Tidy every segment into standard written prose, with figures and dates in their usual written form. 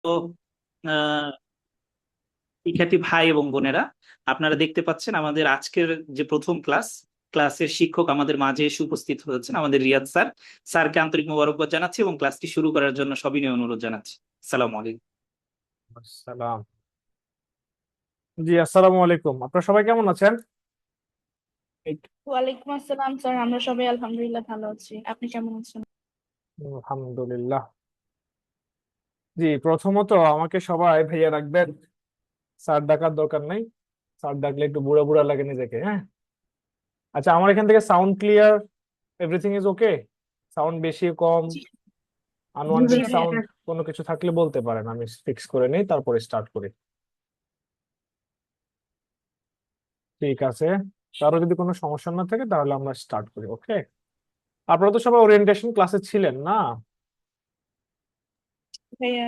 তো আহ, শিক্ষার্থী ভাই এবং বোনেরা, আপনারা দেখতে পাচ্ছেন আমাদের আজকের যে প্রথম ক্লাসের শিক্ষক আমাদের মাঝে এসে উপস্থিত হয়েছেন, আমাদের রিয়াদ স্যার। স্যারকে আন্তরিক মোবারকবাদ জানাচ্ছি এবং ক্লাসটি শুরু করার জন্য সবিনয় অনুরোধ জানাচ্ছি। সালাম আলাইকুম। আসসালাম। জি, আসসালামু আলাইকুম। আপনারা সবাই কেমন আছেন? ওয়ালাইকুম আসসালাম স্যার, আমরা সবাই আলহামদুলিল্লাহ ভালো আছি। আপনি কেমন আছেন? আলহামদুলিল্লাহ। জি, প্রথমত আমাকে সবাই ভাইয়া রাখবেন। স্যার ডাকার দরকার নাই। স্যার ডাকলে একটু বুড়া বুড়া লাগে নিজেকে, হ্যাঁ। আচ্ছা, আমার এখান থেকে sound clear? Everything is okay? Sound বেশি কম, জি। জি আনওয়ান্টেড ভাইয়া। সাউন্ড কোনো কিছু থাকলে বলতে পারেন, আমি ফিক্স করে নেই, তারপরে স্টার্ট করি। ঠিক আছে, কারো যদি কোনো সমস্যা না থাকে তাহলে আমরা স্টার্ট করি, ওকে? আপনারা তো সবাই ওরিয়েন্টেশন ক্লাসে ছিলেন না? ভাইয়া।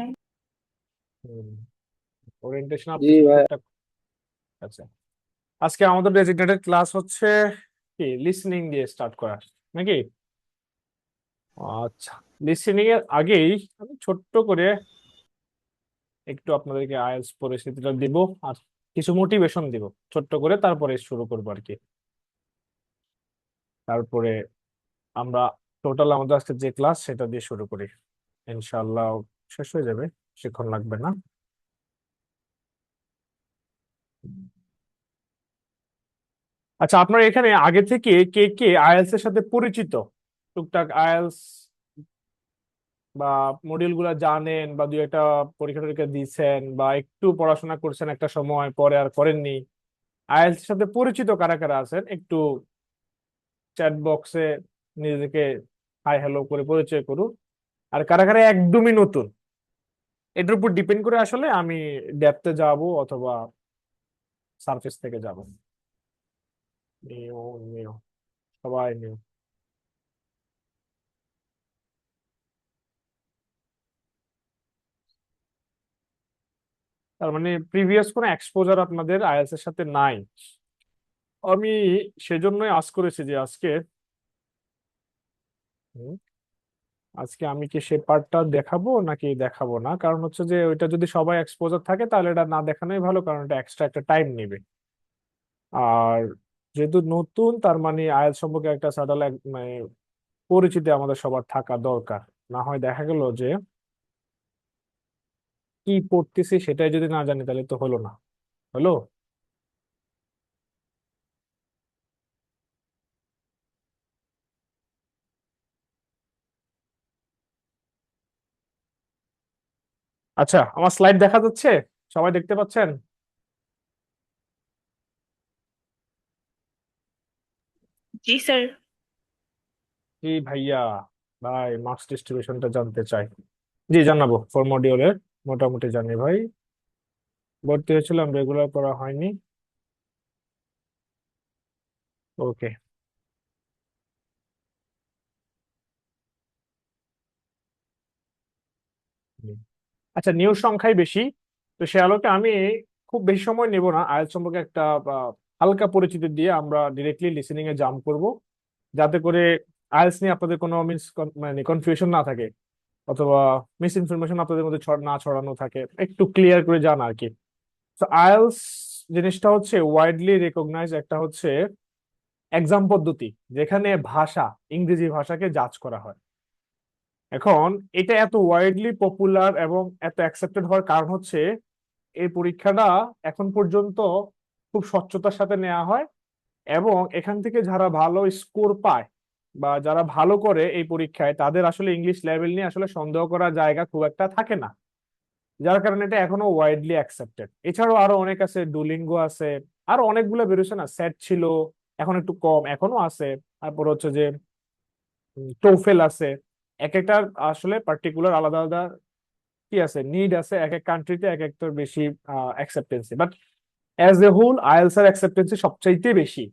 ওরিয়েন্টেশন জি আপনি ভাই। টুকটাক। আচ্ছা, আজকে আমাদের ডেজিগনেটেড ক্লাস হচ্ছে কি লিসনিং দিয়ে স্টার্ট করা, নাকি? আচ্ছা, লিসনিং এর আগেই আমি ছোট্ট করে একটু আপনাদেরকে আইএলটিএস পরিস্থিতিটা দিব, আর কিছু মোটিভেশন দিব ছোট্ট করে, তারপরে শুরু করবো আর কি। তারপরে আমরা টোটাল আমাদের আজকে যে ক্লাস সেটা দিয়ে শুরু করি, ইনশাআল্লাহ শেষ হয়ে যাবে, বেশিক্ষণ লাগবে না। আচ্ছা, আপনার এখানে আগে থেকে কে কে আইএলটিএস এর সাথে পরিচিত? টুকটাক আইএলটিএস বা মডিউল গুলা জানেন, বা দুই একটা পরীক্ষা টরীক্ষা দিয়েছেন, বা একটু পড়াশোনা করছেন একটা সময় পরে আর করেননি, আইএলটিএস এর সাথে পরিচিত কারা কারা আছেন একটু চ্যাট বক্সে নিজেকে হাই হ্যালো করে পরিচয় করুন। আর কারা কারা একদমই নতুন, এটার উপর ডিপেন্ড করে আসলে আমি ডেপথে যাব অথবা সারফেস থেকে যাব। নিও, নিও, সবাই নিও। তার মানে প্রিভিয়াস কোনো এক্সপোজার আপনাদের আইএলটিএস এর সাথে নাই। আমি সেজন্যই আজ করেছি যে আজকে আজকে আমি কি সে পার্টটা দেখাবো নাকি দেখাবো না, কারণ হচ্ছে যে ওইটা যদি সবাই এক্সপোজার থাকে তাহলে এটা না দেখানোই ভালো, কারণ এটা এক্সট্রা একটা টাইম নেবে। আর যেহেতু নতুন, তার মানে আইএলটিএস সম্পর্কে একটা সাধারণ মানে পরিচিতি আমাদের সবার থাকা দরকার। না হয় দেখা গেল যে কি পড়তেছি সেটাই যদি না জানি তাহলে তো হলো না। হলো। আচ্ছা, আমার স্লাইড দেখা যাচ্ছে? সবাই দেখতে পাচ্ছেন? জি স্যার। জি ভাইয়া। ভাই, মার্কস ডিস্ট্রিবিউশনটা জানতে চাই। জি, জানাবো। ফোর মডিউলের মোটামুটি জানি ভাই, ভর্তি হয়েছিলাম, রেগুলার করা হয়নি। ওকে। আচ্ছা, নিউজ সংখ্যাই বেশি, তো সে আলোকে আমি খুব বেশি সময় নেব না। আইএলটিএস সম্পর্কে একটা হালকা পরিচিতি দিয়ে আমরা ডিরেক্টলি লিসেনিং এ জাম্প করব, যাতে করে আইএলটিএস নিয়ে আপনাদের কোনো মানে কনফিউশন না থাকে, অথবা মিস ইনফরমেশন আপনাদের মধ্যে না ছড়ানো থাকে, একটু ক্লিয়ার করে জান আর কি। তো আইএলটিএস জিনিসটা হচ্ছে ওয়াইডলি রেকগনাইজ একটা হচ্ছে এক্সাম পদ্ধতি, যেখানে ভাষা, ইংরেজি ভাষাকে জাজ করা হয়। এখন এটা এত ওয়াইডলি পপুলার এবং এত অ্যাকসেপ্টেড হওয়ার কারণ হচ্ছে এই পরীক্ষাটা এখন পর্যন্ত খুব স্বচ্ছতার সাথে নেওয়া হয়, এবং এখান থেকে যারা ভালো স্কোর পায় বা যারা ভালো করে এই পরীক্ষায়, তাদের আসলে ইংলিশ লেভেল নিয়ে আসলে সন্দেহ করার জায়গা খুব একটা থাকে না, যার কারণে এটা এখনো ওয়াইডলি অ্যাকসেপ্টেড। এছাড়াও আরো অনেক আছে, ডুলিঙ্গো আছে, আরো অনেকগুলো বেরোছে না, সেট ছিল, এখন একটু কম, এখনো আছে। তারপর হচ্ছে যে টোফেল আছে। এক একটা আসলে পার্টিকুলার আলাদা আলাদা কি আছে, নিড আছে, এক এক কান্ট্রিতে এক একটার বেশি acceptance, but as a whole IELTS এর অ্যাকসেপ্টেন্সি সবচাইতে বেশি।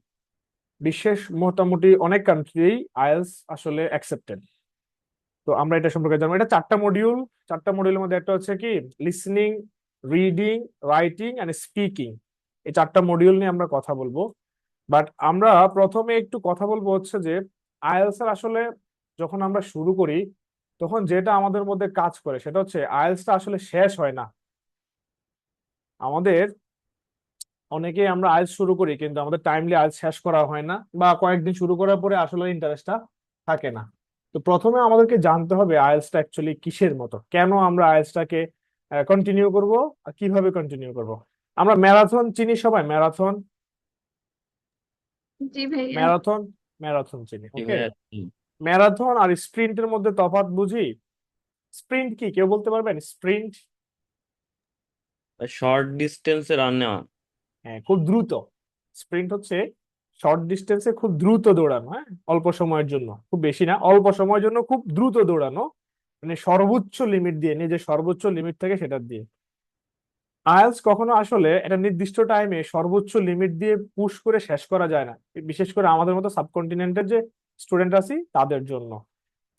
বিশ্বের মোটামুটি অনেক কান্ট্রি আইএলটিএস আসলে অ্যাকসেপ্টেড। তো আমরা এটা সম্পর্কে জানবো। এটা চারটা মডিউল। চারটা মডিউলের মধ্যে একটা হচ্ছে কি listening, reading, writing and speaking. এই চারটা মডিউল নিয়ে আমরা কথা বলবো। বাট আমরা প্রথমে একটু কথা বলবো হচ্ছে যে আইএলটিএস এর আসলে যখন আমরা শুরু করি তখন যেটা আমাদের মধ্যে কাজ করে সেটা হচ্ছে আইএলটিএসটা আসলে শেষ হয় না। আমাদের অনেকেই আমরা আইএলটিএস শুরু করি কিন্তু আমাদের টাইমলি আইএলটিএস শেষ করা হয় না, বা কয়েকদিন শুরু করার পরে আসলে ইন্টারেস্টটা থাকে না। তো প্রথমে আমাদেরকে জানতে হবে আইএলটিএসটা অ্যাকচুয়ালি কিসের মতো, কেন আমরা আইএলটিএসটাকে কন্টিনিউ করব আর কিভাবে কন্টিনিউ করব। আমরা ম্যারাথন চিনি সবাই, ম্যারাথন জি ভাইয়া। ম্যারাথন ম্যারাথন চিনি, জি ওকে। ভাইয়া। ম্যারাথন আর স্প্রিন্টের মধ্যে তফাৎ বুঝি। স্প্রিন্ট কি কেউ বলতে পারবেন? স্প্রিন্ট শর্ট ডিস্টেন্সে রান নেওয়া। হ্যাঁ, খুব দ্রুত। স্প্রিন্ট হচ্ছে শর্ট ডিস্টেন্সে খুব দ্রুত দৌড়ানো, হ্যাঁ, অল্প সময়ের জন্য, খুব বেশি না, অল্প সময়ের জন্য খুব দ্রুত দৌড়ানো, মানে সর্বোচ্চ লিমিট দিয়ে, নিজের সর্বোচ্চ লিমিট থেকে সেটা দিয়ে। আইএলটিএস কখনো আসলে একটা নির্দিষ্ট টাইমে সর্বোচ্চ লিমিট দিয়ে পুশ করে শেষ করা যায় না, বিশেষ করে আমাদের মতো সাবকন্টিনেন্টের যে স্টুডেন্ট আছি তাদের জন্য।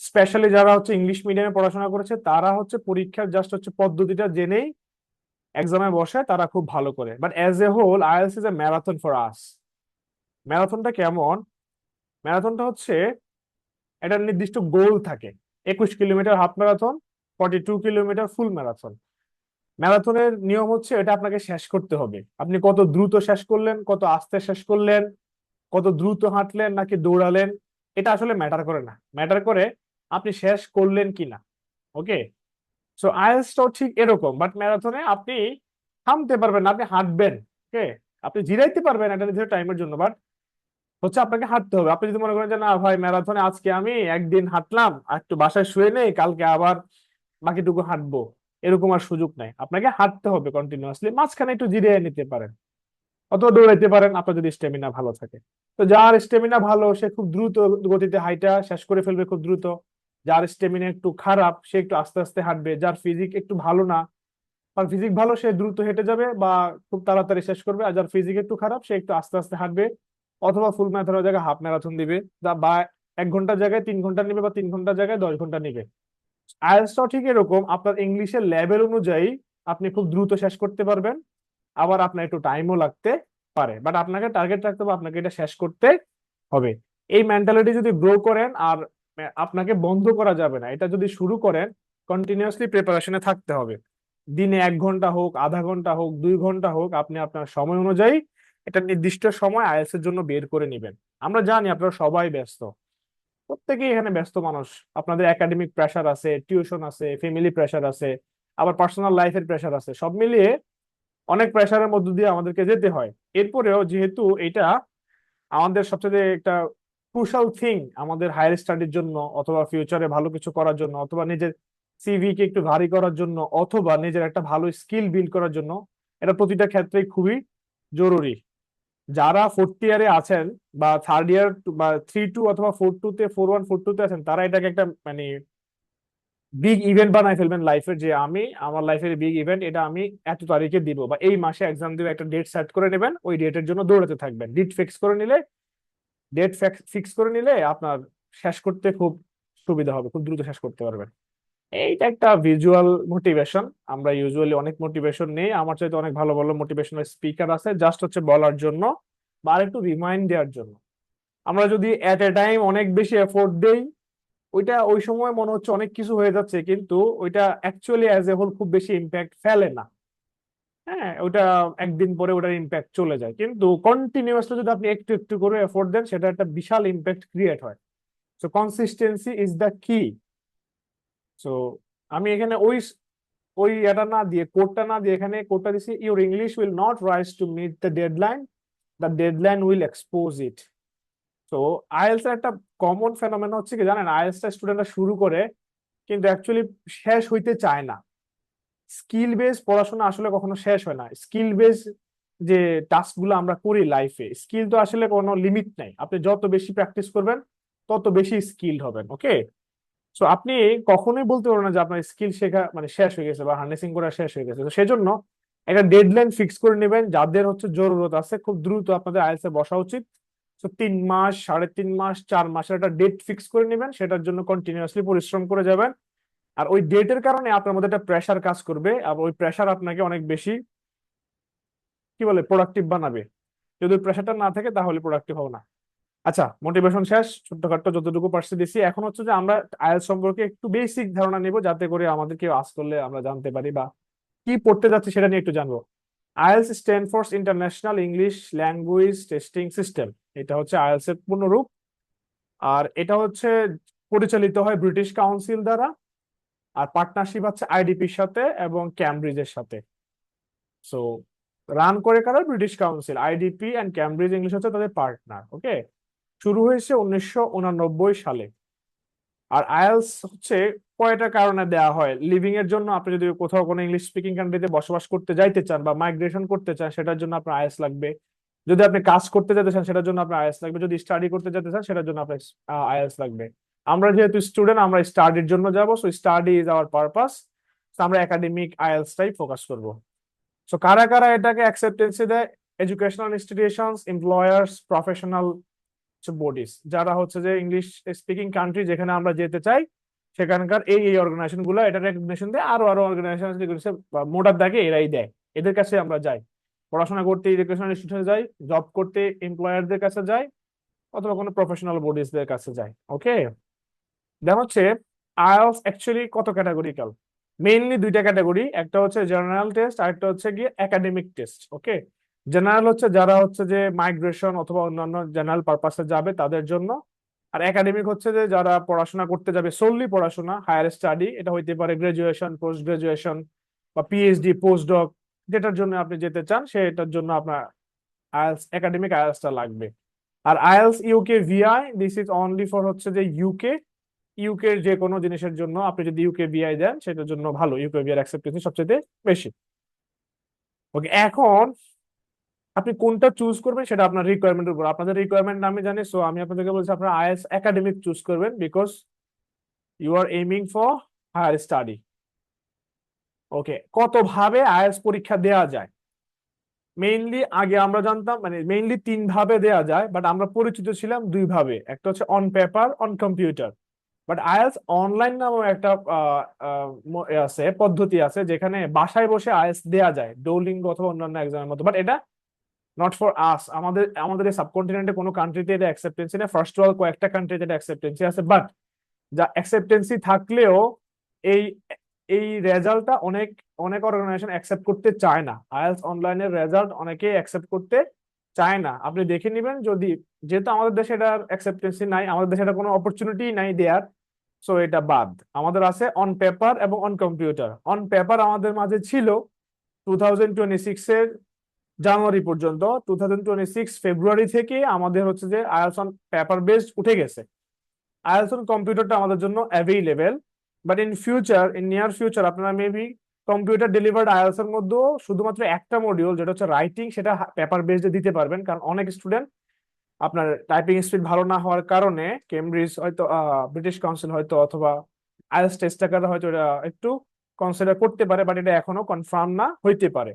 স্পেশালি যারা হচ্ছে ইংলিশ মিডিয়ামে পড়াশোনা করেছে তারা হচ্ছে পরীক্ষার জাস্ট হচ্ছে পদ্ধতিটা জেনেই এক্সামে বসে, তারা খুব ভালো করে। But as a whole IELTS is a marathon for us. ম্যারাথনটা কেমন? ম্যারাথনটা হচ্ছে একটা নির্দিষ্ট গোল থাকে। 21 kilometre half marathon, 42 kilometre full marathon. ম্যারাথনের নিয়ম হচ্ছে এটা আপনাকে শেষ করতে হবে। আপনি কত দ্রুত শেষ করলেন, কত আস্তে শেষ করলেন, কত দ্রুত হাঁটলেন নাকি দৌড়ালেন, এটা আসলে ম্যাটার করে না। ম্যাটার করে আপনি শেষ করলেন কিনা। ওকে। সো আইএলটিএসটাও ঠিক এরকম, বাট ম্যারাথনে আপনি থামতে পারবেন না, আপনি হাঁটবেন। ওকে। আপনি জিরাইতে পারবেন একটা নির্দিষ্ট টাইমের জন্য, বাট হচ্ছে আপনাকে হাঁটতে হবে। আপনি যদি মনে করেন যে না ভাই ম্যারাথনে আজকে আমি একদিন হাঁটলাম আর একটু বাসায় শুয়ে নেই, কালকে আবার বাকিটুকু হাঁটবো, এরকম আর সুযোগ নাই। আপনাকে হাঁটতে হবে কন্টিনিউয়াসলি, মাঝখানে একটু জিরিয়ে নিতে পারেন অথবা দৌড়াইতে পারেন আপনার যদি স্টেমিনা ভালো থাকে। তো যার স্টেমিনা ভালো সে খুব দ্রুত গতিতে হাইটা শেষ করে ফেলবে খুব দ্রুত। যার স্টেমিনা একটু খারাপ সে একটু আস্তে আস্তে হাঁটবে। যার ফিজিক একটু ভালো না, আর ফিজিক ভালো সে দ্রুত হেঁটে যাবে বা খুব তাড়াতাড়ি শেষ করবে। আর যার ফিজিক একটু খারাপ সে একটু আস্তে আস্তে হাঁটবে, অথবা ফুল ম্যারাথনের জায়গায় হাফ ম্যারাথন দিবে, বা 1 ঘন্টার জায়গায় 3 ঘন্টা নিবে বা 3 ঘন্টার জায়গায় 10 ঘন্টা নিবে। আইএলটিএসটাও ঠিক এরকম, আপনার ইংলিশের লেভেল অনুযায়ী আপনি খুব দ্রুত শেষ করতে পারবেন, আবার আপনার একটু টাইমও লাগতে পারে, বাট আপনাকে টার্গেট রাখতে হবে, আপনাকে এটা শেষ করতে হবে। এই মেন্টালিটি যদি গ্রো করেন আর আপনাকে বন্ধ করা যাবে না, এটা যদি শুরু করেন কন্টিনিউয়াসলি প্রিপারেশনে থাকতে হবে। দিনে 1 ঘন্টা হোক, আধা ঘন্টা হোক, 2 ঘন্টা হোক, আপনি আপনার সময় অনুযায়ী এটা নির্দিষ্ট সময় আইএলটিএস এর জন্য বের করে নেবেন। আমরা জানি আপনারা সবাই ব্যস্ত, প্রত্যেকেই এখানে ব্যস্ত মানুষ। আপনাদের একাডেমিক প্রেশার আছে, টিউশন আছে, ফ্যামিলি প্রেশার আছে, আবার পার্সোনাল লাইফের প্রেশার আছে, সব মিলিয়ে অনেক প্রেশারের মধ্য দিয়ে আমাদেরকে যেতে হয়। এরপরেও যেহেতু এটা আমাদের সবচেয়ে একটা ক্রুশাল থিং আমাদের হায়ার স্টাডির জন্য, অথবা ফিউচারে ভালো কিছু করার জন্য, অথবা নিজের সিভি কে একটু ভারী করার জন্য, অথবা নিজের একটা ভালো স্কিল বিল্ড করার জন্য, এটা প্রতিটা ক্ষেত্রেই খুবই জরুরি। যারা 4th ইয়ারে আছেন বা 3rd ইয়ার বা 3-2 অথবা 4-2 তে 4-1 4-2 তে আছেন, তারা এটাকে একটা মানে বিগ ইভেন্ট বানাই ফেলবেন লাইফের, যে আমি আমার লাইফের বিগ ইভেন্ট এটা আমি এত তারিখে দিব বা এই মাসে এক্সাম দিব, একটা ডেট সেট করে নেবেন, ওই ডেটের জন্য দৌড়াতে থাকবেন। ডেট ফিক্স করে নিলে আপনার শেষ করতে খুব সুবিধা হবে, খুব দ্রুত শেষ করতে পারবেন। এইটা একটা ভিজুয়াল মোটিভেশন। আমরা ইউজুয়ালি অনেক মোটিভেশন নেই, আমার চাইতে অনেক ভালো ভালো মোটিভেশনাল স্পিকার আছে, জাস্ট হচ্ছে বলার জন্য বা আর একটু রিমাইন্ড দেওয়ার জন্য। আমরা যদি এট এ টাইম অনেক বেশি এফোর্ট দেই, ওইটা ওই সময় মনে হচ্ছে অনেক কিছু হয়ে যাচ্ছে, কিন্তু ওইটা অ্যাকচুয়ালি অ্যাজ এ হোল খুব বেশি ইম্প্যাক্ট ফেলে না। হ্যাঁ, ওটা একদিন পরে ওটার ইম্প্যাক্ট চলে যায়, কিন্তু কন্টিনিউয়াসলি যদি আপনি একটু একটু করে এফোর্ট দেন সেটা একটা বিশাল ইম্প্যাক্ট ক্রিয়েট হয়। সো কনসিস্টেন্সি ইজ দ্য কি। সো আমি এখানে ওই ওই এটা না দিয়ে, কোডটা না দিয়ে, এখানে কোডটা দিছি, your English will not rise to meet the deadline will expose it. তো আইএলটিএস এর একটা কমন ফেনোমেন হচ্ছে কি জানেন, আইএলটিএস টা স্টুডেন্টরা শুরু করে কিন্তু অ্যাকচুয়ালি শেষ হইতে চায় না। স্কিল বেস পড়াশোনা আসলে কখনো শেষ হয় না। স্কিল বেস যে টাস্ক গুলো আমরা করি লাইফে, স্কিল তো আসলে কোনো লিমিট নাই, আপনি যত বেশি প্র্যাকটিস করবেন তত বেশি স্কিলড হবেন। ওকে। সো আপনি কখনোই বলতে পারবেন না যে আপনার স্কিল শেখা মানে শেষ হয়ে গেছে বা হার্নেসিং করা শেষ হয়ে গেছে। তো সেজন্য একটা ডেডলাইন ফিক্স করে নেবেন, যাদের হচ্ছে জরুরত আছে খুব দ্রুত আপনাদের আইএলটিএস এ বসা উচিত। তো 3 মাস, 3.5 মাস, 4 মাসের একটা ডেট ফিক্স করে নেবেন, সেটার জন্য কন্টিনিউয়াসলি পরিশ্রম করে যাবেন। আর ওই ডেটের কারণে আপনার মধ্যে একটা প্রেশার কাজ করবে, আর ওই প্রেশার আপনাকে অনেক বেশি কি বলে প্রোডাক্টিভ বানাবে। যদি ওই প্রেশারটা না থাকে তাহলে প্রোডাক্টিভ হবে না। আচ্ছা, মোটিভেশন শেষ, ছোট্টখাট্ট যতটুকু পারছি দিছি। এখন হচ্ছে যে আমরা আইএলটিএস সম্পর্কে একটু বেসিক ধারণা নিব, যাতে করে আমাদের কেউ আস করলে আমরা জানতে পারি বা কি পড়তে যাচ্ছি সেটা নিয়ে একটু জানবো। IELTS stand for international English language testing system. এটা হচ্ছে আইএলটিএস এর পূর্ণরূপ। আর এটা হচ্ছে পরিচালিত হয় ব্রিটিশ কাউন্সিল দ্বারা, আর পার্টনারশিপ হচ্ছে আইডিপির সাথে এবং ক্যামব্রিজের সাথে। সো রান করে কারা? British Council. IDP and Cambridge English হচ্ছে তাদের পার্টনার। ওকে, শুরু হয়েছে 1989 সালে। আর আইএলটিএস হচ্ছে কয়টা কারণে দেওয়া হয় লিভিং এর জন্য। আপনি যদি কোথাও কোনো ইংলিশ স্পিকিং কান্ট্রিতে বসবাস করতে যাইতে চান বা মাইগ্রেশন করতে চান, সেটার জন্য আপনার আইএলটিএস লাগবে। যদি আপনি কাজ করতে যেতে চান, সেটার জন্য আপনার আইএলটিএস লাগবে। যদি স্টাডি করতে যেতে চান, সেটার জন্য আপনার আইএলটিএস লাগবে। আমরা যেহেতু স্টুডেন্ট, আমরা স্টাডির জন্য যাব, so study is our purpose. আমরা একাডেমিক আইএলটিএস টাই ফোকাস করব। সো কারা কারা এটাকে অ্যাকসেপ্টেন্সি দেয়? Educational institutions, employers, professional bodies, যারা হচ্ছে যে ইংলিশ স্পিকিং কান্ট্রি যেখানে আমরা যেতে চাই, সেখানকার এই এই অর্গানাইজেশন গুলো এটা রেকগনিশন দেয়। আরো আরো অর্গানাইজেশন মোটার দাগে এরাই দেয়, এদের কাছে আমরা যাই। পড়াশোনা করতে এডুকেশনাল ইনস্টিটিউশনে যাই, জব করতে এমপ্লয়ারদের কাছে যাই, অথবা কোনো প্রফেশনাল বডিজদের কাছে যাই। ওকে, দেন হচ্ছে আইএলটিএস অ্যাকচুয়ালি কত ক্যাটাগরিক্যাল? মেইনলি দুইটা ক্যাটাগরি, একটা হচ্ছে জেনারেল টেস্ট আর একটা হচ্ছে গিয়ে একাডেমিক টেস্ট। ওকে, জেনারেল হচ্ছে যারা হচ্ছে যে মাইগ্রেশন অথবা অন্যান্য জেনারেল পারপাসে যাবে তাদের জন্য। আর একাডেমিক হচ্ছে যে যারা পড়াশোনা করতে যাবে, সোললি পড়াশোনা, হায়ার স্টাডি, এটা হইতে পারে গ্রাজুয়েশন, পোস্ট গ্রাজুয়েশন বা পিএইচডি, পোস্ট ডক, যেটার জন্য আপনি যেতে চান সেটার জন্য আপনার আইএলটিএস একাডেমিক আইএলটিএসটা লাগবে। আর IELTS UKVI, this is only for হচ্ছে যে ইউকে। ইউকে যে কোনো জিনিসের জন্য আপনি যদি ইউকে ভিআই দেন, সেটার জন্য ভালো, ইউকে ভিআর অ্যাকসেপ্টেন্সি সবচেয়ে বেশি। ওকে, এখন আপনি কোনটা চুজ করবেন সেটা আপনার রিকোয়ারমেন্টের উপর। আপনাদের রিকোয়ারমেন্ট আমি জানি, সো আমি আপনাদেরকে বলছি আপনারা আইএলটিএস একাডেমিক চুজ করবেন, because you are aiming for higher study. Okay, কত ভাবে আইএলটিএস পরীক্ষা দেওয়া যায়? মেইনলি আগে আমরা জানতাম, মানে মেইনলি 3 ভাবে দেওয়া যায়, বাট আমরা পরিচিত ছিলাম 2 ভাবে। একটা হচ্ছে on paper, on computer. But IELTS online নামেও একটা আছে, পদ্ধতি আছে, যেখানে বাসায় বসে আইএলটিএস দেয়া যায়, ডুওলিঙ্গো অথবা অন্যান্য এক্সামের মতো। বাট এটা নট ফর আস। আমাদের আমাদের এই সাবকন্টিনেন্টে কোনো কান্ট্রিতে এটা অ্যাকসেপ্টেন্সি নেই। ফার্স্ট অল কয়েকটা কান্ট্রিতে এটা অ্যাকসেপ্টেন্সি আছে, বাট যা অ্যাকসেপ্টেন্সি থাকলেও এই এই রেজাল্টটা অনেক অনেক অর্গানাইজেশন অ্যাকসেপ্ট করতে চায় না। আইএলটিএস অনলাইনের রেজাল্ট অনেকেই অ্যাকসেপ্ট করতে চায় না। আপনি দেখে নেবেন, যদি, যেহেতু আমাদের দেশে এটার অ্যাকসেপ্টেন্সি নাই, আমাদের দেশে এটা কোনো অপরচুনিটি নাই দেয়ার, সো এটা বাদ। আমাদের আছে অন পেপার এবং অন কম্পিউটার। অন পেপার আমাদের মাঝে ছিল 2026 এর জানুয়ারি পর্যন্ত। 2026 ফেব্রুয়ারি থেকে আমাদের হচ্ছে যে আইএলটিএস অন পেপার বেসড উঠে গেছে। আইএলটিএস অন কম্পিউটারটা আমাদের জন্য available, but in future, in near future, আপনারা মেবি কম্পিউটার ডেলিভার্ড আইএলটিএস এর মধ্যেও শুধুমাত্র একটা মডিউল, যেটা হচ্ছে রাইটিং, সেটা পেপার বেসড দিতে পারবেন। কারণ অনেক স্টুডেন্ট আপনার টাইপিং স্পিড ভালো না হওয়ার কারণে কেমব্রিজ হয়তো, ব্রিটিশ কাউন্সিল হয়তো, অথবা আইএলটিএস টেস্টাররা হয়তো এটা একটু কনসিডার করতে পারে, বাট এটা এখনো কনফার্ম না হইতে পারে।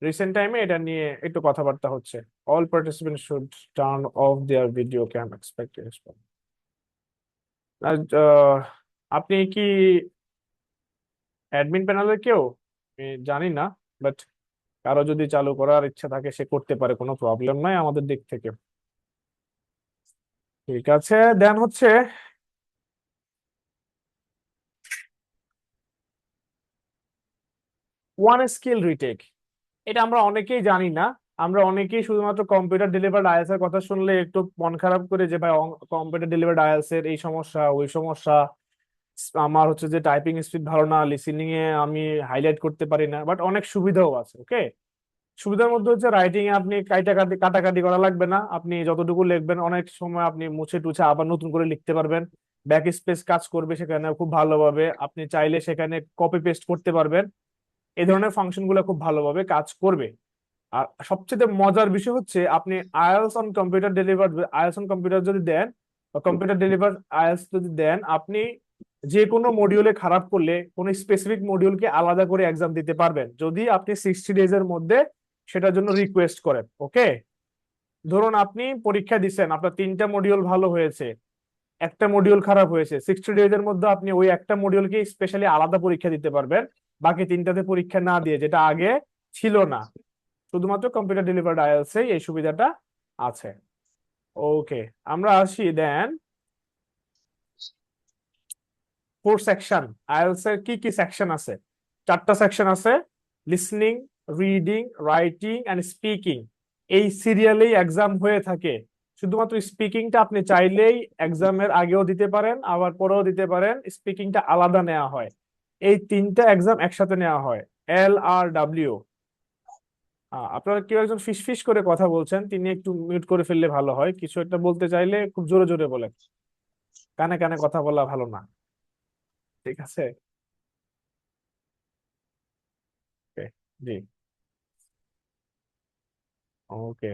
রিসেন্ট টাইমে এটা নিয়ে একটু কথাবার্তা হচ্ছে। All participant should turn off their video cam expected. আপনি কি অ্যাডমিন প্যানেলের কেউ? আমি জানি না, বাট কারো যদি চালু করার ইচ্ছা থাকে সে করতে পারে, কোনো প্রবলেম নাই আমাদের দিক থেকে। ঠিক আছে, দেন হচ্ছে ওয়ান স্কিল রিটেক। এটা আমরা অনেকেই জানি না। আমরা অনেকেই শুধুমাত্র কম্পিউটার ডেলিভার্ড আইএলটিএস এর কথা শুনলে একটু মন খারাপ করে, যে ভাই কম্পিউটার ডেলিভার্ড আইএলটিএস এর এই সমস্যা ওই সমস্যা, আমার হচ্ছে যে টাইপিং স্পিড ভালো না, লিসেনিং এ আমি হাইলাইট করতে পারি না। বাট অনেক সুবিধাও আছে। ওকে, সুবিধার মধ্যে হচ্ছে রাইটিং এ আপনি কাটাকাটি করা লাগবে না। আপনি যতটুকু লিখবেন অনেক সময় আপনি মুছে টুছে আবার নতুন করে লিখতে পারবেন। ব্যাক স্পেস কাজ করবে সেখানে খুব ভালোভাবে। আপনি চাইলে সেখানে কপি পেস্ট করতে পারবেন। এই ধরনের ফাংশন গুলো খুব ভালোভাবে কাজ করবে। আর সবচেয়ে মজার বিষয় হচ্ছে, আপনি IELTS on computer deliver IELTS on computer যদি দেন, বা কম্পিউটার ডেলিভার আইএলটিএস যদি দেন, আপনি যে কোনো মডিউলে খারাপ করলে কোনো স্পেসিফিক মডিউলকে আলাদা করে এক্সাম দিতে পারবেন, যদি আপনি 60 ডেজ এর মধ্যে সেটার জন্য রিকোয়েস্ট করেন। ওকে, ধরুন আপনি পরীক্ষা দিচ্ছেন, আপনার 3টা মডিউল ভালো হয়েছে, একটা মডিউল খারাপ হয়েছে, 60 ডেজ এর মধ্যে আপনি ওই একটা মডিউলকে স্পেশালি আলাদা পরীক্ষা দিতে পারবেন, বাকি 3টাতে পরীক্ষা না দিয়ে, যেটা আগে ছিল না। শুধুমাত্র কম্পিউটার ডেলিভার্ড আইএলটিএস এই সুবিধাটা আছে। ওকে, আমরা আসি দেন ফোর সেকশন। আইএলটিএস এর কি কি সেকশন আছে? চারটা সেকশন আছে: listening, reading, writing and speaking. এই সিরিয়ালেই এক্সাম হয়ে থাকে। শুধুমাত্র স্পিকিংটা আপনি চাইলেই এক্সামের আগেও দিতে পারেন, আবার পরেও দিতে পারেন। স্পিকিংটা আলাদা নেওয়া হয়। এই তিনটা এক্সাম একসাথে নেওয়া হয়। LRW। আপনারা কেউ একজন ফিস ফিস করে কথা বলছেন, তিনি একটু মিউট করে ফেললে ভালো হয়। কিছু একটা বলতে চাইলে খুব জোরে জোরে বলেন, কানে কানে কথা বলা ভালো না। ঠিক আছে? ওকে, জি, ওকে।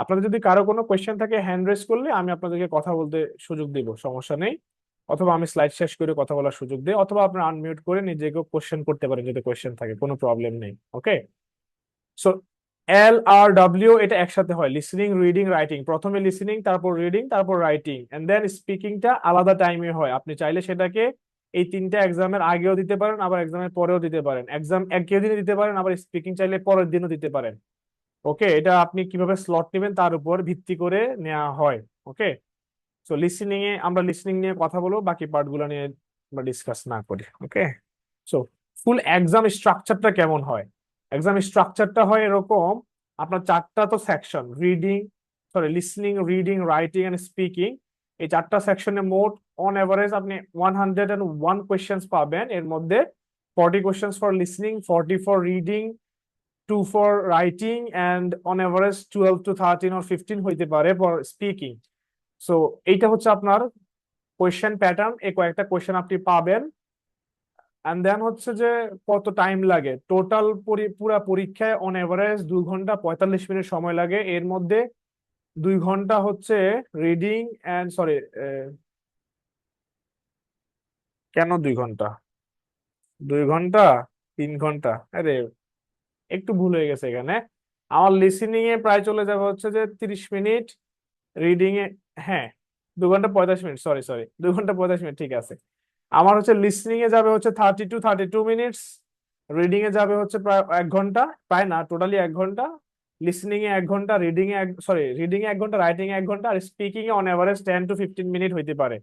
আপনাদের যদি কারো কোনো কোয়েশ্চেন থাকে হ্যান্ড রেজ করলে আমি আপনাদেরকে কথা বলতে সুযোগ দিব, সমস্যা নেই। অথবা আমি স্লাইড শেষ করে কথা বলার সুযোগ দিই, অথবা আপনি আনমিউট করে নিজেকেও কোশ্চেন করতে পারেন যদি কোয়েশ্চেন থাকে, কোনো প্রবলেম নেই। ওকে, সো LRW এটা একসাথে হয়, লিসনিং, রিডিং, রাইটিং। প্রথমে লিসনিং, তারপর রিডিং, তারপর রাইটিং, এন্ড দেন স্পিকিংটা আলাদা টাইমে হয়। আপনি চাইলে সেটাকে এই তিনটা এক্সামের আগেও দিতে পারেন, আবার এক্সামের পরেও দিতে পারেন। এক্সাম একই দিনে দিতে পারেন, আবার স্পিকিং চাইলে পরের দিনও দিতে পারেন। ওকে, এটা আপনি কিভাবে স্লট নেবেন তার উপর ভিত্তি করে নেওয়া হয়। ওকে, সো লিসনিং এ আমরা লিসনিং নিয়ে কথা বলবো, বাকি পার্ট গুলো নিয়ে আমরা ডিসকাস না করি। ওকে, সো ফুল এক্সাম স্ট্রাকচারটা কেমন হয়? এক্সাম স্ট্রাকচারটা হয় এরকম: আপনার চারটা তো section, listening, reading, writing and speaking. এই চারটা সেকশনে মোট অন এভারেজ আপনি 101 কোয়েশ্চেন্স পাবেন। এর মধ্যে 40 questions for listening, 40 for reading, 2 for writing, and on average 12 to 13 or 15 হইতে পারে ফর স্পিকিং। সো এইটা হচ্ছে আপনার কোয়েশ্চেন প্যাটার্ন। এই কয়েকটা কোয়েশ্চেন আপনি পাবেন। এন্ড দেন হচ্ছে যে কত টাইম লাগে টোটাল পুরা পরীক্ষায়? অন এভারেজ 2 ঘন্টা 45 মিনিট সময় লাগে। এর মধ্যে 2 ঘন্টা হচ্ছে রিডিং এন্ড কেন 2 ঘন্টা? 2 ঘন্টা, 3 ঘন্টা? আরে, একটু ভুল হয়ে গেছে এখানে। আমার লিসেনিং এ প্রায় চলে যাবে হচ্ছে যে 30 মিনিট, রিডিং এ, হ্যাঁ, 2 ঘন্টা 45 মিনিট, সরি সরি, 2 ঘন্টা 45 মিনিট, ঠিক আছে। আমার হচ্ছে লিসনিং এ যাবে হচ্ছে 30 to 32 মিনিটস, রিডিং এ যাবে হচ্ছে প্রায় 1 ঘন্টা, প্রায় না, টোটালি 1 ঘন্টা। লিসনিং এ 1 ঘন্টা, রিডিং এ 1 ঘন্টা, রাইটিং এ 1 ঘন্টা, আর স্পিকিং এ অন এভারেজ 10 to 15 মিনিট হইতে পারে।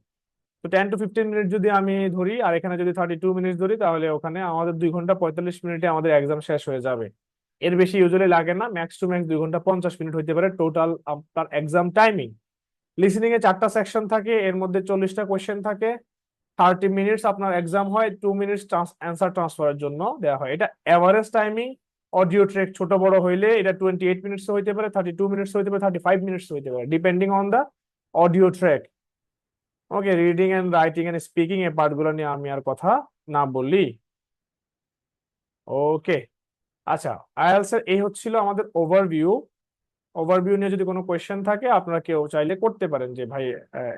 তো 10 to 15 মিনিট যদি আমি ধরি, আর এখানে যদি 32 মিনিট ধরি, তাহলে ওখানে আমাদের 2 ঘন্টা 45 মিনিটে আমাদের এক্সাম শেষ হয়ে যাবে। এর বেশি ইউজুয়ালি লাগে না, ম্যাক্স টু ম্যাক্স 2 ঘন্টা 50 মিনিট হইতে পারে টোটাল আপনার এক্সাম টাইমিং। লিসনিং এ চারটা সেকশন থাকে, এর মধ্যে 40টা কোয়েশ্চেন থাকে। 30 মিনিটস আপনার এক্সাম হয়, 2 মিনিটস অ্যান্সার ট্রান্সফারের জন্য দেওয়া হয়। এটা এভারেজ টাইমিং। অডিও ট্র্যাক ছোট বড় হইলে এটা 28 মিনিটস হইতে পারে, 32 মিনিটস হইতে পারে, 35 মিনিটস হইতে পারে, depending on the audio track. Okay, reading and writing and speaking এর পার্ট গুলো নিয়ে আমি আর কথা না বললি। ওকে, আচ্ছা, আইএলটিএস এর এই হচ্ছিল আমাদের ওভারভিউ। ওভারভিউ নিয়ে যদি কোনো কোয়েশ্চেন থাকে আপনারা কেউ চাইলে করতে পারেন যে ভাই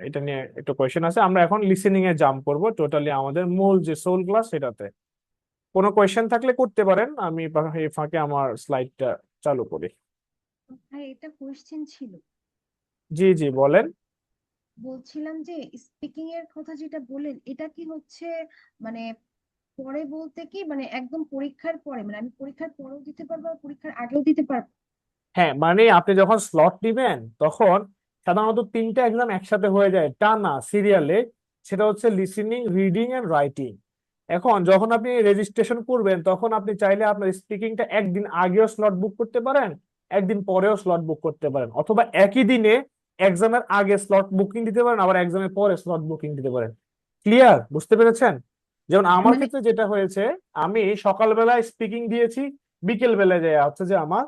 এটা নিয়ে একটু কোয়েশ্চেন আছে। আমরা এখন লিসেনিং এ জাম্প করব, টোটালি আমাদের মূল যে সোল ক্লাস সেটাতে। কোনো কোয়েশ্চেন থাকলে করতে পারেন, আমি এই ফাঁকে আমার স্লাইডটা চালু করি। ভাই এটা কোশ্চেন ছিল। জি জি, বলেন। বলছিলাম যে স্পিকিং এর কথা যেটা বলেন এটা কি হচ্ছে মানে পরে বলতে কি মানে একদম পরীক্ষার পরে, মানে আমি পরীক্ষার পরেও দিতে পারবো আর পরীক্ষার আগেও দিতে পারবো? হ্যাঁ, মানে আপনি যখন স্লট দিবেন তখন সাধারণত তিনটা এক্সাম একসাথে হয়ে যায় টানা সিরিয়ালে। সেটা হচ্ছে লিসেনিং, রিডিং এন্ড রাইটিং। এখন যখন আপনি রেজিস্ট্রেশন করবেন তখন আপনি চাইলে আপনার স্পিকিংটা একদিন আগেও স্লট বুক করতে পারেন, একদিন পরেও স্লট বুক করতে পারেন, অথবা একই দিনে এক্সামের আগে স্লট বুকিং দিতে পারেন, আবার এক্সামের পরে স্লট বুকিং দিতে পারেন। ক্লিয়ার? বুঝতে পেরেছেন? যেমন আমার মানে ক্ষেত্রে যেটা হয়েছে, আমি সকালবেলায় স্পিকিং দিয়েছি, বিকেল বেলায় যায় হচ্ছে যে আমার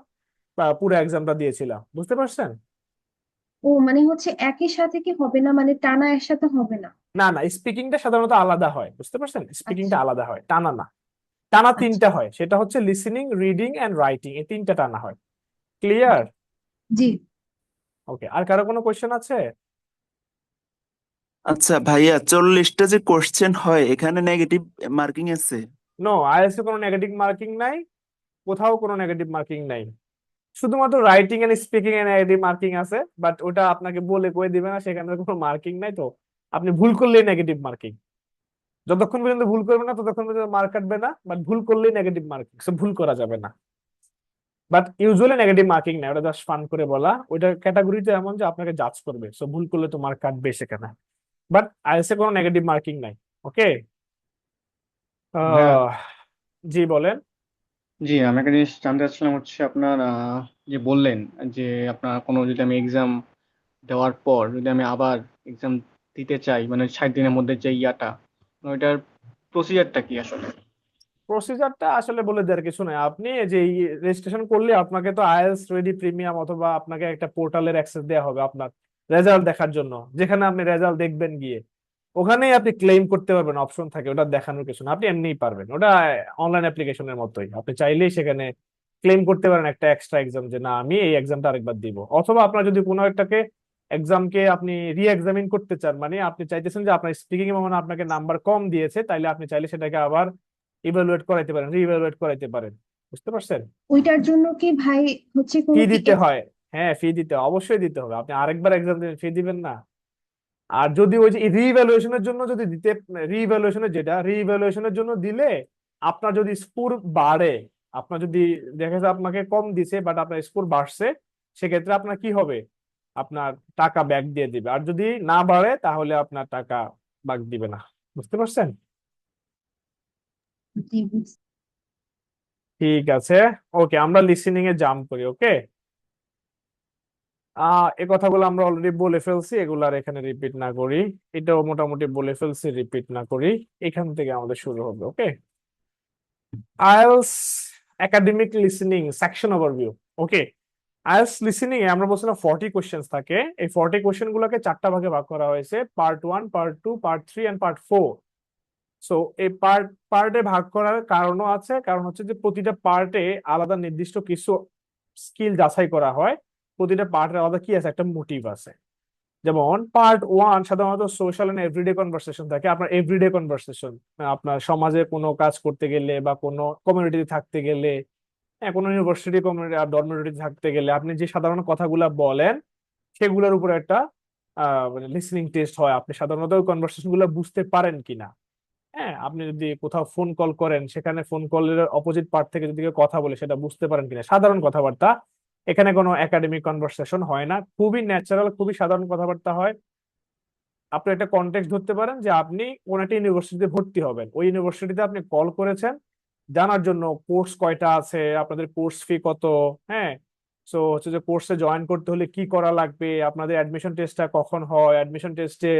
পুরো এক্সামটা দিয়েছিলাম। বুঝতে পারছেন? ও মানে হচ্ছে একই সাথে কি হবে না, মানে টানা একসাথে হবে না? না না, স্পিকিংটা সাধারণত আলাদা হয়, বুঝতে পারছেন? স্পিকিংটা আচ্ছা আলাদা হয়, টানা না। টানা আচ্ছা। তিনটা হয়, সেটা হচ্ছে লিসেনিং, রিডিং এন্ড রাইটিং, এই তিনটা টানা হয়। ক্লিয়ার? জি। ওকে, আর কারো কোনো কোয়েশ্চেন আছে? আচ্ছা ভাইয়া, 40টা যে কোশ্চেন হয় এখানে নেগেটিভ মার্কিং আছে? নো, আইএলটিএস এ কোনো নেগেটিভ মার্কিং নাই, কোথাও কোনো নেগেটিভ মার্কিং নাই। শুধুমাত্র রাইটিং এন্ড স্পিকিং এ নেগেটিভ মার্কিং আছে, বাট ওটা আপনাকে বলে কয়ে দিবে না, সেখানে কোনো মার্কিং নাই। তো আপনি ভুল করলেই নেগেটিভ মার্কিং, যতক্ষণ পর্যন্ত ভুল করবে না ততক্ষণ পর্যন্ত মার্ক কাটবে না, বাট ভুল করলেই নেগেটিভ মার্কিং, ভুল করা যাবে না। বাট ইউজুয়ালি নেগেটিভ মার্কিং না, ওটা জাস্ট ফান করে বলা। ওইটা ক্যাটাগরিতে এমন যে আপনাকে জাজ করবে, সো ভুল করলে তো মার্ক কাটবে সেখানে। বাট আইএলটিএস এ কোনো নেগেটিভ মার্কিং নাই। ওকে। ভাইয়া, জি বলেন। জি আমি একটা জিনিস জানতে চাচ্ছিলাম হচ্ছে আপনার যে বললেন যে আপনার কোনো যদি আমি এক্সাম দেওয়ার পর যদি আমি আবার এক্সাম দিতে চাই মানে 60 দিনের মধ্যে যে ইয়াটা ওইটার প্রসিজারটা কি আসলে? প্রসিজারটা আসলে বলে দেওয়ার কিছু নাই। আপনি এই যে রেজিস্ট্রেশন করলে আপনাকে তো আইএলটিএস রেডি প্রিমিয়াম অথবা আপনাকে একটা পোর্টালের অ্যাক্সেস দেওয়া হবে আপনার রেজাল্ট দেখার জন্য, যেখানে আপনি রেজাল্ট দেখবেন গিয়ে ওখানেই আপনি ক্লেম করতে পারবেন, অপশন থাকে, ওটা দেখানোর কিছু না, আপনি এমনিই পারবেন। ওটা অনলাইন অ্যাপ্লিকেশনের মতোই, আপনি চাইলেই সেখানে ক্লেম করতে পারেন একটা এক্সট্রা এক্সাম, যে না আমি এই এক্সামটা আরেকবার দিব। অথবা আপনার যদি কোনো একটাকে এক্সামকে আপনি রি এক্সামিন করতে চান, মানে আপনি চাইতেছেন যে আপনার স্পিকিং এ মনে হয় আপনাকে নাম্বার কম দিয়েছে, তাইলে আপনি চাইলে সেটাকে আবার ইভালুয়েট করাইতে পারেন, রি ইভালুয়েট করাইতে পারেন। বুঝতে পারছেন? ওইটার জন্য কি ভাই হচ্ছে ফি কোনো কি দিতে হয়। হ্যাঁ, ফি দিতে হয়, অবশ্যই দিতে হবে। আপনি আরেকবার এক্সাম দিবেন, ফি দিবেন না? আর যদি ওই যে রিইভ্যালুয়েশনের জন্য যদি দিতে, রিইভ্যালুয়েশনের জন্য দিলে আপনার যদি স্কোর বাড়ে, আপনার যদি দেখা যায় আপনাকে কম দিছে বাট আপনার স্কোর বাড়ছে, সেক্ষেত্রে আপনার কি হবে, আপনার টাকা ব্যাক দিয়ে দিবে। আর যদি না বাড়ে তাহলে আপনার টাকা ব্যাক দিবে না। বুঝতে পারছেন? জি, বুঝছি। ঠিক আছে, ওকে, আমরা লিসেনিং এ জাম্প করি। ওকে, এই কথাগুলো আমরা অলরেডি বলে ফেলছি, এগুলো আর এখানে রিপিট না করি। এটাও মোটামুটি বলে ফেলছি, রিপিট না করি। এখান থেকে আমাদের শুরু হবে। Okay, IELTS academic listening section overview. Okay, IELTS listening এ আমরা বলছিলাম 40 কোশ্চেন্স থাকে। এই 40 কোশ্চেন গুলোকে 4টা ভাগে ভাগ করা হয়েছে, part 1, part 2, part 3 and part 4। So এই পার্টে ভাগ করার কারণও আছে, কারণ হচ্ছে যে প্রতিটা পার্টে আলাদা নির্দিষ্ট কিছু স্কিল যাচাই করা হয়। প্রতিটা পার্টের আলাদা কি আছে, একটা মোটিভ আছে। যেমন পার্ট 1 সাধারণত সোশ্যাল এন্ড এভরিডে কনভারসেশন থাকে, আপনার এভরিডে কনভারসেশন, আপনার সমাজে কোনো কাজ করতে গেলে বা কোনো কমিউনিটিতে থাকতে গেলে, হ্যাঁ, কোনো ইউনিভার্সিটি কমিউনিটি আর ডরমিটরিতে থাকতে গেলে আপনি যে সাধারণ কথাগুলা বলেন সেগুলোর উপর একটা মানে লিসনিং টেস্ট হয়, আপনি সাধারণত কনভারসেশন গুলো বুঝতে পারেন কিনা। হ্যাঁ, আপনি যদি কোথাও ফোন কল করেন, সেখানে ফোন কলের অপোজিট পার্ট থেকে যদি কেউ কথা বলে সেটা বুঝতে পারেন কিনা, সাধারণ কথাবার্তা। এখানে কোনো একাডেমিক কনভারসেশন হয় না, খুবই ন্যাচারাল, খুবই সাধারণ কথাবার্তা হয়। আপনি একটা কনটেক্সট ধরতে পারেন যে আপনি কোন একটা ইউনিভার্সিটিতে ভর্তি হবেন, ওই ইউনিভার্সিটিতে আপনি কল করেছেন জানার জন্য কোর্স কয়টা আছে, আপনাদের কোর্স ফি কত, হ্যাঁ, সো হচ্ছে যে কোর্সে জয়েন করতে হলে কি করা লাগবে, আপনাদের অ্যাডমিশন টেস্টটা কখন হয়, অ্যাডমিশন টেস্টে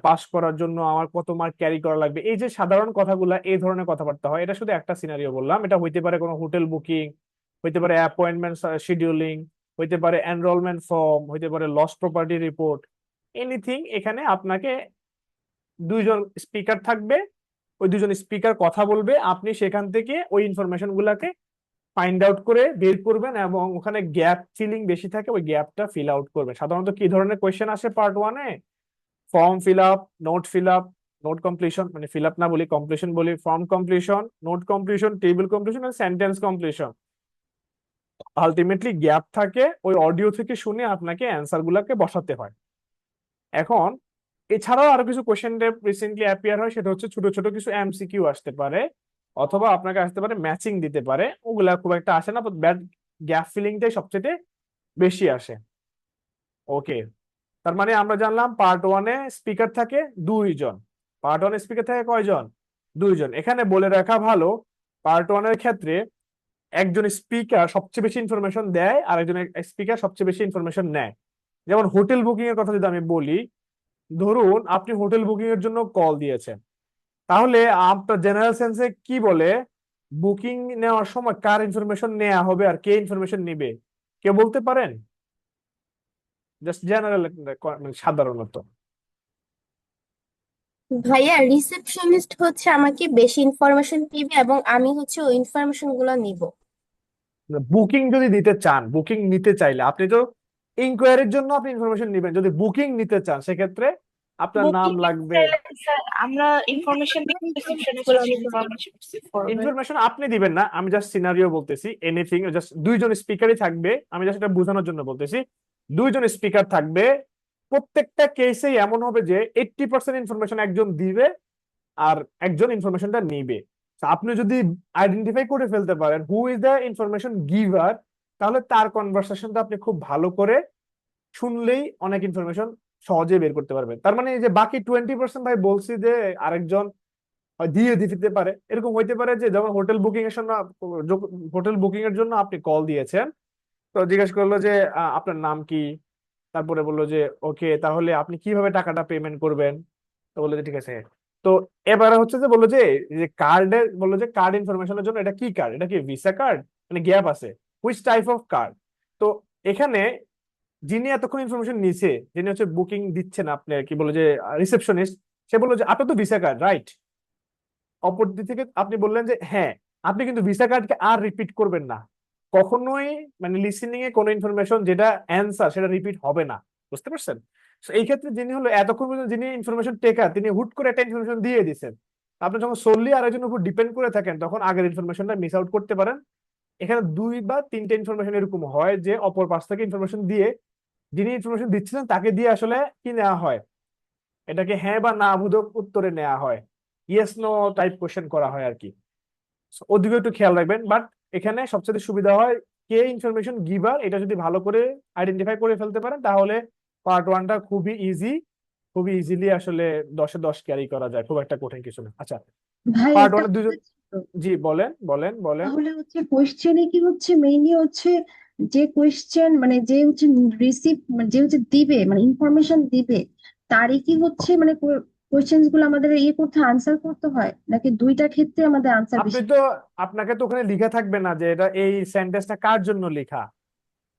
পাস করার জন্য আমার কত মার্ক ক্যারি করা লাগবে, এই যে সাধারণ কথাগুলা, এই ধরনের কথাবার্তা হয়। এটা শুধু একটা সিনারিও বললাম, এটা হইতে পারে কোনো হোটেল বুকিং, হইতে পারে অ্যাপয়েন্টমেন্ট শিডিউলিং, হইতে পারে এনরোলমেন্ট ফর্ম, হইতে পারে লস্ট প্রপার্টি রিপোর্ট, এনিথিং। এখানে আপনাকে দুইজন স্পিকার থাকবে, ওই দুজন স্পিকার কথা বলবে, আপনি সেখান থেকে ওই ইনফরমেশন গুলাকে ফাইন্ড আউট করে বের করবেন, এবং ওখানে গ্যাপ ফিলিং বেশি থাকে, ওই গ্যাপটা ফিল আউট করবেন। সাধারণত কি ধরনের কোয়েশ্চেন আসে পার্ট 1-এ? Form fill up, note fill up, note completion, মানে ফিল আপ না বলি, কমপ্লিশন বলি, form completion, note completion, table completion, sentence completion. Ultimately gap থাকে, ওই অডিও থেকে শুনে আপনাকে অ্যান্সার গুলাকে বসাতে হয়। এখন এছাড়াও আরো কিছু কোশ্চেন রিসেন্টলি অ্যাপিয়ার হয়, সেটা হচ্ছে ছোট ছোট কিছু এমসিকিউ আসতে পারে, অথবা আপনাকে আসতে পারে ম্যাচিং দিতে পারে, ওগুলা খুব একটা আসে না, ব্যাড গ্যাপ ফিলিংটাই সবচেয়ে বেশি আসে। ওকে, তার মানে আমরা জানলাম পার্ট 1-এ স্পিকার থাকে 2 জন। পার্ট 1-এ স্পিকার থাকে কয়জন? 2 জন। এখানে বলে রাখা ভালো, পার্ট 1-এর ক্ষেত্রে একজন স্পিকার সবচেয়ে বেশি ইনফরমেশন দেয় আর একজন স্পিকার সবচেয়ে বেশি ইনফরমেশন নেয়। যেমন হোটেল বুকিং এর কথা যদি আমি বলি, ধরুন আপনি হোটেল বুকিং এর জন্য কল দিয়েছেন, তাহলে আপনার জেনারেল সেন্সে কি বলে, বুকিং নেওয়ার সময় কার ইনফরমেশন নেওয়া হবে আর কে ইনফরমেশন নিবে, কে বলতে পারেন? জাস্ট জেনারেল, সাধারণত ভাইয়া রিসেপশনিস্ট হচ্ছে আমাকে বেশি ইনফরমেশন দিবে এবং আমি হচ্ছে ওই ইনফরমেশন গুলো নিব। বুকিং যদি দিতে চান, বুকিং নিতে চাইলে আপনি তো ইনকোয়ারির জন্য আপনি ইনফরমেশন নিবেন, যদি বুকিং নিতে চান সেক্ষেত্রে আপনার নাম বুকিং লাগবে। আমরা ইনফরমেশন দিই, রিসেপশনিস্ট ইনফরমেশন করবে। ইনফরমেশন আপনি দিবেন না, আমি জাস্ট সিনারিও বলতেছি, এনিথিং, জাস্ট 2 জন স্পিকারই থাকবে, আমি জাস্ট এটা বোঝানোর জন্য বলতেছি। 2 জন স্পিকার থাকবে, প্রত্যেকটা কেসেই এমন হবে যে 80% ইনফরমেশন একজন দিবে আর একজন ইনফরমেশনটা নিবে। তো আপনি যদি আইডেন্টিফাই করে ফেলতে পারেন who is the information giver, তাহলে তার কনভারসেশনটা আপনি খুব ভালো করে শুনলেই অনেক ইনফরমেশন সহজে বের করতে পারবেন। তার মানে এই যে বাকি 20% ভাই বলছি যে আরেকজন দিয়ে দিতে পারে, এরকম হইতে পারে যে যেমন হোটেল বুকিং এর জন্য আপনি কল দিয়েছেন, তো জিজ্ঞেস করলো যে আপনার নাম কি, তারপরে বললো যে ওকে তাহলে আপনি কিভাবে টাকাটা পেমেন্ট করবেন, তো বললো যে ঠিক আছে। তো এবারে হচ্ছে যে বললো যে কার্ডের, বললো যে কার্ড ইনফরমেশনের জন্য এটা কি কার্ড, এটা কি ভিসা কার্ড, মানে গ্যাপ আছে, হুইচ টাইপ অফ কার্ড। তো এখানে যিনি এতক্ষণ ইনফরমেশন নিছে, যিনি হচ্ছে বুকিং দিচ্ছেন আপনি কি বলে যে রিসেপশনিস্ট, সে বললো যে আপনার তো ভিসা কার্ড রাইট। অপর দিক থেকে আপনি বললেন যে হ্যাঁ, আপনি কিন্তু ভিসা কার্ডকে আর রিপিট করবেন না কখনোই, মানে লিসেনিং এ কোনো ইনফরমেশন যেটা অ্যান্সার সেটা রিপিট হবে না, বুঝতে পারছেন? তো এই ক্ষেত্রে যিনি হলো এতক্ষণ পর্যন্ত যিনি ইনফরমেশন টেকার, তিনি হুট করে একটা ইনফরমেশন দিয়ে দিচ্ছেন। আপনি যখন সোললি আরেকজনের উপর ডিপেন্ড করে থাকেন তখন আগের ইনফরমেশনটা মিস আউট করতে পারেন। এখানে 2 বা 3টে ইনফরমেশন এরকম হয় যে অপর পাশ থেকে ইনফরমেশন দিয়ে যিনি ইনফরমেশন দিচ্ছিলেন তাকে দিয়ে আসলে কি নেওয়া হয়, এটাকে হ্যাঁ বা না বোধক উত্তরে নেওয়া হয়, ইয়েস নো টাইপ কোশ্চেন করা হয় আর কি। So, ওদিকে একটু খেয়াল রাখবেন। বাট এখানে সবচেয়ে সুবিধা হয় কে ইনফরমেশন গিভার, এটা যদি ভালো করে আইডেন্টিফাই করে ফেলতে পারেন তাহলে পার্ট ওয়ানটা খুবই ইজিলি আসলে 10-এ 10 ক্যারি করা যায়, খুব একটা কঠিন কিছু না। আচ্ছা, ভাই পার্ট একটা ওয়ানের দুজন, কথা ছিল, জি বলেন বলেন বলেন। তাহলে হচ্ছে কোয়েশ্চেনে কি হচ্ছে মেইনলি হচ্ছে যে কোয়েশ্চেন মানে যে হচ্ছে রিসিভ মানে যে হচ্ছে দিবে মানে ইনফরমেশন দিবে, তারই কি হচ্ছে মানে কোয়েশ্চেন্স গুলো আমাদের ইয়ে করতে আনসার করতে হয়, নাকি দুইটা ক্ষেত্রে আমাদের আনসার আপনি বেশি? তো, আপনাকে তো ওখানে লিখা থাকবে না যে এটা এই সেন্টেন্সটা কার জন্য লেখা,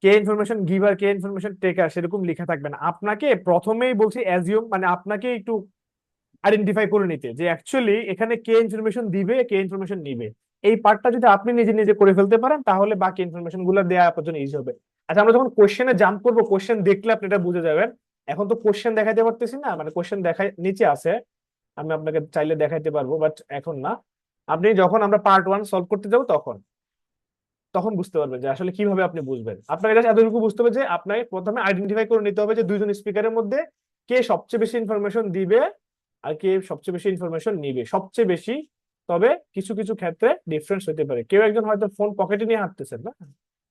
কে ইনফরমেশন গিভার কে ইনফরমেশন টেকার, সেরকম লেখা থাকবে না। আপনাকে প্রথমেই বলছি অ্যাজিউম, মানে আপনাকে একটু আইডেন্টিফাই করে নিতে যে অ্যাকচুয়ালি এখানে কে ইনফরমেশন দিবে কে ইনফরমেশন নিবে। এই পার্টটা যদি আপনি নিজে নিজে করে ফেলতে পারেন তাহলে বাকি ইনফরমেশন গুলো দেওয়া আপনার জন্য ইজি হবে। আচ্ছা, আমরা যখন কোশ্চেনে জাম্প করবো, কোশ্চেন দেখলে আপনি এটা বুঝে যাবেন। এখন তো কোশ্চেন দেখাইতে পারতেছি না, মানে কোশ্চেন দেখাই নিচে আছে, আমি আপনাকে চাইলে দেখাইতে পারবো বাট এখন না। আপনি যখন আমরা পার্ট ওয়ান সলভ করতে যাবো তখন তখন বুঝতে পারবেন যে আসলে কিভাবে আপনি বুঝবেন। আপনাকে জাস্ট এতটুকু বুঝতে হবে যে আপনাকে প্রথমে আইডেন্টিফাই করে নিতে হবে যে দুইজন স্পিকারের মধ্যে কে সবচেয়ে বেশি ইনফরমেশন দিবে আর কে সবচেয়ে বেশি ইনফরমেশন নিবে, সবচেয়ে বেশি। তবে কিছু কিছু ক্ষেত্রে ডিফারেন্স হতে পারে, কেউ একজন হয়তো ফোন পকেটে নিয়ে হাঁটতেছেন না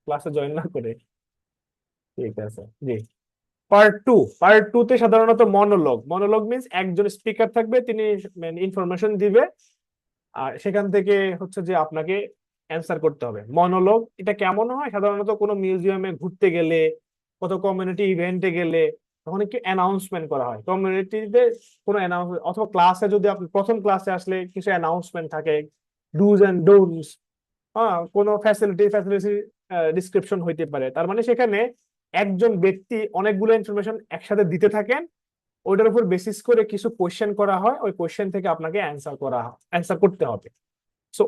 ক্লাসে জয়েন না করে। ঠিক আছে, জি। পার্ট টু তে সাধারণত মনোলগ মিন্স একজন স্পিকার থাকবে, তিনি ইনফরমেশন দিবে আর সেখান থেকে হচ্ছে যে আপনাকে অ্যান্সার করতে হবে। মনোলগ এটা কেমন হয়, সাধারণত কোনো মিউজিয়ামে ঘুরতে গেলে, কত কমিউনিটি ইভেন্টে গেলে তখন একটু অ্যানাউন্সমেন্ট করা হয় কমিউনিটিতে, কোনো অ্যানাউন্সমেন্ট, অথবা ক্লাসে যদি আপনি প্রথম ক্লাসে আসলে কিছু অ্যানাউন্সমেন্ট থাকে, ডুজ এন্ড ডোন্টস, হ্যাঁ, কোনো ফ্যাসিলিটি ডিসক্রিপশন হইতে পারে। তার মানে সেখানে একজন ব্যক্তি অনেকগুলো ইনফরমেশন একসাথে দিতে থাকেন, ওইটার উপর বেসিস করে কিছু কোশ্চেন করা হয়, ওই কোশ্চেন থেকে আপনাকে অ্যান্সার করতে হবে। সো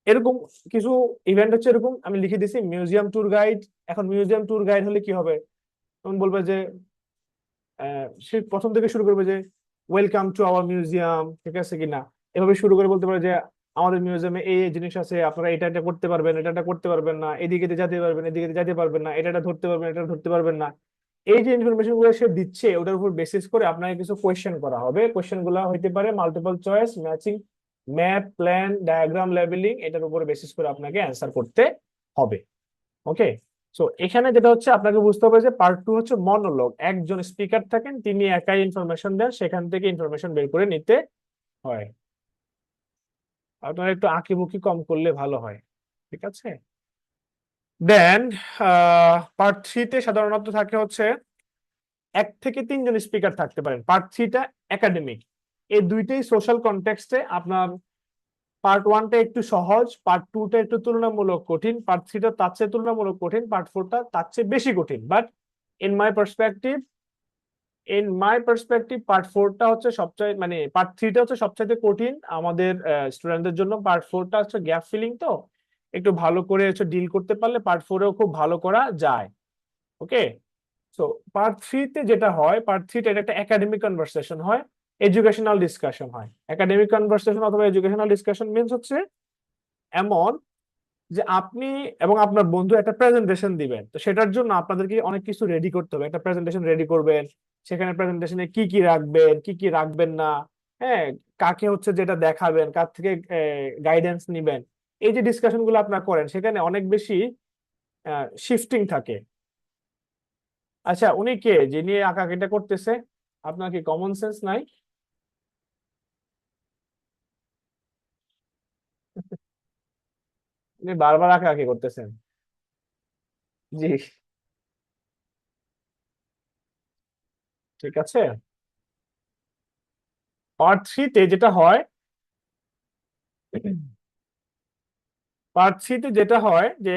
এরকম কিছু ইভেন্ট হচ্ছে এরকম, আমি লিখে দিছি মিউজিয়াম ট্যুর গাইড। এখন মিউজিয়াম ট্যুর গাইড হলে কি হবে, তখন বলবে যে সে প্রথম থেকে শুরু করবে যে ওয়েলকাম টু আওয়ার মিউজিয়াম, ঠিক আছে কিনা, এভাবে শুরু করে বলতে পারে যে আমাদের মিউজিয়ামে এই এই জিনিস আছে, আপনারা এটা এটা করতে পারবেন, এটা এটা করতে পারবেন না, এদিকে যেতে পারবেন, এদিকে যেতে পারবেন না, এটা এটা ধরতে পারবেন, এটা ধরতে পারবেন না। এই যে ইনফরমেশন গুলো সে দিচ্ছে ওটার উপর বেসিস করে আপনাকে কিছু কোয়েশ্চেন করা হবে। কোয়েশ্চেন গুলো হইতে পারে multiple choice, matching, map, plan, diagram, labelling, এটার উপরে বেসিস করে আপনাকে অ্যান্সার করতে হবে। ওকে, সো এখানে যেটা হচ্ছে আপনাকে বুঝতে হবে যে পার্ট টু হচ্ছে মনোলগ, একজন স্পিকার থাকেন, তিনি একাই ইনফরমেশন দেন, সেখান থেকে ইনফরমেশন বের করে নিতে হয়। আপনারা একটু আঁকিবুকি কম করলে ভালো হয়, ঠিক আছে। দেন পার্ট থ্রিতে সাধারণত থাকে হচ্ছে 1 থেকে 3 জন স্পিকার থাকতে পারেন। পার্ট থ্রিটা একাডেমিক, এই দুইটাই সোশ্যাল কনটেক্সটে আপনার। পার্ট ওয়ানটা একটু সহজ, পার্ট টুটা একটু তুলনামূলক কঠিন, পার্ট থ্রিটা তার চেয়ে তুলনামূলক কঠিন, পার্ট ফোরটা তার চেয়ে বেশি কঠিন। But in my perspective part ফোরটা হচ্ছে সবচেয়ে, মানে পার্ট থ্রিটা হচ্ছে সবচেয়ে কঠিন আমাদের স্টুডেন্টদের জন্য। পার্ট ফোরটা হচ্ছে গ্যাপ ফিলিং, তো একটু ভালো করে হচ্ছে ডিল করতে পারলে পার্ট ফোরেও খুব ভালো করা যায়। ওকে, সো পার্ট থ্রিতে যেটা হয়, পার্ট থ্রিতে এটা একটা একাডেমিক কনভারসেশন হয়, এডুকেশনাল ডিসকাশন হয়। একাডেমিক কনভারসেশন অথবা এডুকেশনাল ডিসকাশন মিন্স হচ্ছে এমন যে আপনি এবং আপনার বন্ধু একটা প্রেজেন্টেশন দিবেন, তো সেটার জন্য আপনাদেরকে অনেক কিছু রেডি করতে হবে। একটা প্রেজেন্টেশন রেডি করবেন, সেখানে প্রেজেন্টেশনে কি কি রাখবেন কি কি রাখবেন না, হ্যাঁ, কাকে হচ্ছে যেটা দেখাবেন, কার থেকে গাইডেন্স নিবেন, এই যে ডিসকাশন গুলো আপনারা করেন সেখানে অনেক বেশি শিফটিং থাকে। আচ্ছা, উনি কে যিনি আঁকাআঁকিটা করতেছে? আপনার কি কমন সেন্স নাই? উনি বারবার আঁকাআঁকি করতেছেন। জি, ঠিক আছে। পার্ট 3-তে যেটা হয়, পার্ট 3-তে যেটা হয় যে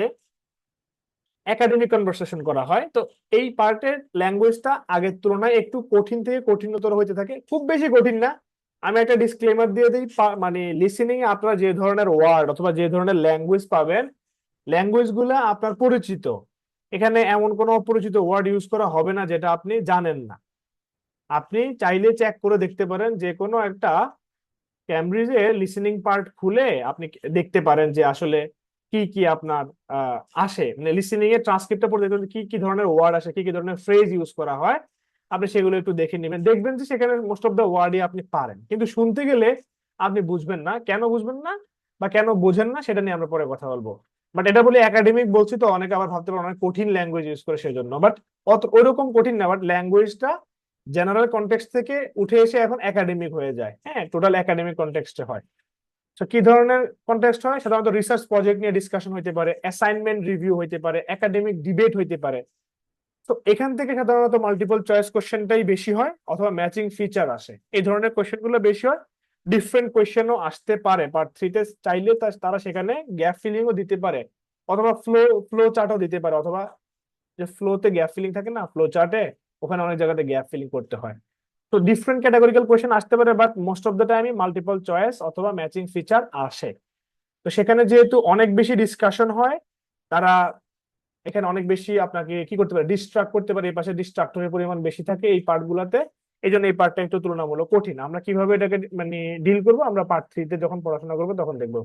একাডেমিক কনভারসেশন করা হয়। তো এই পার্টের ল্যাঙ্গুয়েজটা আগের তুলনায় একটু কঠিন থেকে কঠিনতর হইতে থাকে, খুব বেশি কঠিন না। আমি একটা ডিসক্লেমার দিয়ে দিই, মানে লিসেনিং এ আপনারা যে ধরনের ওয়ার্ড অথবা যে ধরনের ল্যাঙ্গুয়েজ পাবেন, ল্যাঙ্গুয়েজ গুলা আপনার পরিচিত। এখানে এমন কোনো অপরিচিত ওয়ার্ড ইউজ করা হবে না যেটা আপনি জানেন না। আপনি চাইলে চেক করে দেখতে পারেন, যে কোনো একটা ক্যামব্রিজে লিসেনিং পার্ট খুলে আপনি দেখতে পারেন যে আসলে কি কি আপনার আসে, মানে লিসেনিং এর ট্রান্সক্রিপ্টটা পড়ে দেখবেন কি কি ধরনের ওয়ার্ড আসে, কি কি ধরনের ফ্রেজ ইউজ করা হয়। আপনি সেগুলো একটু দেখে নেবেন, দেখবেন যে সেখানে মোস্ট অফ দ্য ওয়ার্ডই আপনি পারেন, কিন্তু শুনতে গেলে আপনি বুঝবেন না। কেন বুঝবেন না বা কেন বোঝেন না সেটা নিয়ে আমরা পরে কথা বলবো। বাট এটা বলি একাডেমিক বলছি তো অনেকে আবার ভাবতে পারে অনেক কঠিন ল্যাঙ্গুয়েজ ইউজ করে সেজন্য, বাট ওইরকম কঠিন না। বাট ল্যাঙ্গুয়েজটা জেনারেল কনটেক্সট থেকে উঠে এসে এখন একাডেমিক হয়ে যায়। হ্যাঁ, টোটাল একাডেমিক কনটেক্সটে হয়। তো কি ধরনের কনটেক্সট হয়? সাধারণত রিসার্চ প্রজেক্ট নিয়ে ডিসকাশন হইতে পারে, অ্যাসাইনমেন্ট রিভিউ হইতে পারে, একাডেমিক ডিবেট হইতে পারে। তো এখান থেকে সাধারণত মাল্টিপল চয়েস কোশ্চেনটাই বেশি হয়, অথবা ম্যাচিং ফিচার আসে, এই ধরনের কোশ্চেন গুলো বেশি হয়। ডিফারেন্ট কোশ্চেনও আসতে পারে পার্ট 3-তে, চাইলে তারা সেখানে গ্যাপ ফিলিংও দিতে পারে, অথবা ফ্লো চার্টও দিতে পারে, অথবা যে ফ্লোতে গ্যাপ ফিলিং থাকে না, ফ্লো চার্টে ওখানে অনেক জায়গাতে গ্যাপ ফিলিং করতে হয়। তো ডিফারেন্ট ক্যাটাগরিক্যাল কোশ্চেন আসতে পারে, বাট মোস্ট অফ দ্য টাইমই মাল্টিপল চয়েস অথবা ম্যাচিং ফিচার আসে। তো সেখানে যেহেতু অনেক বেশি ডিসকাশন হয়, তারা এখানে অনেক বেশি আপনাকে কি করতে পারে, ডিস্ট্রাক্ট করতে পারে, এই পাশে ডিস্ট্রাক্টরের পরিমাণ বেশি থাকে এই পার্ট গুলাতে। এই জন্য এই পার্টটা একটু তুলনামূলক কঠিন। আমরা কিভাবে এটাকে মানে ডিল করবো আমরা পার্ট 3-তে যখন পড়াশোনা করবো তখন দেখবো,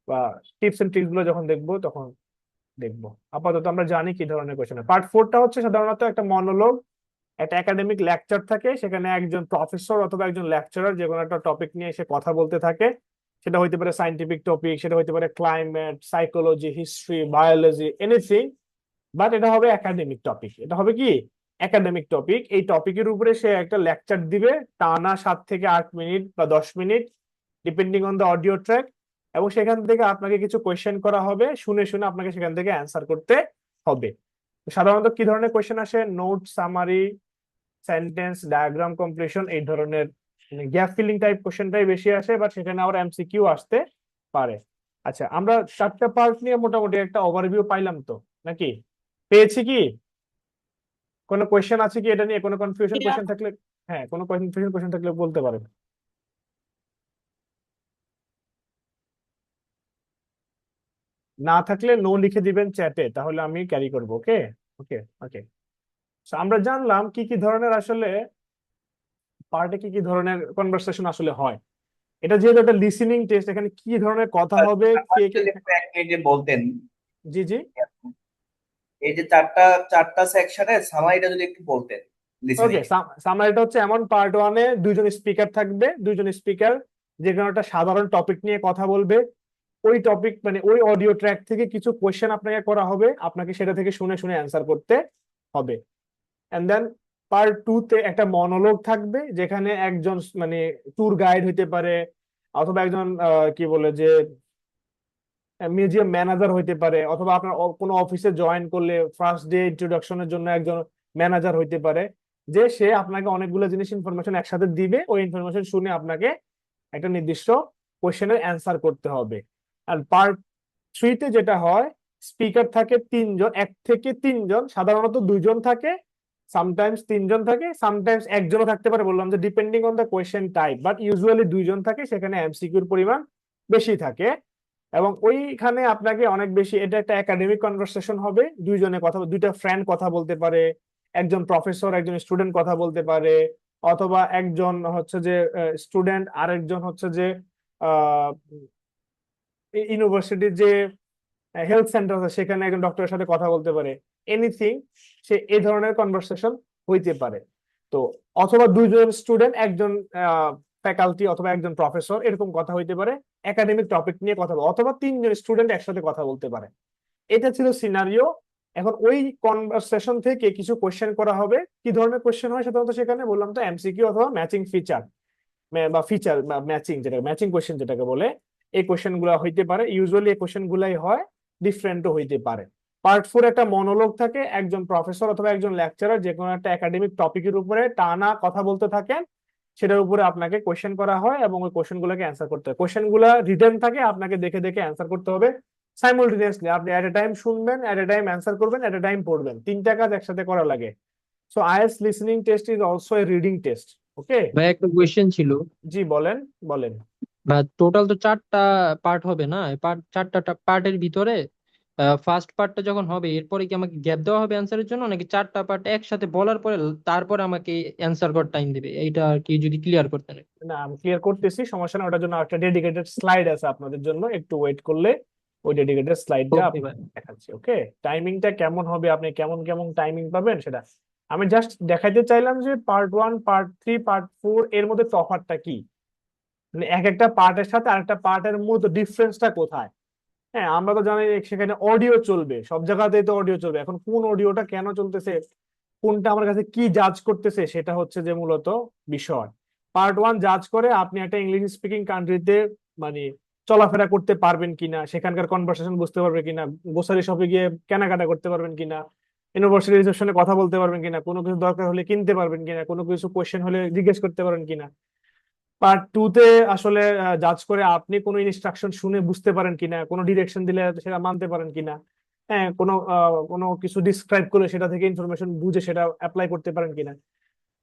বা টিপস এন্ড ট্রিক্স গুলো যখন দেখবো তখন দেখবো। আপাতত আমরা জানি কি ধরনের কোশ্চেন। পার্ট 4টা হচ্ছে সাধারণত একটা মনোলগ, একটা একাডেমিক লেকচার থাকে, সেখানে একজন প্রফেসর অথবা একজন লেকচারার যে কোনো একটা টপিক নিয়ে এসে কথা বলতে থাকে। সেটা হইতে পারে সাইন্টিফিক টপিক, সেটা হইতে পারে climate, psychology, history, biology, anything. But এটা হবে একাডেমিক টপিক, এটা হবে কি একাডেমিক টপিক। এই টপিকের উপরে সে একটা লেকচার দিবে, টানা 7 থেকে 8 মিনিট বা 10 minute, depending on the audio track. এবং সেখান থেকে আপনাকে কিছু কোয়েশ্চেন করা হবে, শুনে শুনে আপনাকে সেখান থেকে অ্যান্সার করতে হবে। সাধারণত কি ধরনের কোয়েশ্চেন আসে? Note, summary, sentence, diagram completion, এই ধরনের গ্যাপ ফিলিং টাইপ কোশ্চেনটাই বেশি আসে, বাট সেখানে আবার এমসিকিউ আসতে পারে। আচ্ছা, আমরা 4টা পার্ট নিয়ে মোটামুটি একটা ওভারভিউ পাইলাম তো, নাকি? পেয়েছি কি? কোনো কোয়েশ্চেন আছে কি এটা নিয়ে? কোনো কনফিউশন কোয়েশ্চেন থাকলে, হ্যাঁ, কোনো কনফিউশন কোয়েশ্চেন থাকলে বলতে পারেন। না থাকলে নো লিখে দিবেন চ্যাটে, তাহলে আমি ক্যারি করবো। ওকে, ওকে, ওকে। আমরা জানলাম কি কি ধরনের আসলে পার্টে কি কি ধরনের কনভারসেশন আসলে হয়। এটা যেহেতু একটা লিসেনিং টেস্ট, এখানে কি ধরনের কথা হবে, কে কে। যদি একটু 1 মিনিটে বলতেন, জি, জি। এই যে চারটা সেকশনের সামারিটা যদি একটু বলতেন লিসেনিং। ওকে, সামারিটা হচ্ছে এমন, পার্ট 1-এ 2জন স্পিকার থাকবে, 2জন স্পিকার যে কোনো একটা সাধারণ টপিক নিয়ে কথা বলবে। ওই টপিক মানে ওই অডিও ট্র্যাক থেকে কিছু কোয়েশ্চেন আপনাকে করা হবে, আপনাকে সেটা থেকে শুনে শুনে অ্যান্সার করতে হবে। এন্ড দেন পার্ট 2-তে একটা মনোলগ থাকবে, যেখানে একজন মানে ট্যুর গাইড হইতে পারে, অথবা একজন কি বলে যে মিউজিয়াম ম্যানেজার হইতে পারে, অথবা আপনার কোনো অফিসে জয়েন করলে ফার্স্ট ডে ইন্ট্রোডাকশনের জন্য একজন ম্যানেজার হইতে পারে, যে সে আপনাকে অনেকগুলো জিনিস ইনফরমেশন একসাথে দিবে, ওই ইনফরমেশন শুনে আপনাকে একটা নির্দিষ্ট কোয়েশ্চেনের অ্যান্সার করতে হবে। আর পার্ট 3-তে যেটা হয়, স্পিকার থাকে 3জন, 1 থেকে 3জন, সাধারণত 2জন থাকে, সামটাইমস 3জন থাকে, সামটাইমস একজনও থাকতে পারে, বললাম যে depending on the question type, but usually 2জন থাকে, সেখানে এমসিকিউর পরিমাণ বেশি থাকে। এবং ওইখানে আপনাকে অনেক বেশি, এটা একটা একাডেমিক কনভারসেশন হবে, 2জনে কথা, 2টা ফ্রেন্ড কথা বলতে পারে, একজন প্রফেসর একজন স্টুডেন্ট কথা বলতে পারে, অথবা একজন হচ্ছে যে স্টুডেন্ট, আরেকজন হচ্ছে যে ইউনিভার্সিটির যে হেলথ সেন্টার আছে সেখানে একজন ডক্টরের সাথে কথা বলতে পারে, এনিথিং, সে এই ধরনের কনভারসেশন হইতে পারে। তো অথবা 2জন স্টুডেন্ট একজন ফ্যাকাল্টি অথবা একজন প্রফেসর, এরকম কথা হইতে পারে, একাডেমিক টপিক নিয়ে কথা বলবে, অথবা তিনজন স্টুডেন্ট একসাথে কথা বলতে পারে। এটা ছিল সিনারিও। এখন ওই কনভারসেশন থেকে কিছু কোশ্চেন করা হবে। কি ধরনের কোশ্চেন হয় সাধারণত সেখানে বললাম তো এমসিকিউ অথবা ম্যাচিং ফিচার বা ফিচার বা ম্যাচিং, যেটা ম্যাচিং কোশ্চেন যেটাকে বলে, এই কোশ্চেন গুলা হইতে পারে। ইউজুয়ালি এই কোশ্চেন গুলাই হয়, ডিফারেন্টও হইতে পারে। পার্ট 4 একটা মনোলগ থাকে, একজন প্রফেসর অথবা একজন লেকচারার যে কোনো একটা একাডেমিক টপিকের উপরে টানা কথা বলতে থাকেন, সেটার উপরে আপনাকে কোশ্চেন করা হয় এবং ওই কোশ্চেন গুলোকে অ্যান্সার করতে হয়। কোশ্চেন গুলা রিটেন থাকে, আপনাকে দেখে দেখে অ্যান্সার করতে হবে সাইমultaneously। আপনি এট এ টাইম শুনবেন, এট এ টাইম অ্যান্সার করবেন, এট এ টাইম পড়বেন, তিনটা কাজ একসাথে করা লাগে। So IELTS listening test is also a reading test. Okay, ভাই একটা কোয়েশ্চেন ছিল। জি বলেন বলেন। ভাই টোটাল তো 4টা পার্ট হবে না? চারটা পার্টের ভিতরে ফার্স্ট পার্টটা যখন হবে এরপরে কি আমাকে গ্যাপ দেওয়া হবে অ্যান্সারের জন্য, নাকি 4টা পার্ট একসাথে বলার পরে তারপরে আমাকে অ্যান্সার করার টাইম দিবে? এইটা আর কি যদি ক্লিয়ার করতেন। না, আমি ক্লিয়ার করতেছি, সমস্যা না। ওটার জন্য একটা ডেডিকেটেড স্লাইড আছে আপনাদের জন্য, একটু ওয়েট করলে ওই ডেডিকেটেড স্লাইডটা ওকে ভাই। আপনাদের দেখাচ্ছি। ওকে, টাইমিংটা কেমন হবে, আপনি কেমন কেমন টাইমিং পাবেন সেটা আমি জাস্ট দেখাইতে চাইলাম যে পার্ট 1, পার্ট 3, পার্ট 4 এর মধ্যে তফাৎটা কি, মানে এক একটা পার্টের সাথে আরেকটা পার্টের মধ্যে ডিফারেন্সটা কোথায়। হ্যাঁ, আমরা তো জানি সেখানে অডিও চলবে, সব জায়গাতেই তো অডিও চলবে। এখন কোন অডিওটা কেন চলতেছে, কোনটা আমার কাছে কি জাজ করতেছে, সেটা হচ্ছে যে মূলত বিষয়। পার্ট 1 জাজ করে আপনি একটা ইংলিশ স্পিকিং কান্ট্রিতে মানে চলাফেরা করতে পারবেন কিনা, সেখানকার কনভারসেশন বুঝতে পারবেন কিনা, গ্রোসারি শপে গিয়ে কেনাকাটা করতে পারবেন কিনা, ইউনিভার্সিটি রিসেপশনে কথা বলতে পারবেন কিনা, কোনো কিছু দরকার হলে কিনতে পারবেন কিনা, কোনো কিছু কোয়েশ্চেন হলে জিজ্ঞেস করতে পারবেন কিনা। পার্ট 2 তে আসলে জাজ করে আপনি কোনো ইনস্ট্রাকশন শুনে বুঝতে পারেন কিনা, কোনো ডিরেকশন দিলে সেটা মানতে পারেন কিনা, হ্যাঁ, কোনো কিছু ডিসক্রাইব করে সেটা থেকে ইনফরমেশন বুঝে সেটা অ্যাপ্লাই করতে পারেন কিনা।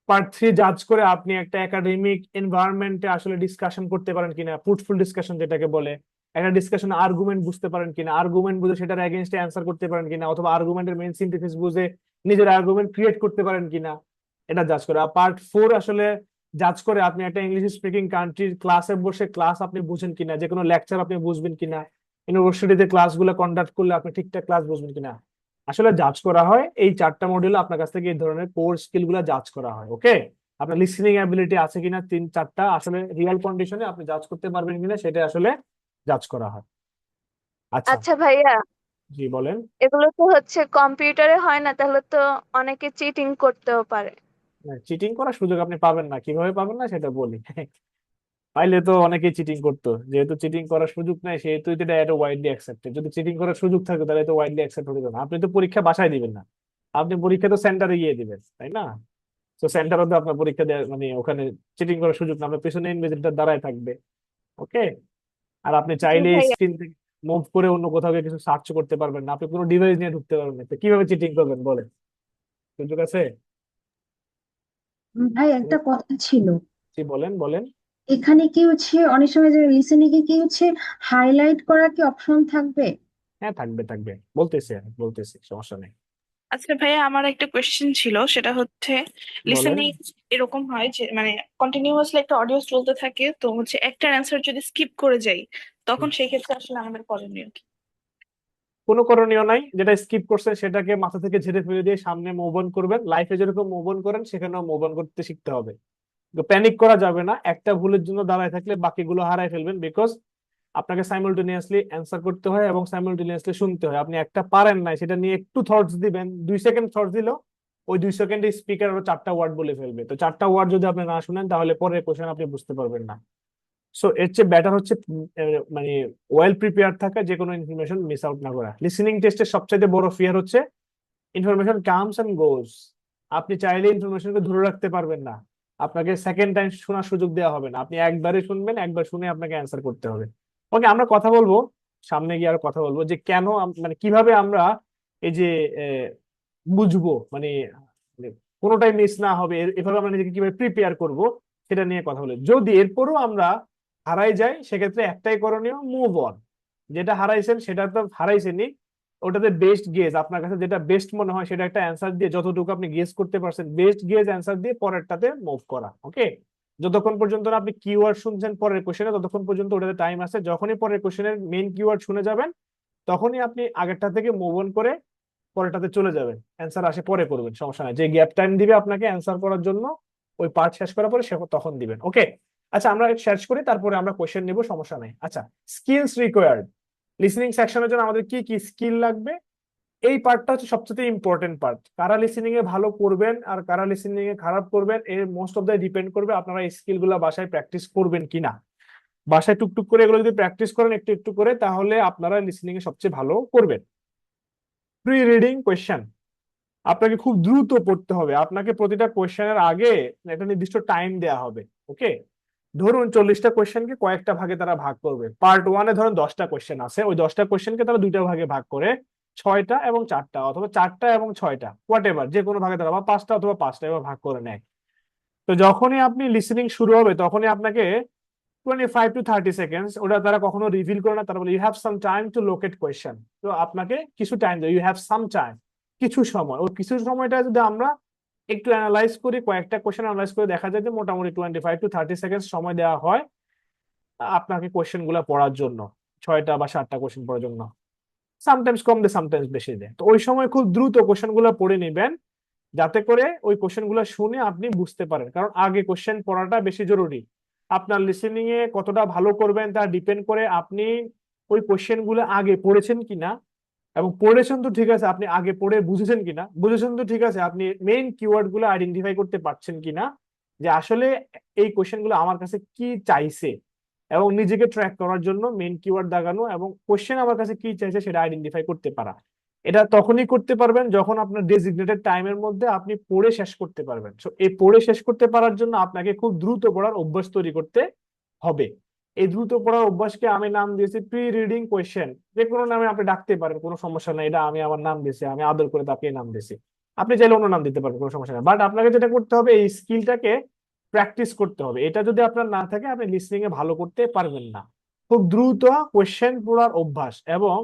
পার্ট 3 জাজ করে আপনি একটা একাডেমিক এনভায়রনমেন্টে আসলে ডিসকাশন করতে পারেন কিনা, ফ্রুটফুল ডিসকাশন যেটাকে বলে, একটা ডিসকাশন আর্গুমেন্ট বুঝতে পারেন কিনা, আর্গুমেন্ট বুঝে সেটার এগেইনস্টে অ্যান্সার করতে পারেন কিনা, অথবা আর্গুমেন্টের মেইন সিনথেসিস বুঝে নিজের আর্গুমেন্ট ক্রিয়েট করতে পারেন কিনা, এটা জাজ করে। আর পার্ট 4 আসলে জাজ করে আপনি একটা ইংলিশ স্পিকিং কান্ট্রির ক্লাসে বসে ক্লাস আপনি বুঝেন কিনা, যে কোনো লেকচার আপনি বুঝবেন কিনা, ইউনিভার্সিটিতে ক্লাসগুলো কন্ডাক্ট করলে আপনি ঠিকঠাক ক্লাস বুঝবেন কিনা। আসলে জাজ করা হয় এই 4টা মডিউলে, আপনার কাছ থেকে এই ধরনের কোর স্কিল গুলা জাজ করা হয়। ওকে, আপনার লিসনিং অ্যাবিলিটি আছে কিনা 3-4টা আসলে রিয়েল কন্ডিশনে আপনি জাজ করতে পারবেন কিনা সেটা আসলে জাজ করা হয়। আচ্ছা, আচ্ছা ভাইয়া, জি বলেন। এগুলো তো হচ্ছে কম্পিউটারে হয় না, তাহলে তো অনেকে চিটিং করতেও পারে। চিটিং করার সুযোগ আপনি পাবেন না, কিভাবে পাবেন না সেটা বলি। পাইলে তো অনেকেই চিটিং করতো, যেহেতু চিটিং করার সুযোগ নাই সেহেতু এটা ওয়াইডলি অ্যাকসেপ্টেড। যদি চিটিং করার সুযোগ থাকে তাহলে তো ওয়াইডলি অ্যাকসেপ্ট হতে না। আপনি তো পরীক্ষা বাসায় দিবেন না, আপনি পরীক্ষা তো সেন্টারে গিয়ে দিবেন, তাই না? তো সেন্টারে তো আপনার পরীক্ষা দেওয়ার মানে ওখানে চিটিং করার সুযোগ না, আপনার পেছনে ইনভিজিলেটর দাঁড়ায় থাকবে। ওকে, আর আপনি জি চাইলে ভাইয়া। স্ক্রিন থেকে মুভ করে অন্য কোথাও গিয়ে কিছু সার্চ করতে পারবেন না, আপনি কোনো ডিভাইস নিয়ে ঢুকতে পারবেন না, তো কিভাবে চিটিং করবেন বলেন? সুযোগ আছে? ভাই একটা কথা ছিল, জি বলেন বলেন। এখানে কি হচ্ছে অনেক সময় যে লিসেনিং এ কি হচ্ছে হাইলাইট করা কি অপশন থাকবে? হ্যাঁ, থাকবে থাকবে, বলতেছি আমি বলতেছি, সমস্যা নেই। আচ্ছা ভাইয়া, আমার একটা কোয়েশ্চেন ছিল, সেটা হচ্ছে বলেন। লিসেনিং এরকম হয় যে মানে কন্টিনিউয়াসলি একটা অডিও চলতে থাকে, তো হচ্ছে একটা অ্যান্সার যদি স্কিপ করে যাই, তখন সেই ক্ষেত্রে আসলে আমাদের করণীয় কি? কোনো করণীয় নাই, যেটা স্কিপ করছেন সেটাকে মাথা থেকে ঝেড়ে ফেলে দিয়ে সামনে মুভ অন করবেন। লাইফে যেরকম মুভ অন করেন সেখানেও মুভ অন করতে শিখতে হবে। প্যানিক করা যাবে না, একটা ভুলের জন্য দাঁড়ায় থাকলে বাকিগুলো হারাই ফেলবেন, বিকজ আপনাকে সাইমultaneously অ্যান্সার করতে হয় এবং সাইমultaneously শুনতে হয়। আপনি একটা পারেন নাই সেটা নিয়ে একটু থটস দিবেন, 2 সেকেন্ড থটস দিল, ওই 2 সেকেন্ডে স্পিকার আরো 4টা ওয়ার্ড বলে ফেলবে। তো 4টা ওয়ার্ড যদি আপনি না শুনেন তাহলে পরের কোশ্চেন আপনি বুঝতে পারবেন না। সো এর চেয়ে বেটার হচ্ছে মানে ওয়েল প্রিপেয়ার থাকা, যে কোনো ইনফরমেশন মিস আউট না করা। লিসেনিং টেস্টের সবচেয়ে বড় ফিয়ার হচ্ছে ইনফরমেশন কামস এন্ড গোস। আপনি চাইলে ইনফরমেশনকে ধরে রাখতে পারবেন না, আপনাকে সেকেন্ড টাইম শোনার সুযোগ দেওয়া হবে না, আপনি একবারে শুনবেন, একবার শুনে আপনাকে অ্যান্সার করতে হবে। ওকে, আমরা কথা বলবো সামনে গিয়ে, আর কথা বলবো যে কেন মানে কিভাবে আমরা এই যে বুঝবো মানে মানে কোনোটাই মিস না হবে, এভাবে আমরা নিজেকে কিভাবে প্রিপেয়ার করব সেটা নিয়ে কথা বলি। যদি এরপরও আমরা হারাই যাই সেক্ষেত্রে একটাই করণীয়, মুভ অন। যেটা হারাইছেন সেটা তো হারাইছেনই, ওটাতে বেস্ট গেজ, আপনার কাছে যেটা বেস্ট মনে হয় সেটা একটা অ্যান্সার দিয়ে, যতটুকু আপনি গেস করতে পারছেন বেস্ট গেজ অ্যান্সার দিয়ে পরেরটাতে মুভ করা। ওকে, যতক্ষণ পর্যন্ত না আপনি কিওয়ার্ড শুনছেন পরের কোশ্চেনে ততক্ষণ পর্যন্ত ওটাতে টাইম আছে। যখনই পরের কোশ্চেনের মেইন কিওয়ার্ড শুনে যাবেন তখনই আপনি আগেরটা থেকে মুভ অন করে পরেরটাতে চলে যাবেন, অ্যান্সার আসে পরে করবেন, সমস্যা নাই। যে গ্যাপ টাইম দিবে আপনাকে অ্যান্সার করার জন্য ওই পার্ট শেষ করার পরে সে তখন দিবেন। ওকে, আচ্ছা আমরা শেষ করি, তারপরে আমরা কোয়েশ্চেন নিব, সমস্যা নাই। আচ্ছা, স্কিলস রিকোয়ার্ড লিসনিং সেকশনের জন্য আমাদের কি কি স্কিল লাগবে, এই পার্টটা হচ্ছে সবচেয়ে ইম্পর্টেন্ট পার্ট। কারা লিসেনিং এ ভালো করবেন আর কারা লিসেনিং এ খারাপ করবেন, এর মোস্ট অফ দ্য ডিপেন্ড করবে আপনারা এই স্কিল গুলা বাসায় প্র্যাকটিস করবেন কিনা। বাসায় টুকটুক করে এগুলো যদি প্র্যাকটিস করেন একটু একটু করে, তাহলে আপনারা লিসেনিং এ সবচেয়ে ভালো করবেন। প্রি রিডিং কোয়েশ্চেন আপনাকে খুব দ্রুত পড়তে হবে। আপনাকে প্রতিটা কোয়েশ্চেনের আগে একটা নির্দিষ্ট টাইম দেওয়া হবে। ওকে, ধরুন 40টা কোয়েশ্চেনকে কয়েকটা ভাগে তারা ভাগ করবে। পার্ট 1-এ ধরুন 10টা কোয়েশ্চেন আছে, ওই 10টা কোয়েশ্চেনকে তারা দুইটা ভাগে ভাগ করে 6টা এবং 4টা, অথবা 4টা এবং 6টা, হোয়াট এভার, যে কোনো ভাগে তারা, বা 5টা অথবা 5টা এবার ভাগ করে নেয়। তো যখনই আপনি লিসেনিং শুরু হবে তখনই আপনাকে 25 to 30 সেকেন্ডস, ওটা তারা কখনো রিভিল করে না, তারা বলে you have some time to locate question. তো আপনাকে কিছু টাইম দেয়, ইউ হ্যাভ সাম টাইম, কিছু সময়। ওই কিছু সময়টা যদি আমরা একটু অ্যানালাইজ করি, কয়েকটা কোয়েশ্চেন অ্যানালাইজ করে দেখা যায় যে মোটামুটি 25 to 30 সেকেন্ড সময় দেওয়া হয় আপনাকে কোয়েশ্চেন গুলা পড়ার জন্য, 6টা বা 7টা কোয়েশ্চেন পড়ার জন্য। সামটাইমস কম দেয়, সামটাইমস বেশি দেয়। তো ওই সময় খুব দ্রুত কোয়েশ্চেন গুলা পড়ে নেবেন, যাতে করে ওই কোয়েশ্চেন গুলা শুনে আপনি বুঝতে পারেন। কারণ আগে কোয়েশ্চেন পড়াটা বেশি জরুরি। আপনার লিসেনিং এ কতটা ভালো করবেন তা ডিপেন্ড করে আপনি ওই কোয়েশ্চেন গুলো আগে পড়েছেন কিনা, এবং পড়েছেন তো ঠিক আছে, আপনি আগে পড়ে বুঝেছেন কিনা, বুঝেছেন তো ঠিক আছে, আপনি মেইন কিওয়ার্ড গুলো আইডেন্টিফাই করতে পারছেন কিনা, যে আসলে এই কোয়েশ্চেন গুলো আমার কাছে কি চাইছে, এবং নিজেকে ট্র্যাক করার জন্য মেইন কিওয়ার্ড দাগানো এবং কোয়েশ্চেন আমার কাছে কি চাইছে সেটা আইডেন্টিফাই করতে পারা। এটা তখনই করতে পারবেন যখন আপনার ডেজিগনেটেড টাইমের মধ্যে আপনি পড়ে শেষ করতে পারবেন। সো এই পড়ে শেষ করতে পারার জন্য আপনাকে খুব দ্রুত পড়ার অভ্যাস তৈরি করতে হবে। এই দ্রুত পড়ার অভ্যাসকে আমি নাম দিয়েছি প্রি রিডিং কোয়েশ্চেন। যে কোনো নামে আপনি ডাকতে পারেন, কোনো সমস্যা নাই, এটা আমি আমার নাম দিয়েছি, আমি আদর করে তাকে নাম দিয়েছি। আপনি চাইলে অন্য নাম দিতে পারেন, কোনো সমস্যা নেই। বাট আপনাকে যেটা করতে হবে, এই স্কিলটাকে প্র্যাকটিস করতে হবে। এটা যদি আপনার না থাকে, আপনি লিসনিং এ ভালো করতে পারবেন না। খুব দ্রুত কোয়েশ্চেন পড়ার অভ্যাস, এবং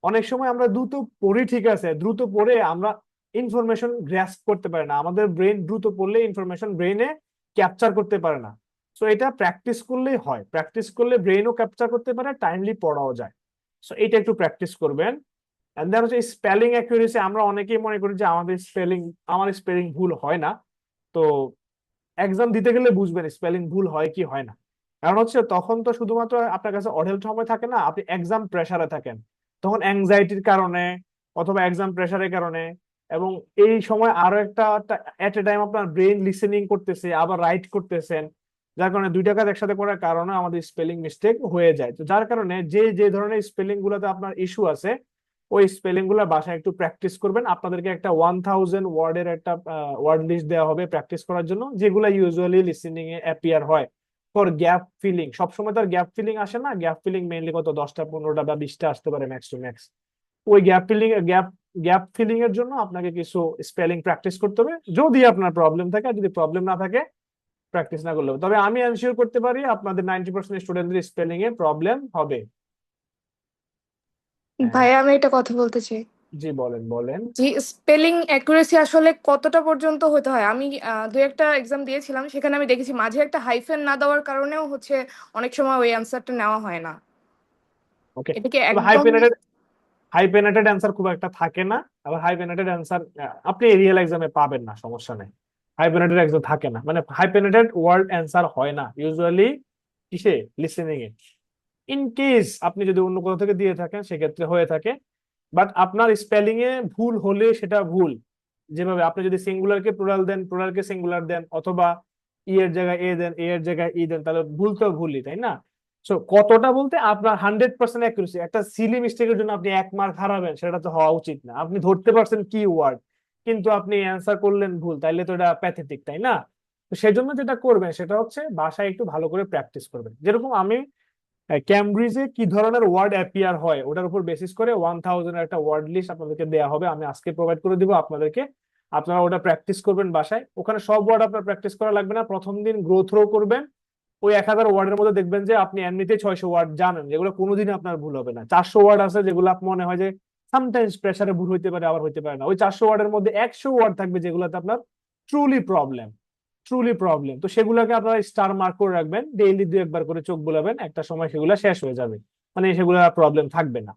অনেক সময় আমরা দ্রুত পড়ি, ঠিক আছে, দ্রুত পড়ে আমরা ইনফরমেশন গ্রাস্প করতে পারি না, আমাদের ব্রেন দ্রুত পড়লে ইনফরমেশন ব্রেনে ক্যাপচার করতে পারে না। সো এটা প্র্যাকটিস করলেই হয়, প্র্যাকটিস করলে ব্রেনও ক্যাপচার করতে পারে, টাইমলি পড়াও যায়। সো এটা একটু প্র্যাকটিস করবেন। এন্ড দেন হচ্ছে স্পেলিং অ্যাকুরেসি। আমরা অনেকেই মনে করি যে আমার স্পেলিং ভুল হয় না। তো এক্সাম দিতে গেলে বুঝবেন স্পেলিং ভুল হয় কি হয় না। কারণ হচ্ছে তখন তো শুধুমাত্র আপনার কাছে অঢেল সময় থাকে না, আপনি এক্সাম প্রেসারে থাকেন, তখন অ্যাংজাইটির কারণে অথবা এক্সাম প্রেসারের কারণে, এবং এই সময় আরো একটা এট এ টাইম আপনার ব্রেন লিসেনিং করতেছে, আবার রাইট করতেছেন, যার কারণে দুইটা কাজ একসাথে করার কারণে আমাদের স্পেলিং মিস্টেক হয়ে যায়। তো যার কারণে যে যে ধরনের স্পেলিং গুলোতে আপনার ইস্যু আছে, ওই স্পেলিং গুলো বাসায় একটু প্র্যাকটিস করবেন। আপনাদেরকে একটা 1000 ওয়ার্ডের একটা ওয়ার্ড লিস্ট দেওয়া হবে প্র্যাকটিস করার জন্য, যেগুলো ইউজুয়ালি লিসেনিং এ অ্যাপিয়ার হয়। ফর গ্যাপ ফিলিং, সবসময় তার গ্যাপ ফিলিং আসে না, গ্যাপ ফিলিং মেইনলি কত 10টা 15টা বা 20টা আসতে পারে ম্যাক্স টু ম্যাক্স। ওই গ্যাপ ফিলিং এর জন্য আপনাকে কিছু স্পেলিং প্র্যাকটিস করতে হবে, যদি আপনার প্রবলেম থাকে। আর যদি প্রবলেম না থাকে, প্র্যাকটিস না করলে হবে। তবে আমি এনশিওর করতে পারি আপনাদের 90% স্টুডেন্টদের স্পেলিং এ প্রবলেম হবে। হ্যাঁ, ভাইয়া আমি একটা কথা বলতে চাই। জি বলেন বলেন। জি, স্পেলিং অ্যাকুরেসি আসলে কতটা পর্যন্ত হতে হয়? আমি দু একটা এক্সাম দিয়েছিলাম, সেখানে আমি দেখেছি মাঝে একটা হাইফেন না দেওয়ার কারণেও হচ্ছে অনেক সময় ওই অ্যান্সারটা নেওয়া হয় না। ওকে, এটা কি তবে একদম হাইপেনেটেড অ্যান্সার খুব একটা থাকে না। আবার হাইপেনেটেড অ্যান্সার আপনি রিয়েল এক্সামে পাবেন না, সমস্যা নেই। হাইপেনেটেড এক্সাম থাকে না, মানে হাইপেনেটেড ওয়ার্ড অ্যান্সার হয় না ইউজুয়ালি কিসে, লিসেনিং এ। ইন কেস আপনি যদি অন্য কোথাও থেকে দিয়ে থাকেন, সেক্ষেত্রে হয়ে থাকে। বাট আপনার স্পেলিং এ ভুল হলে সেটা ভুল। যেভাবে আপনি যদি সিঙ্গুলারকে প্লুরাল দেন, প্লুরালকে সিঙ্গুলার দেন, অথবা ই এর জায়গায় এ দেন, এ এর জায়গায় ই দেন, তাহলে ভুল তো ভুলই, তাই না? সো কতটা বলতে আপনার 100% অ্যাকুরেসি। একটা সিলি মিস্টেকের জন্য আপনি 1 মার্ক হারাবেন, সেটা তো হওয়া উচিত না। আপনি ধরতে পারছেন কি ওয়ার্ড, কিন্তু আপনি অ্যান্সার করলেন ভুল, তাইলে তো এটা প্যাথেটিক, তাই না? তো সেজন্য যেটা করবেন সেটা হচ্ছে বাসায় একটু ভালো করে প্র্যাকটিস করবেন। যেরকম আমি ক্যামব্রিজে কি ধরনের ওয়ার্ড অ্যাপিয়ার হয় ওটার উপর বেসিস করে 1000 এর একটা ওয়ার্ড লিস্ট আপনাদেরকে দেওয়া হবে, আমি আজকে প্রোভাইড করে দিব আপনাদেরকে। আপনারা ওটা প্র্যাকটিস করবেন বাসায়। ওখানে সব ওয়ার্ড আপনার প্র্যাকটিস করা লাগবে না, প্রথম দিন গ্রো থ্রো করবেন। ওই 1000 ওয়ার্ডের মধ্যে দেখবেন যে আপনি এমনিতে 600 ওয়ার্ড জানেন, যেগুলো কোনোদিনই আপনার ভুল হবে না। 400 ওয়ার্ড আছে যেগুলো আপনার মনে হয় যে সামটাইমস প্রেসারে ভুল হইতে পারে, আবার হইতে পারে না। ওই 400 ওয়ার্ডের মধ্যে 100 ওয়ার্ড থাকবে যেগুলোতে আপনার ট্রুলি প্রবলেম। তো সেগুলোকে আপনারা স্টার মার্ক করে রাখবেন, ডেইলি 2-1 বার করে চোখ বুলাবেন, একটা সময় সেগুলো শেষ হয়ে যাবে, মানে সেগুলো প্রবলেম থাকবে না।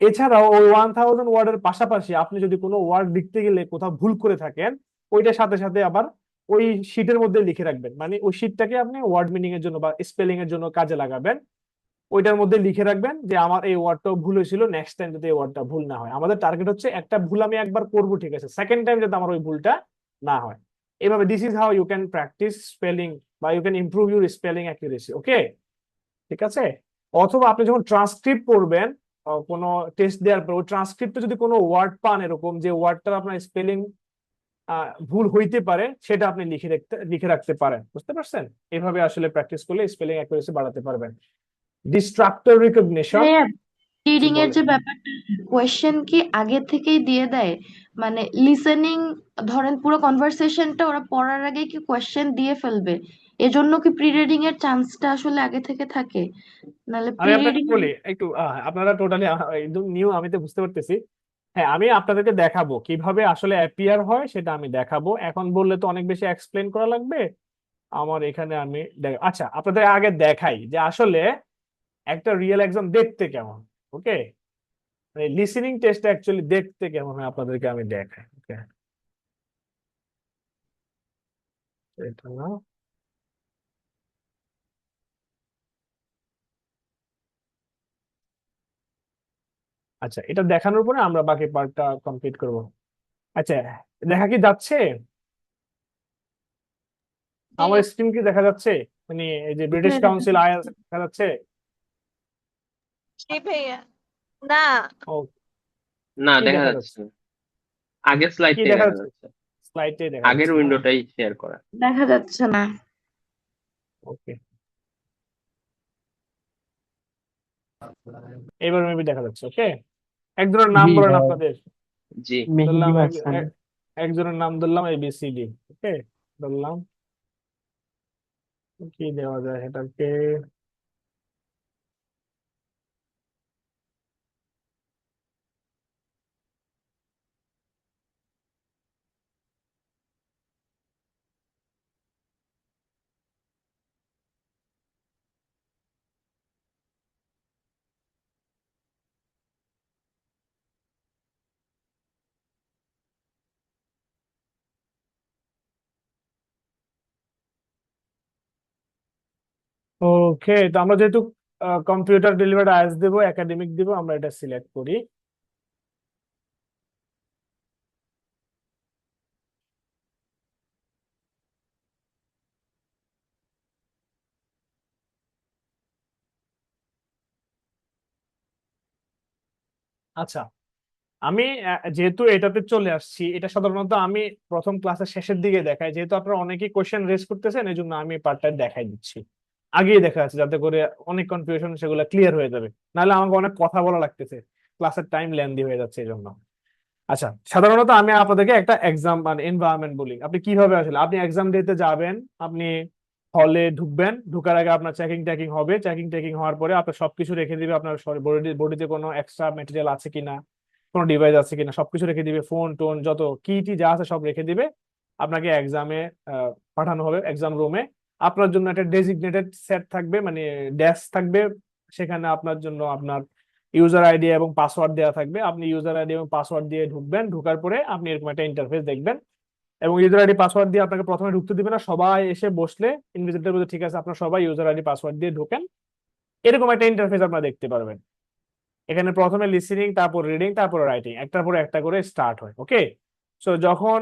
এছাড়াও ওই 1000 ওয়ার্ডের পাশাপাশি আপনি যদি কোনো ওয়ার্ড লিখতে গেলে কোথাও ভুল করে থাকেন, ওইটার সাথে সাথে আবার ওই শিটের মধ্যে লিখে রাখবেন, মানে ওই শিটটাকে আপনি ওয়ার্ড মিনিং এর জন্য বা স্পেলিং এর জন্য কাজে লাগাবেন। ওইটার মধ্যে লিখে রাখবেন যে আমার এই ওয়ার্ডটাও ভুল হয়েছিল, নেক্সট টাইম যাতে এই ওয়ার্ডটা ভুল না হয়। আমাদের টার্গেট হচ্ছে একটা ভুল আমি একবার করবো, ঠিক আছে, সেকেন্ড টাইম যাতে আমার ওই ভুলটা না হয়। এভাবে this is how you can practise spelling বা you can improve your spelling accuracy. Okay, ঠিক আছে। অথবা আপনি যখন ট্রান্সক্রিপ্ট করবেন কোনো টেস্ট দেওয়ার পর, ওই ট্রান্সক্রিপ্টে যদি কোনো ওয়ার্ড পান এরকম যে ওয়ার্ডটার আপনার স্পেলিং ভুল হইতে পারে, সেটা আপনি লিখে রাখতে পারেন। বুঝতে পারছেন? এভাবে আসলে প্র্যাকটিস করলে স্পেলিং অ্যাকুরেসি বাড়াতে পারবেন। Distractor recognition. ভাইয়া রিডিং এর বলেন। যে ব্যাপারটা, কোয়েশ্চেন কি আগে থেকেই দিয়ে দেয়? মানে লিসেনিং, ধরেন পুরো কনভারসেশনটা ওরা পড়ার আগে কি কোয়েশ্চেন দিয়ে ফেলবে? এজন্য কি প্রি রিডিং এর চান্সটা আসলে আগে থেকে থাকে? নাহলে আমি প্রি আপনাকে রিডিং বলি একটু, আপনারা টোটালি একদম নিউ, আমি তো বুঝতে পারতেছি। হ্যাঁ, আমি আপনাদেরকে দেখাবো কিভাবে আসলে অ্যাপিয়ার হয়, সেটা আমি দেখাবো। এখন বললে তো অনেক বেশি এক্সপ্লেন করা লাগবে আমার এখানে। আমি আচ্ছা, আপনাদের আগে দেখাই যে আসলে একটা রিয়েল এক্সাম দেখতে কেমন। ওকে, লিসেনিং টেস্ট অ্যাকচুয়ালি দেখতে কেমন হয় আপনাদেরকে আমি দেখাই। ওকে, এটা না, আচ্ছা, এটা দেখানোর পরে আমরা বাকি পার্টটা কমপ্লিট করব। আচ্ছা, দেখা কি যাচ্ছে? আমার স্ক্রিন কি দেখা যাচ্ছে? মানে এই যে ব্রিটিশ হ্যাঁ, কাউন্সিল আইএলটিএস দেখা যাচ্ছে? জি ভাইয়া। না, ও, না, কি দেখা দেখা যাচ্ছে যাচ্ছে? না। আগের কি স্লাইডটাই দেখা দেখা যাচ্ছে? যাচ্ছে। স্লাইডে দেখা আগের যাচ্ছে না? উইন্ডোটাই শেয়ার করা। দেখা যাচ্ছে না। ওকে, এবার মেবি দেখা যাচ্ছে। ওকে, একজনের নাম জি বলেন ভাই, আপনাদের। জি, মেহেদি ধরলাম হাসান। একজনের নাম ধরলাম ABCD। ওকে, ধরলাম। কি দেওয়া যায় এটাকে? ওকে, তো আমরা যেহেতু কম্পিউটার ডেলিভার্ড আইএলটিএস দেবো, একাডেমিক দেবো, আমরা এটা সিলেক্ট করি। আচ্ছা, আমি যেহেতু এটাতে চলে আসছি, এটা সাধারণত আমি প্রথম ক্লাসের শেষের দিকে দেখাই, যেহেতু আপনারা অনেকেই কোশ্চেন রেজ করতেছেন, এই জন্য আমি পার্টটা দেখাই দিচ্ছি। আগেই দেখা যাচ্ছে, যাতে করে অনেক কনফিউশন সেগুলো ক্লিয়ার হয়ে যাবে। নাহলে আমাকে অনেক কথা বলা লাগতেছে, ক্লাসের টাইম লেন্দি হয়ে যাচ্ছে এই জন্য। আচ্ছা, সাধারণত আমি আপনাদেরকে একটা এক্সাম মানে এনভায়রনমেন্ট বলি। আপনি কিভাবে আসলে আপনি এক্সাম দিতে যাবেন, আপনি হলে ঢুকবেন, ঢুকার আগে আপনার চেকিং টেকিং হবে, চেকিং টেকিং হওয়ার পরে আপনার সবকিছু রেখে দিবে, আপনার বডিতে কোনো এক্সট্রা মেটেরিয়াল আছে কিনা, কোনো ডিভাইস আছে কিনা, সবকিছু রেখে দিবে, ফোন টোন যত কি টি যা আছে সব রেখে দিবে। আপনাকে এক্সামে পাঠানো হবে এক্সাম রুমে। আপনার জন্য একটা ডেজিগনেটেড সেট থাকবে, মানে ডেস্ক থাকবে, সেখানে আপনার জন্য আপনার ইউজার আইডি এবং পাসওয়ার্ড দেওয়া থাকবে। আপনি ইউজার আইডি এবং পাসওয়ার্ড দিয়ে ঢুকবেন, ঢুকার পরে আপনি এরকম একটা ইন্টারফেস দেখবেন। এবং ইউজার আইডি পাসওয়ার্ড দিয়ে আপনাকে প্রথমে ঢুকতে দিবে না, সবাই এসে বসলে ইনভিজিলেটর বলতে ঠিক আছে আপনার সবাই ইউজার আইডি পাসওয়ার্ড দিয়ে ঢোকেন, এরকম একটা ইন্টারফেস আপনারা দেখতে পারবেন। এখানে প্রথমে লিসেনিং, তারপর রিডিং, তারপর রাইটিং, একটার পর একটা করে স্টার্ট হয়। ওকে, সো যখন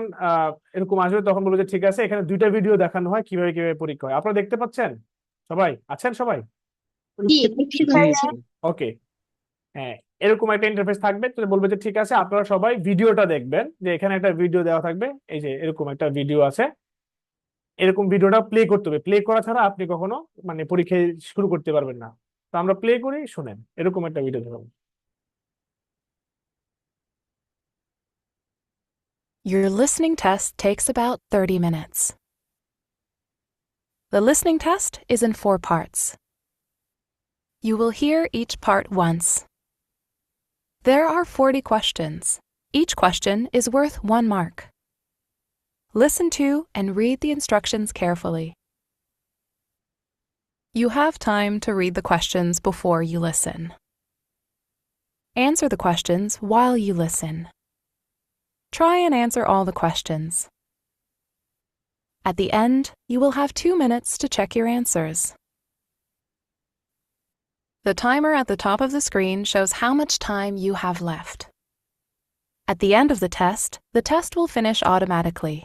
এরকম আসবে তখন বলবো যে ঠিক আছে, এখানে দুইটা ভিডিও দেখানো হয় কিভাবে কিভাবে পরীক্ষা হয়। আপনারা দেখতে পাচ্ছেন? সবাই আছেন? সবাই জি, জি ভাইয়া। ওকে। হ্যাঁ, এরকম একটা ইন্টারফেস থাকবে, তো বলবে যে ঠিক আছে আপনারা সবাই ভিডিওটা দেখবেন, যে এখানে একটা ভিডিও দেওয়া থাকবে, এই যে এরকম একটা ভিডিও আছে, এরকম ভিডিওটা প্লে করতে হবে। প্লে করা ছাড়া আপনি কখনো মানে পরীক্ষায় শুরু করতে পারবেন না। তো আমরা প্লে করি, শুনেন, এরকম একটা ভিডিও দেখুন। Your listening test takes about 30 minutes. The listening test is in 4 parts. You will hear each part once. There are 40 questions. Each question is worth 1 mark. Listen to and read the instructions carefully. You have time to read the questions before you listen. Answer the questions while you listen. Try and answer all the questions. At the end, you will have 2 minutes to check your answers. The timer at the top of the screen shows how much time you have left. At the end of the test will finish automatically.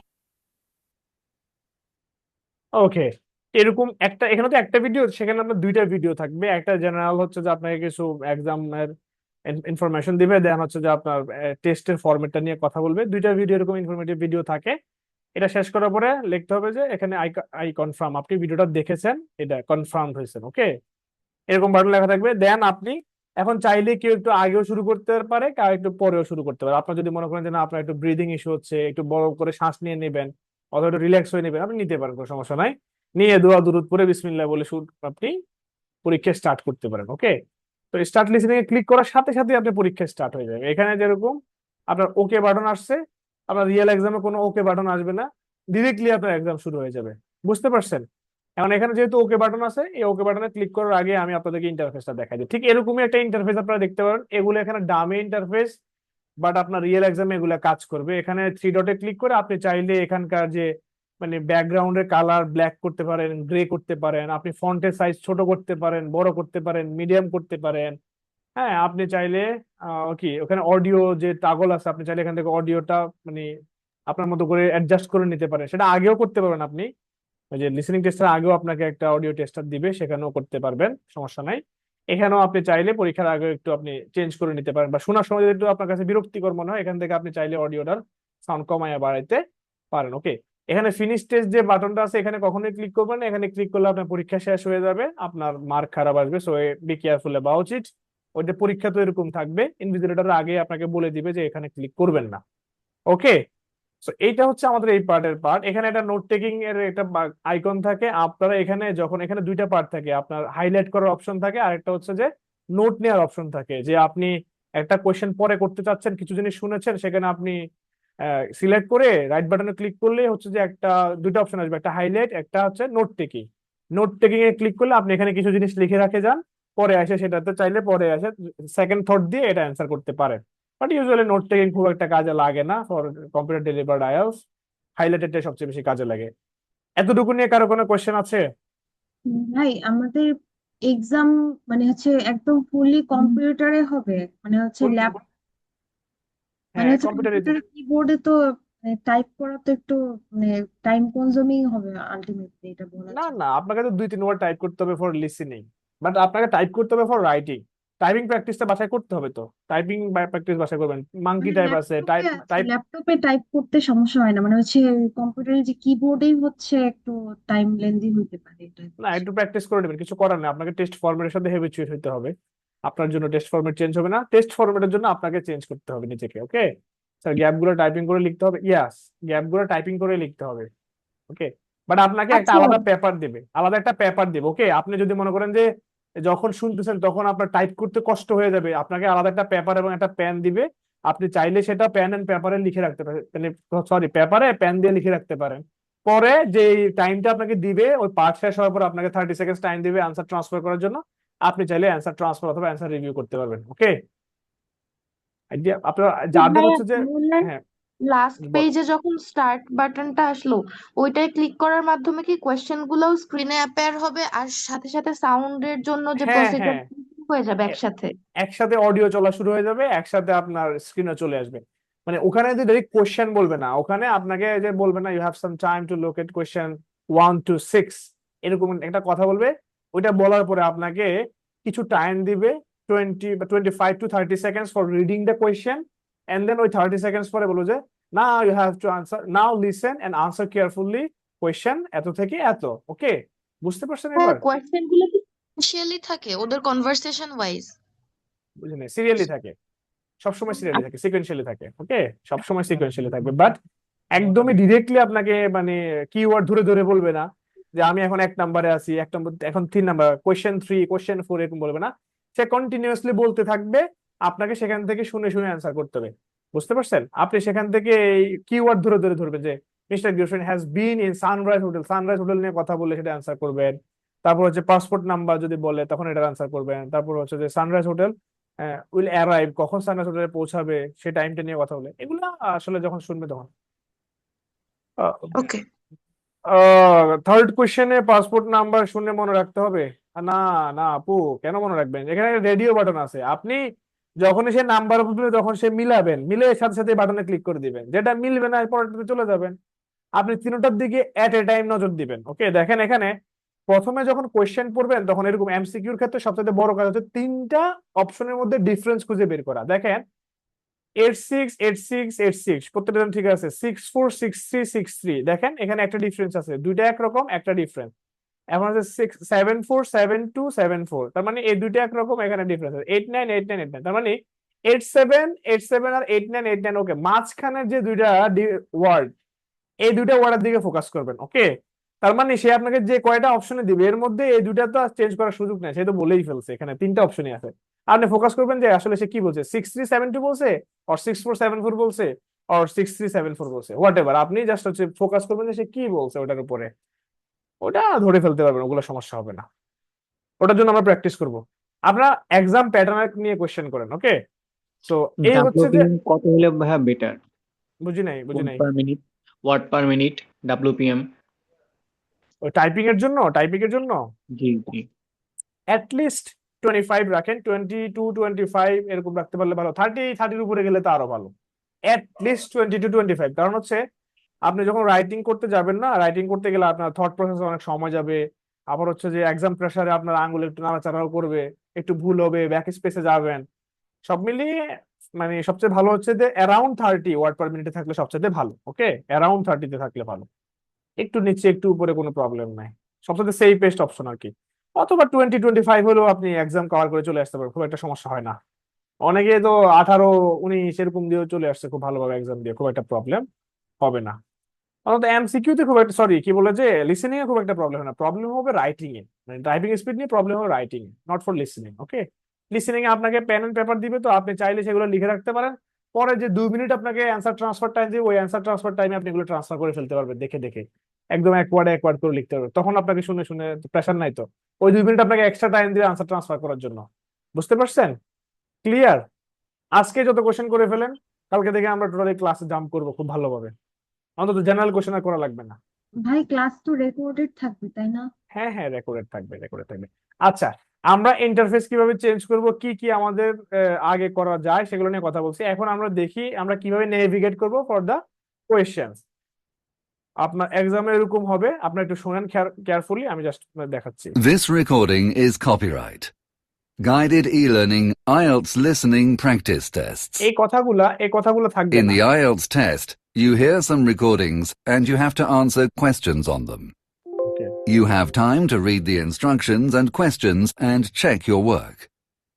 ওকে, এরকম একটা এখানে তো একটা video, সেখানে আপনার দুইটা video থাকবে। একটা জেনারেল হচ্ছে যে আপনাকে কিছু এক্সামের ইনফরমেশন দিবে, দেন হচ্ছে যে আপনার টেস্টের ফরম্যাটটা নিয়ে কথা বলবে। দুইটা ভিডিও এরকম ইনফরমেটিভ ভিডিও থাকে। এটা শেষ করার পরে লিখতে হবে যে এখানে আই কনফার্ম, আপনি ভিডিওটা দেখেছেন, এটা কনফার্ম হয়েছেন। ওকে, এরকম বাটন লেখা থাকবে। দেন আপনি এখন চাইলে কেউ একটু আগেও শুরু করতে পারে, কেউ একটু পরেও শুরু করতে পারে। আপনার যদি মনে করেন যে না আপনার একটু ব্রিদিং ইস্যু হচ্ছে, একটু বড় করে শ্বাস নিয়ে নেবেন অথবা একটু রিল্যাক্স হয়ে নেবেন, আপনি নিতে পারেন, কোনো সমস্যা নাই। নিয়ে দোয়া দুরুদ পরে বিসমিল্লাহ বলে আপনি পরীক্ষা স্টার্ট করতে পারেন। ওকে, তো স্টার্ট লিসেনিং এ ক্লিক করার সাথে সাথে আপনি পরীক্ষা স্টার্ট হয়ে যাবে। এখানে যেরকম আপনার ওকে বাটন আসছে, আপনার রিয়েল এক্সামে কোনো ওকে বাটন আসবে না, ডিরেক্টলি আপনার এক্সাম শুরু হয়ে যাবে। বুঝতে পারছেন? এখন এখানে যেহেতু ওকে বাটন আছে, এই ওকে বাটনে ক্লিক করার আগে আমি আপনাদেরকে ইন্টারফেসটা দেখাই দিই। ঠিক এরকমই একটা ইন্টারফেস আপনারা দেখতে পারেন। এগুলো এখানে ডামি ইন্টারফেস, বাট আপনার রিয়েল এক্সামে এগুলো কাজ করবে। এখানে 3 ডটে ক্লিক করে আপনি চাইলে এখানকার যে মানে ব্যাকগ্রাউন্ডের কালার ব্ল্যাক করতে পারেন, গ্রে করতে পারেন, আপনি ফন্টের সাইজ ছোট করতে পারেন, বড় করতে পারেন, মিডিয়াম করতে পারেন। হ্যাঁ, আপনি চাইলে কি ওখানে অডিও যে টাগল আছে, আপনি চাইলে এখান থেকে অডিওটা মানে আপনার মতো করে অ্যাডজাস্ট করে নিতে পারেন। সেটা আগেও করতে পারবেন আপনি, ওই যে লিসেনিং টেস্টের আগেও আপনাকে একটা অডিও টেস্টার দিবে, সেখানেও করতে পারবেন, সমস্যা নাই। এখানেও আপনি চাইলে পরীক্ষার আগে একটু আপনি চেঞ্জ করে নিতে পারেন, বা শোনার সময় যদি একটু আপনার কাছে বিরক্তিকর মনে হয়, এখান থেকে আপনি চাইলে অডিওটার সাউন্ড কমায়া বাড়াইতে পারেন। ওকে, এখানে ফিনিশ টেস্ট যে বাটনটা আছে এখানে কখনোই ক্লিক করবেন না। এখানে ক্লিক করলে আপনার পরীক্ষা শেষ হয়ে যাবে, আপনার মার্ক খারাপ আসবে। So be careful about it. ওইটা পরীক্ষা তো এরকম থাকবে, ইনভিজিলেটর আগে আপনাকে বলে দিবে যে এখানে ক্লিক করবেন না। ওকে, সো এইটা হচ্ছে আমাদের এই পার্টের পার্ট। এখানে একটা নোট টেকিং এর একটা আইকন থাকে। আপনারা এখানে যখন এখানে দুইটা পার্ট থাকে, আপনার হাইলাইট করার অপশন থাকে, আর একটা হচ্ছে যে নোট নেওয়ার অপশন থাকে। যে আপনি একটা কোয়েশ্চেন পরে করতে চাচ্ছেন, কিছু জিনিস শুনেছেন, সেখানে আপনি সিলেক্ট করে রাইট বাটনে ক্লিক করলে হচ্ছে যে একটা দুইটা অপশন আসবে, একটা হাইলাইট, একটা হচ্ছে note taking. Note taking a click করলে আপনি এখানে কিছু জিনিস লিখে রাখে যান, পরে আসে সেটাতে চাইলে পরে আসে সেকেন্ড থট দিয়ে এটা অ্যান্সার করতে পারেন। বাট ইউজুয়ালি নোট টেকিং খুব একটা কাজে লাগে না ফর কম্পিউটার ডেলিভার্ড আইএলটিএস। হাইলাইটেডটা সবচেয়ে বেশি কাজে লাগে। এতটুকু নিয়ে কারো কোনো কোয়েশ্চেন আছে? ভাই আমাদের এক্সাম মানে হচ্ছে একদম ফুললি কম্পিউটারে হবে, মানে হচ্ছে ল্যাব, মানে হ্যাঁ, হচ্ছে কম্পিউটারে। কম্পিউটার কিবোর্ডে তো টাইপ করা তো একটু মানে টাইম কনজিউমিং হবে আলটিমেটলি, এটা বলা না যায়। না, আপনাকে তো 2-3 বার টাইপ করতে হবে ফর লিসেনিং, বাট আপনাকে টাইপ করতে হবে ফর রাইটিং। টাইপিং প্র্যাকটিসটা বাসায় করতে হবে। তো টাইপিং প্র্যাকটিস বাসায় করবেন। মাঙ্কি মানে টাইপ আছে, টাইপ টাইপ ল্যাপটপে টাইপ করতে সমস্যা হয় না, মানে হচ্ছে কম্পিউটারে যে কিবোর্ডেই হচ্ছে একটু টাইম লেন্দি হতে পারে এটা। না, একটু প্র্যাকটিস করে নেবেন, কিছু করার নেই। আপনাকে টেস্ট ফরম্যাটের সাথে হ্যাবিচুয়েট হতে হবে। আপনার জন্য টেস্ট ফরম্যাট চেঞ্জ হবে না, টেস্ট ফরম্যাটের জন্য আপনাকে চেঞ্জ করতে হবে নিজেকে। ওকে স্যার, গ্যাপ গুলো টাইপিং করে লিখতে হবে। ইয়াস, গ্যাপ গুলো টাইপিং করে লিখতে হবে। ওকে, বাট আপনাকে একটা আচ্ছা, আলাদা পেপার দেবে, আলাদা একটা পেপার দেবে। ওকে, আপনি যদি মনে করেন যে যখন শুনতেছেন তখন আপনার টাইপ করতে কষ্ট হয়ে যাবে, আপনাকে আলাদা একটা পেপার এবং একটা পেন দিবে। আপনি চাইলে সেটা পেন এন্ড পেপারে লিখে রাখতে পারেন, মানে সরি পেপারে পেন দিয়ে লিখে রাখতে পারেন। পরে যে টাইমটা আপনাকে দিবে, ওই পার্ট শেষ হওয়ার পর আপনাকে 30 সেকেন্ড টাইম দিবে আনসার ট্রান্সফার করার জন্য। আপনি চাইলে অ্যান্সার ট্রান্সফার অথবা অ্যান্সার রিভিউ করতে পারবেন। ওকে, আপনার যাদের ভাইয়া হচ্ছে যে বললেন হ্যাঁ লাস্ট বল। পেজে যখন স্টার্ট বাটনটা আসলো, ওইটায় ক্লিক করার মাধ্যমে কি কোয়েশ্চেন গুলোও স্ক্রিনে অ্যাপিয়ার হবে আর সাথে সাথে সাউন্ডের জন্য যে হ্যাঁ প্রসিজার হ্যাঁ, হয়ে যাবে এ- একসাথে? একসাথে অডিও চলা শুরু হয়ে যাবে, একসাথে আপনার স্ক্রিনে চলে আসবে। মানে ওখানে যে ডাইরেক্ট কোশ্চেন বলবে না, ওখানে আপনাকে যে বলবে না you have some time to locate question 1 to 6, এরকম একটা কথা বলবে। ওইটা বলার পরে আপনাকে কিছু টাইম দিবে, 25 to 30 seconds for reading the question, and then ওই 30 সেকেন্ডস পরে বলবো যে now you have to answer, now listen and answer carefully question এত থেকে এত। ওকে, বুঝতে পারছেন হ্যাঁ, এবার? কোয়েশ্চেন গুলো কি সিকুয়েন্সিয়ালি থাকে ওদের কনভারসেশন ওয়াইজ? বুঝলেন, সিরিয়ালি থাকে, সবসময় সিরিয়ালি থাকে, সিকোয়েন্সিয়ালি থাকে। ওকে, সবসময় সিকোয়েন্সিয়ালি থাকবে, বাট একদমই ডিরেক্টলি আপনাকে মানে কিওয়ার্ড ধরে ধরে বলবে না যে আমি এখন 1 নম্বরে আছি, 1 নম্বর এখন 3 নম্বর, কোয়েশ্চেন 3, কোয়েশ্চেন 4 এরকম বলবে না। সে কন্টিনিউয়াসলি বলতে থাকবে, আপনাকে সেখান থেকে শুনে শুনে অ্যান্সার করতে হবে। বুঝতে পারছেন? আপনি সেখান থেকে এই কিওয়ার্ড ধরে ধরে ধরবেন যে mister Gewson has been in Sunrise Hotel, Sunrise Hotel নিয়ে কথা বললে সেটা অ্যান্সার করবেন। তারপর হচ্ছে পাসপোর্ট নাম্বার যদি বলে তখন এটার অ্যান্সার করবেন। তারপর হচ্ছে যে সানরাইজ হোটেল উইল অ্যারাইভ, কখন সানরাইজ হোটেলে পৌঁছাবে সেই টাইমটা নিয়ে কথা বলে। এগুলো আসলে যখন শুনবে তখন ওকে। থার্ড কোয়েশ্চেনে পাসপোর্ট নাম্বার শুনে মনে রাখতে হবে? না না আপু, কেন মনে রাখবেন? এখানে রেডিও বাটন আছে, আপনি যখনই সে নাম্বার বলবে তখন সে মিলাবেন, মিলে সাথে সাথে বাটনে ক্লিক করে দিবেন, যেটা মিলবে না পরেরটাতে চলে যাবেন। আপনি তিনটার দিকে এট এ টাইম নজর দিবেন। ওকে, দেখেন এখানে প্রথমে যখন কোয়েশ্চেন পড়বেন তখন এরকম এমসিকিউর ক্ষেত্রে সবচেয়ে বড় কাজ হচ্ছে তিনটা অপশনের মধ্যে ডিফারেন্স খুঁজে বের করা। দেখেন 86 86 86 প্রত্যেকটা ঠিক আছে, 64 63 63, দেখেন এখানে একটা ডিফারেন্স আছে, দুইটা একরকম একটা ডিফারেন্স। এখন আছে 74 72 74, তার মানে এই দুইটা একরকম, এখানে ডিফারেন্স আছে 89 89 89, তার মানে 87 87 আর 89 89। ওকে, মাঝখানে যে দুইটা ওয়ার্ড, এই দুইটা ওয়ার্ডের দিকে ফোকাস করবেন। ওকে, তার মানে সে আপনাকে যে কয়টা অপশনে দিবে এর মধ্যে এই দুইটা তো চেঞ্জ করার সুযোগ নেই, সে তো বলেই ফেলছে, এখানে তিনটা অপশনই আছে। আপনি ফোকাস করবেন যে আসলে সে কি বলছে, 6372 বলছে, অর 6474 বলছে, অর 6374 বলছে, হোয়াট এভার, আপনি জাস্ট হচ্ছে ফোকাস করবেন যে সে কি বলছে ওটার উপরে, ওটা ধরে ফেলতে পারবেন, ওগুলো সমস্যা হবে না। ওটার জন্য আমরা প্র্যাকটিস করব। আপনারা এক্সাম প্যাটার্ন নিয়ে কোশ্চেন করেন। ওকে, সো এই হচ্ছে যে, ডাব্লিউপিএম কত হলে ভাইয়া বেটার? বুঝি নাই বুঝি নাই। Per minute, word per minute, WPM. ওই টাইপিং এর জন্য জি জি। অ্যাটলিস্ট 25 রাখেন, 22 25 এরকম রাখতে পারলে ভালো, 30 উপরে গেলে তো আরো ভালো। অ্যাটলিস্ট 22 25, কারণ হচ্ছে আপনি যখন রাইটিং করতে যাবেন না, রাইটিং করতে গেলে আপনার থট প্রসেসে অনেক সময় যাবে, আবার হচ্ছে যে এক্সাম প্রেসারে আপনার আঙ্গুল একটু নাড়াচাড়াও করবে, একটু ভুল হবে, ব্যাক স্পেসে যাবেন, সব মিলিয়ে মানে সবচেয়ে ভালো হচ্ছে যে অ্যারাউন্ড 30 ওয়ার্ড পার মিনিটে থাকলে সবচেয়ে ভালো। ওকে, অ্যারাউন্ড 30 থাকলে ভালো, একটু নিচে একটু উপরে কোনো প্রবলেম নাই, সবচেয়ে সেফেস্ট অপশন আর কি। অথবা 20 25 হলেও আপনি এক্সাম কভার করে চলে আসতে পারেন, খুব একটা সমস্যা হয় না। অনেকে তো 18 19 এরকম দিয়েও চলে আসছে খুব ভালোভাবে এক্সাম দিয়ে, খুব একটা প্রবলেম হবে না। অন্তত এমসিকিউ তে খুব একটা, সরি কি বলে যে লিসেনিং এ খুব একটা প্রবলেম হয় না, প্রবলেম হবে রাইটিং এ, মানে টাইপিং স্পিড নিয়ে প্রবলেম হবে রাইটিং এ, not for listening. Okay, listening এ আপনাকে পেন এন্ড পেপার দিবে, তো আপনি চাইলে সেগুলো লিখে রাখতে পারেন, পরে যে 2 মিনিট আপনাকে অ্যান্সার ট্রান্সফার টাইম দিবে, ওই অ্যান্সার ট্রান্সফার টাইমে আপনি এগুলো ট্রান্সফার করে ফেলতে পারবেন দেখে দেখে, একদম এক ওয়ার্ড করে লিখতে পারবেন, তখন আপনাকে শুনে শুনে প্রেশার নাই তো, ওই 2 মিনিট আপনাকে এক্সট্রা টাইম দিবে আনসার ট্রান্সফার করার জন্য। বুঝতে পারছেন? ক্লিয়ার? আজকে যত কোশ্চেন করে ফেলেন, কালকে থেকে আমরা টোটালি ক্লাসে জাম্প করবো খুব ভালোভাবে, অন্তত জেনারেল কোশ্চেন আর করা লাগবে না। ভাই ক্লাস তো রেকর্ডেড থাকবে তাই না? হ্যাঁ হ্যাঁ, রেকর্ডেড থাকবে, রেকর্ডেড থাকবে। আচ্ছা, আমরা ইন্টারফেস কিভাবে চেঞ্জ করব, কি কি আমাদের আগে করা যায় সেগুলো নিয়ে কথা বলছি। এখন আমরা দেখি আমরা কিভাবে নেভিগেট করব ফর দা কোয়েশ্চেন্স। আপনার এক্সামে এরকম হবে, আপনারা একটু শুনেন কেয়ারফুলি, আমি জাস্ট দেখাচ্ছি। This recording is copyright. Guided e-learning IELTS listening practice tests. এই কথাগুলো থাকবে In না। the IELTS test, you hear some recordings and you have to answer questions on them. Okay. You have time to read the instructions and questions and check your work.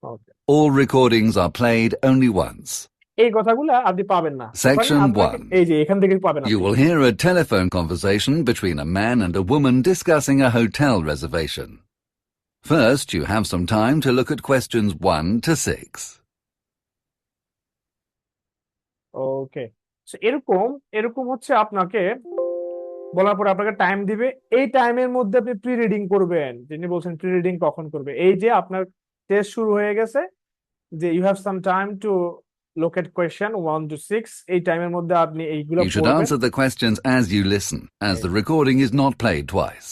Okay. All recordings are played only once. এই কথাগুলো আপনি পাবেন না। Section ওখানে আপনাকে 1. এই যে এখান থেকে পাবেন You আপনি। will hear a telephone conversation between a man and a woman discussing a hotel reservation. First, you have some time to look at questions 1 to 6. ওকে, এরকম হচ্ছে আপনাকে বলার পর আপনাকে টাইম দিবে, এই টাইমের মধ্যে আপনি প্রি রিডিং করবেন। যিনি বলছেন প্রি রিডিং কখন করবে, এই যে আপনার টেস্ট শুরু হয়ে গেছে, যে you have some time to look at question 1 to 6, এই টাইমের মধ্যে আপনি এইগুলো You should পড়বেন। answer the questions as you listen, as the recording is not played twice.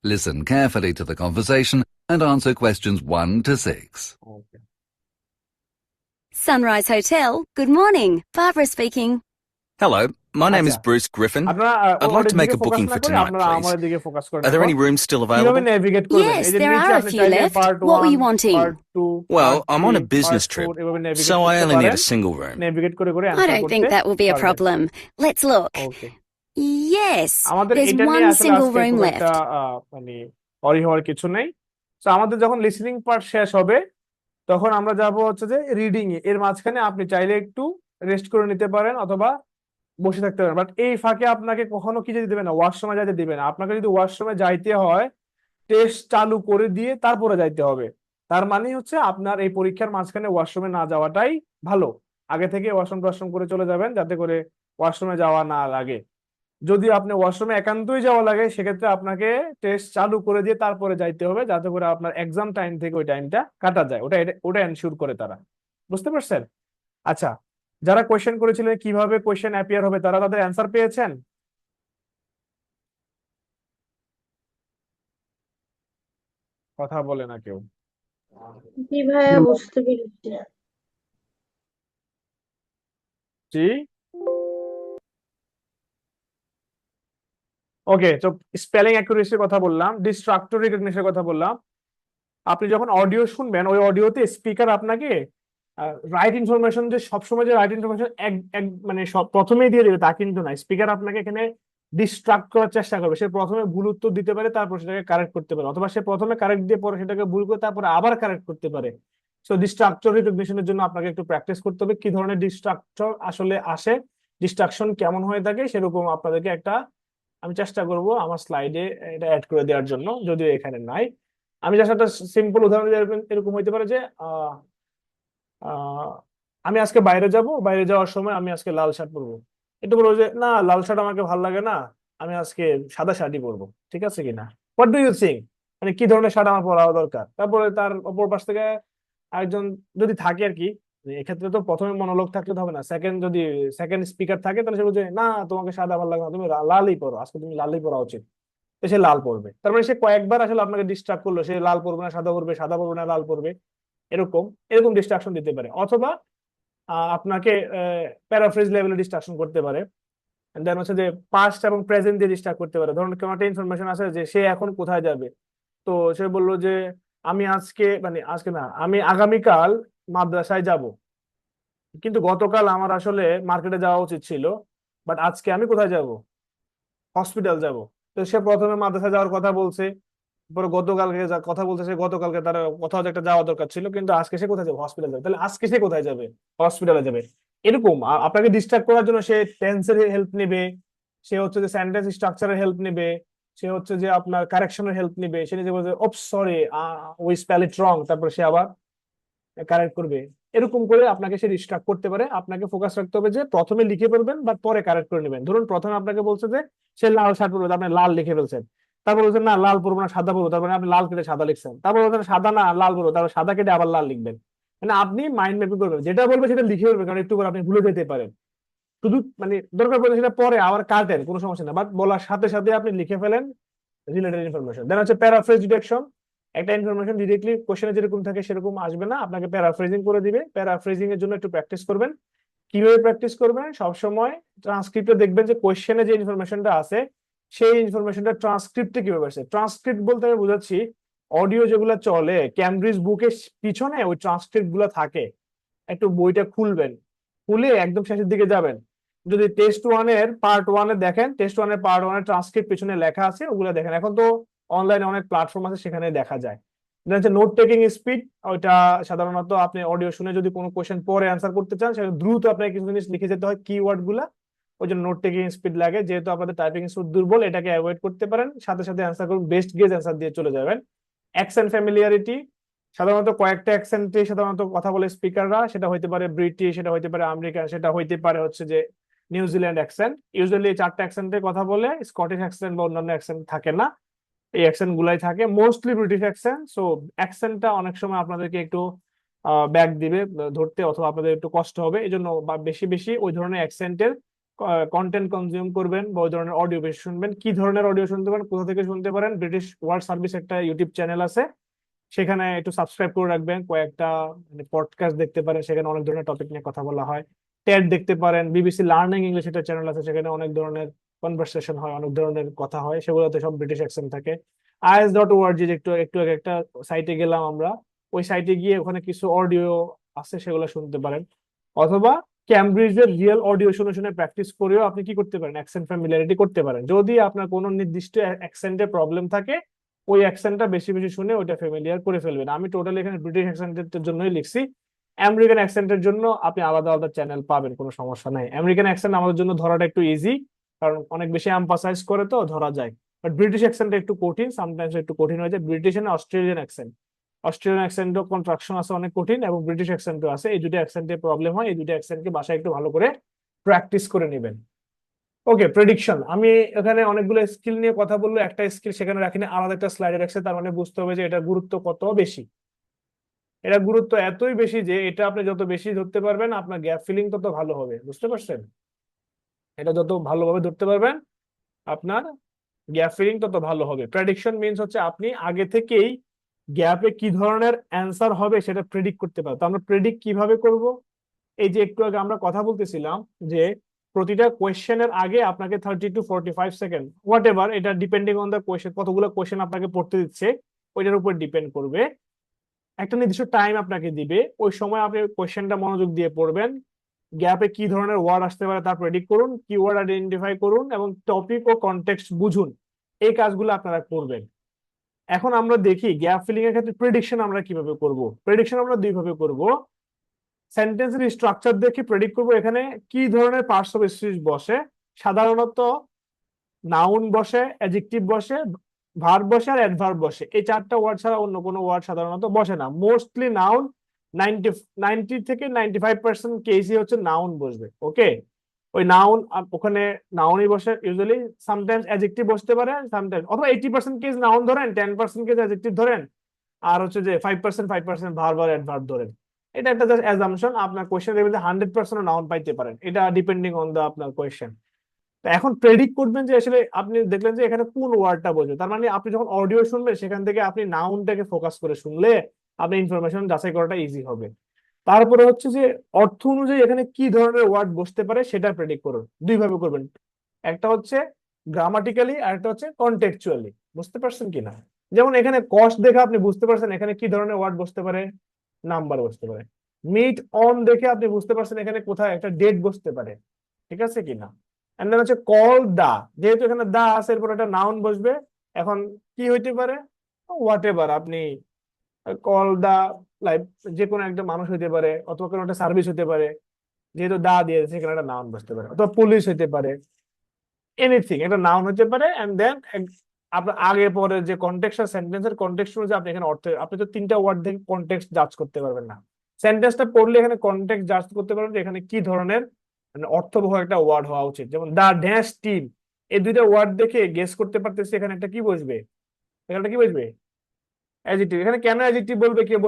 Listen carefully to the conversation and answer questions 1 to 6. Okay. Sunrise Hotel, good morning. Barbara speaking. Hello, my name is আচ্ছা, Bruce Griffin. আপনারা I'd like ওদের to make দিকে a booking focus for না করে tonight, আপনারা please. আমাদের দিকে focus করেন। Are there এখন any rooms still কিভাবে available? নেভিগেট করবেন, Yes, এই যে there নিচে are a আপনি few চাইলে left. Part What were 1 you wanting? Part 2 Well, part I'm on a 3 business part trip, 4 এভাবে নেভিগেট so I করতে only need পারেন, a single room. নেভিগেট করে I অ্যানসার don't করতে think that will be a পারবেন। problem. Let's look. Okay, Yes, আমাদের there's এটা নিয়ে one আসলে single আজকে room খুব একটা left. মানে অরি হওয়ার কিছু নেই। তো আমাদের যখন লিসেনিং পার্ট শেষ হবে তখন আমরা যাব হচ্ছে যে রিডিং এ, এর মাঝখানে আপনি চাইলে একটু রেস্ট করে নিতে পারেন অথবা বসে থাকতে পারেন, বাট এই ফাঁকে আপনাকে কখনো কি যেতে দিবে না, ওয়াশরুমে যাইতে দিবে না। আপনাকে যদি ওয়াশরুমে যাইতে হয় টেস্ট চালু করে দিয়ে তারপরে যাইতে হবে, তার মানে হচ্ছে আপনার এই পরীক্ষার মাঝখানে ওয়াশরুমে না যাওয়াটাই ভালো। আগে থেকে ওয়াশরুম করে চলে যাবেন যাতে করে ওয়াশরুমে যাওয়া না লাগে। যদি আপনি ওয়াশরুমে একান্তই যাওয়া লাগে সেক্ষেত্রে আপনাকে টেস্ট চালু করে দিয়ে তারপরে যাইতে হবে, যাতে করে আপনার এক্সাম টাইম থেকে ওই টাইমটা কাটা যায়, ওটা এনশিওর করে তারা। বুঝতে পারছেন? আচ্ছা, যারা কোয়েশ্চেন করেছিলেন কিভাবে কোয়েশ্চেন অ্যাপিয়ার হবে তারা তাদের অ্যান্সার পেয়েছেন? কথা বলে না কেউ। জি ভাইয়া, বুঝতে পেরেছি। জি, ওকে। তো স্পেলিং অ্যাকুরেসির কথা বললাম, ডিস্ট্রাক্টর রিকগনিশনের কথা বললাম। আপনি যখন অডিও শুনবেন, ওই অডিওতে স্পিকার আপনাকে রাইট ইনফরমেশন, যে সবসময় যে রাইট ইনফরমেশন এক এক মানে সব প্রথমেই দিয়ে দেবে তা কিন্তু না। স্পিকার আপনাকে এখানে ডিস্ট্রাক্ট করার চেষ্টা করবে। সে প্রথমে ভুল উত্তর দিতে পারে, তারপর সেটাকে কারেক্ট করতে পারে, অথবা সে প্রথমে কারেক্ট দিয়ে পরে সেটাকে ভুল করে তারপরে আবার কারেক্ট করতে পারে। সো ডিস্ট্রাক্টর রিকগনিশনের জন্য আপনাকে একটু প্র্যাকটিস করতে হবে কি ধরনের ডিস্ট্রাক্টর আসলে আসে, ডিস্ট্রাকশন কেমন হয়ে থাকে, সেরকম আপনাদেরকে একটা আমি চেষ্টা করব আমার স্লাইডে এটা অ্যাড করে দেওয়ার জন্য, যদিও এখানে নাই। আমি জাস্ট একটা সিম্পল উদাহরণ দিয়ে এরকম হইতে পারে যে আহ, আমি আজকে বাইরে যাব, বাইরে যাওয়ার সময় আমি আজকে লাল শার্ট পরবো। একটু বলবো যে না, লাল শার্ট আমাকে ভালো লাগে না, আমি আজকে সাদা শার্টই পরবো। ঠিক আছে কিনা? হোয়াট ডু ইউ থিঙ্ক, মানে কি ধরনের শার্ট আমার পরা দরকার? তারপরে তার অপর পাশ থেকে আরেকজন যদি থাকে আর কি, এক্ষেত্রে তো প্রথমে মনোলগ থাকলে তো হবে না, যদি সেকেন্ড স্পিকার থাকে তাহলে সে বলছে না, তোমাকে সাদা ভালো লাগে না, তুমি লালই পরো, আজকে তুমি লালই পরা উচিত। তো সে লাল পরবে। তার মানে সে কয়েকবার আসলে আপনাকে ডিস্ট্রাক্ট করলো, সে লাল পরবে না সাদা পরবে, সাদা পরবে না লাল পরবে, এরকম এরকম ডিস্ট্রাকশন দিতে পারে। অথবা আপনাকে প্যারাফ্রেজ লেভেলে ডিস্ট্রাকশন করতে পারে। দেন হচ্ছে যে পাস্ট এবং প্রেজেন্ট দিয়ে ডিস্ট্রাক্ট করতে পারে। ধরুন কোনো একটা ইনফরমেশন আছে যে সে এখন কোথায় যাবে, তো সে বললো যে আমি আজকে, মানে আজকে না, আমি আগামীকাল মাদ্রাসায় যাব, কিন্তু গতকাল আমার আসলে মার্কেটে যাওয়া উচিত ছিল, বাট আজকে আমি কোথায় যাব? হসপিটাল যাব। তো সে প্রথমে মাদ্রাসায় যাওয়ার কথা বলছে, পরে গতকালকে কথা বলছে, সে গতকালকে তার কোথাও একটা যাওয়া দরকার ছিল, কিন্তু আজকে সে কোথায় যাবে? হসপিটাল যাবে। তাহলে আজকে সে কোথায় যাবে? হসপিটালে যাবে। এরকম আপনাকে ডিস্ট্রাক্ট করার জন্য সে টেন্সের হেল্প নেবে, সে হচ্ছে যে সেন্টেন্স স্ট্রাকচারের হেল্প নেবে, সে হচ্ছে যে আপনার কারেকশনের হেল্প নেবে। সে নিজে বলছে ওপ সরি, উই স্পেল ইট রং, তারপর সে আবার কারেক্ট করবে। এরকম করে আপনাকে সে ডিস্ট্রাক্ট করতে পারে। আপনাকে ফোকাস রাখতে হবে যে প্রথমে লিখে ফেলবেন বাট পরে কারেক্ট করে নেবেন। ধরুন প্রথমে আপনাকে বলছে যে সে লাল শার্ট পরবে, আপনি লাল লিখে ফেলছেন, তারপর বলছেন না লাল পরবো না সাদা পরবো, তারপরে আপনি লাল কেটে সাদা লিখছেন, তারপর বলছেন সাদা না লাল পরবো, তারপর সাদা কেটে আবার লাল লিখবেন। মানে আপনি মাইন্ড ম্যাপিং করবেন, যেটা বলবে সেটা লিখে ফেলবেন, কারণ একটু করে আপনি ভুলে যেতে পারেন। শুধু মানে দরকার পড়লে সেটা পরে আবার কাটেন, কোনো সমস্যা না, বাট বলার সাথে সাথে আপনি লিখে ফেলেন রিলেটেড ইনফরমেশন। দেন হচ্ছে প্যারাফ্রেজ ডিটেকশন। একটা ইনফরমেশন ডিরেক্টলি কোশ্চেনে যেরকম থাকে সেরকম আসবে না, আপনাকে প্যারাফ্রেজিং করে দিবে। প্যারাফ্রেজিং এর জন্য একটু প্র্যাকটিস করবেন। কিভাবে প্র্যাকটিস করবেন? সবসময় ট্রান্সক্রিপ্টে দেখবেন যে কোশ্চেনে যে ইনফরমেশনটা আছে সেই ইনফরমেশনটা ট্রান্সক্রিপ্টে কিভাবে আসে। ট্রান্সক্রিপ্ট বলতে আমি বোঝাচ্ছি অডিও যেগুলো চলে ক্যামব্রিজ বুকের পিছনে ওই ট্রান্সক্রিপ্ট গুলো থাকে। একটু বইটা খুলবেন, খুলে একদম শেষের দিকে যাবেন, যদি টেস্ট ওয়ান এর পার্ট ওয়ান এ দেখেন, টেস্ট ওয়ান এর পার্ট ওয়ান এর ট্রান্সক্রিপ্ট পিছনে লেখা আছে, ওগুলো দেখেন। এখন তো অনলাইনে অনেক প্ল্যাটফর্ম আছে, সেখানে দেখা যায়। নোট টেকিং স্পিড, ওইটা সাধারণত আপনি অডিও শুনে যদি কোনো কোশ্চেন পরে অ্যান্সার করতে চান, সেটা দ্রুত আপনাকে কিছু জিনিস লিখে যেতে হয়, কিওয়ার্ড গুলা, ওই জন্য নোট টেকিং স্পিড লাগে। যেহেতু আপনাদের টাইপিং স্পিড দুর্বল, এটাকে অ্যাভয়েড করতে পারেন, সাথে সাথে অ্যান্সার করুন, বেস্ট গেজ অ্যান্সার দিয়ে চলে যাবেন। অ্যাকসেন্ট ফ্যামিলিয়ারিটি, সাধারণত কয়েকটা অ্যাকসেন্টে সাধারণত কথা বলে স্পিকাররা, সেটা হইতে পারে ব্রিটিশ, সেটা হইতে পারে আমেরিকান, সেটা হইতে পারে হচ্ছে যে নিউজিল্যান্ড অ্যাকসেন্ট। ইউজুয়ালি এই চারটা অ্যাকসেন্টে কথা বলে, স্কটিশ অ্যাকসেন্ট বা অন্যান্য অ্যাকসেন্ট থাকে না, এই অ্যাকসেন্ট গুলাই থাকে, মোস্টলি ব্রিটিশ অ্যাকসেন্ট। সো অ্যাকসেন্টটা অনেক সময় আপনাদেরকে একটু ব্যাক দিবে ধরতে, অথবা আপনাদের একটু কষ্ট হবে। এই জন্য বেশি বেশি ওই ধরনের অ্যাকসেন্টের কন্টেন্ট কনজিউম করবেন, বা ওই ধরনের অডিও বেশি শুনবেন। কি ধরনের অডিও শুনতে পারেন, কোথা থেকে শুনতে পারেন? ব্রিটিশ ওয়ার্ল্ড সার্ভিস একটা ইউটিউব চ্যানেল আছে, সেখানে একটু সাবস্ক্রাইব করে রাখবেন। কয়েকটা পডকাস্ট দেখতে পারেন, সেখানে অনেক ধরনের টপিক নিয়ে কথা বলা হয়। টেড দেখতে পারেন, বিবিসি লার্নিং ইংলিশ একটা চ্যানেল আছে, সেখানে অনেক ধরনের কনভারসেশন হয়, অনেক ধরনের কথা হয়, সেগুলোতে সব ব্রিটিশ অ্যাকসেন্ট থাকে। IS.org একটু একটু একটা সাইটে গেলাম আমরা, ওই সাইটে গিয়ে ওখানে কিছু অডিও আছে, সেগুলো শুনতে পারেন। অথবা ক্যামব্রিজের রিয়েল অডিও শুনে শুনে প্র্যাকটিস করেও আপনি কি করতে পারেন? অ্যাকসেন্ট ফ্যামিলিয়ারিটি করতে পারেন। যদি আপনার কোনো নির্দিষ্ট অ্যাকসেন্টে প্রবলেম থাকে, ওই অ্যাকসেন্টটা বেশি বেশি শুনে ওইটা ফ্যামিলিয়ার করে ফেলবেন। আমি টোটালি এখানে ব্রিটিশ অ্যাকসেন্টের জন্যই লিখছি। আমেরিকান অ্যাকসেন্টের জন্য আপনি আলাদা আলাদা চ্যানেল পাবেন, কোনো সমস্যা নাই। আমেরিকান অ্যাকসেন্ট আমাদের জন্য ধরাটা একটু ইজি, কারণ অনেক বেশি এমফাসাইজ করে তো ধরা যায়। বাট ব্রিটিশ অ্যাকসেন্টটা একটু কঠিন, সামটাইমস একটু কঠিন হয়ে যায়। British and Australian accent, Australian অ্যাকসেন্টও কন্ট্রাকশন আছে অনেক কঠিন, এবং ব্রিটিশ অ্যাকসেন্টও আছে। এই দুটো অ্যাকসেন্টে প্রবলেম হয়, এই দুটো অ্যাকসেন্টকে বাসায় একটু ভালো করে প্র্যাকটিস করে নেবেন। ওকে, প্রেডিকশন। আমি এখানে অনেকগুলো স্কিল নিয়ে কথা বললো, একটা স্কিল সেখানে রাখিনি, আলাদা একটা স্লাইডে রাখছে, তার মানে বুঝতে হবে যে এটা গুরুত্ব কত বেশি। এটা গুরুত্ব এতই বেশি যে এটা আপনি যত বেশি ধরতে পারবেন আপনার গ্যাপ ফিলিং তত ভালো হবে, বুঝতে পারছেন? এটা যত ভালোভাবে ধরতে পারবেন আপনার গ্যাপ ফিলিং তত ভালো হবে। প্রেডিকশন মিনস হচ্ছে আপনি আগে থেকেই গ্যাপে কি ধরনের অ্যান্সার হবে সেটা প্রেডিক্ট করতে পারো। তো আমরা প্রেডিক্ট কিভাবে করব? এই যে একটু আগে আমরা কথা বলতেছিলাম যে প্রতিটা কোয়েশ্চেনের আগে আপনাকে 30 to 45 সেকেন্ড হোয়াট এভার, এটা ডিপেন্ডিং অন দ্য কোয়েশ্চেন, কতগুলো কোয়েশ্চেন আপনাকে পড়তে দিচ্ছে ওইটার উপর ডিপেন্ড করবে। একটা নির্দিষ্ট টাইম আপনাকে দিবে, ওই সময় আপনি কোয়েশ্চেনটা মনোযোগ দিয়ে পড়বেন, গ্যাপে কি ধরনের ওয়ার্ড আসতে পারে তা প্রেডিক্ট করুন, কিওয়ার্ড আইডেন্টিফাই করুন এবং টপিক ও কনটেক্সট বুঝুন। এই কাজগুলো আপনারা করবেন। এখন আমরা দেখি গ্যাপ ফিলিং এর ক্ষেত্রে প্রেডিকশন আমরা কিভাবে করব। প্রেডিকশন আমরা দুইভাবে করব। সেন্টেন্সের স্ট্রাকচার দেখে প্রেডিক্ট করব এখানে কি ধরনের পার্টস অফ স্পিচ বসে। সাধারণত নাউন বসে, অ্যাডজেক্টিভ বসে, ভার্ব বসে আর অ্যাডভার্ব বসে। এই চারটা ওয়ার্ড ছাড়া অন্য কোনো ওয়ার্ড সাধারণত বসে না। মোস্টলি নাউন 90 থেকে 95% কেসই হচ্ছে নাউন বসবে। ওকে, ওই নাউন ওখানে নাউনই বসে ইউজুয়ালি। সামটাইমস অ্যাডজেক্টিভ বসতে পারে, সামটাইমস, অথবা 80% কেস নাউন ধরেন, 10% কেস অ্যাডজেক্টিভ ধরেন, আর হচ্ছে যে 5% ভার্ব আর অ্যাডভার্ব ধরেন। এটা একটা জাস্ট অ্যাজাম্পশন। আপনার কোয়েশ্চেন এর মধ্যে 100% নাউন পাইতে পারেন, এটা ডিপেন্ডিং অন দা আপনার কোয়েশ্চেন। তো এখন প্রেডিক্ট করবেন যে আসলে আপনি দেখলেন যে এখানে কোন ওয়ার্ডটা বসবে। তার মানে আপনি যখন অডিও শুনবেন সেখান থেকে আপনি নাউনটাকে ফোকাস করে শুনলে আপনি ইনফরমেশন যাচাই করাটা ইজি হবে। তারপরে হচ্ছে যে অর্থ অনুযায়ী এখানে কি ধরনের ওয়ার্ড বসতে পারে সেটা প্রেডিক্ট করুন। দুইভাবে করবেন, একটা হচ্ছে গ্রামাটিক্যালি আর একটা হচ্ছে কন্টেক্সচুয়ালি। বুঝতে পারছেন কিনা? যেমন এখানে কস্ট দেখে আপনি বুঝতে পারছেন এখানে কি ধরনের ওয়ার্ড বসতে পারে, নাম্বার বসতে পারে। মিট অন দেখে আপনি বুঝতে পারছেন এখানে কোথায় একটা ডেট বসতে পারে। ঠিক আছে কিনা? এন্ড দেন হচ্ছে কল দা, যেহেতু এখানে দা আছে এরপর একটা নাউন বসবে। এখন কি হইতে পারে, হোয়াট এভার, আপনি কল দা লাইক যে কোনো একটা মানুষ হইতে পারে, অথবা কোনো একটা সার্ভিস হতে পারে, যেহেতু দা দিয়েছে সেখানে একটা নাউন বসতে পারে, অথবা পুলিশ হইতে পারে, এনিথিং একটা নাউন হতে পারে। এন্ড দেন আপনার আগে পরে যে কনটেক্সট আর সেন্টেন্সের কনটেক্সট অনুযায়ী আপনি এখানে অর্থ, আপনি তো তিনটা ওয়ার্ড দেখে কনটেক্সট জাজ করতে পারবেন না। সেন্টেন্সটা পড়লে এখানে কনটেক্সট জাজ করতে পারবেন যে এখানে কি ধরনের মানে অর্থবহ একটা ওয়ার্ড হওয়া উচিত। যেমন দা ড্যাশ টিম, এই দুইটা ওয়ার্ড দেখে গেস করতে পারতেছি এখানে একটা কি বসবে, এখানে একটা কি বসবে, অ্যাডজেক্টিভ। এখানে কেন অ্যাডজেক্টিভ বলবে, কেউ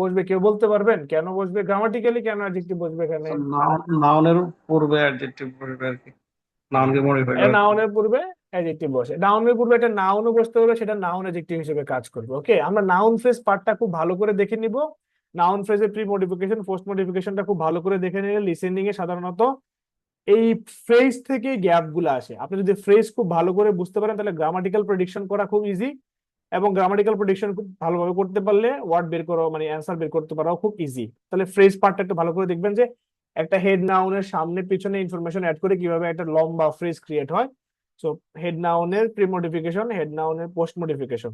বসবে, কেউ বলতে পারবেন কেন বসবে? গ্রামাটিক্যালি কেন অ্যাডজেক্টিভ বসবে এখানে? নাউনের পূর্বে অ্যাডজেক্টিভ বসবে আর কি, নাউনকে মডিফাই করার জন্য। নাউনের পূর্বে অ্যাডজেক্টিভ বসে, নাউনের পূর্বে একটা নাউনও বসতে হবে, সেটা নাউন অ্যাডজেক্টিভ হিসেবে কাজ করবে। ওকে, আমরা নাউন ফ্রেজ পার্টটা খুব ভালো করে দেখে নিব। নাউন ফ্রেজের প্রি মডিফিকেশন, পোস্ট মডিফিকেশনটা খুব ভালো করে দেখে নিলে লিসেনিং এ সাধারণত এই ফ্রেজ থেকে গ্যাপ গুলো আসে। আপনি যদি ফ্রেজ খুব ভালো করে বুঝতে পারেন তাহলে গ্রামাটিক্যাল প্রেডিকশন করা খুব ইজি, এবং গ্রামাটিক্যাল প্রেডিকশন খুব ভালোভাবে করতে পারলে ওয়ার্ড বের করা মানে অ্যান্সার বের করতে পারাও খুব ইজি। তাহলে ফ্রেজ পার্টটা একটু ভালো করে দেখবেন যে একটা হেড নাউনের সামনে পিছনে ইনফরমেশন অ্যাড করে কিভাবে একটা লম্বা ফ্রেজ ক্রিয়েট হয়। সো হেড নাউনের প্রি মডিফিকেশন, হেড নাউনের পোস্ট মডিফিকেশন।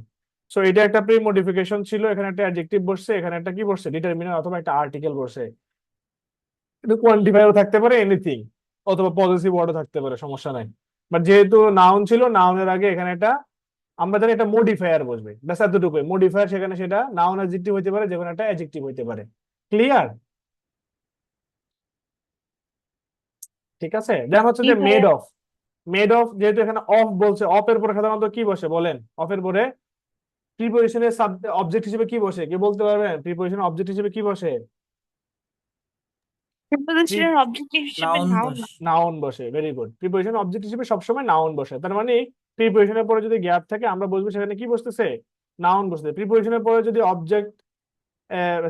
সো এটা একটা প্রি মডিফিকেশন ছিল, এখানে একটা অ্যাডজেক্টিভ বসছে, এখানে একটা কি বসছে, ডিটারমিনার অথবা একটা আর্টিকেল বসছে। এটা কোয়ান্টিফায়ারও থাকতে পারে, এনিথিং, অথবা পজিটিভ ওয়ার্ডও থাকতে পারে, সমস্যা নাই। বাট যেহেতু নাউন ছিল, নাউনের আগে এখানে একটা আমরা জানি একটা মডিফায়ার বসবে, ব্যাস এতটুকুই। মডিফায়ার সেখানে সেটা নাউন অ্যাডজেক্টিভ হতে পারে, যেখানে একটা অ্যাডজেক্টিভ হতে পারে। ক্লিয়ার? ঠিক আছে। দেন হচ্ছে যে মেড অফ। মেড অফ যেহেতু এখানে অফ বলছে, অফ এর পরে সাধারণত কি বসে বলেন? অফ এর পরে প্রিপোজিশনের অবজেক্ট হিসেবে কি বসে, কে বলতে পারবেন? প্রিপোজিশন অবজেক্ট হিসেবে কি বসে? প্রিপোজিশনের অবজেক্টিভ হিসেবে নাউন। নাউন বসে, ভেরি গুড। প্রিপোজিশন অবজেক্ট হিসেবে সবসময় নাউন বসে। তার মানে প্রিপোজিশনের পরে যদি গ্যাপ থাকে আমরা বুঝবো সেখানে কি বসতেছে, নাউন বসতেছে। প্রিপোজিশনের পরে যদি অবজেক্ট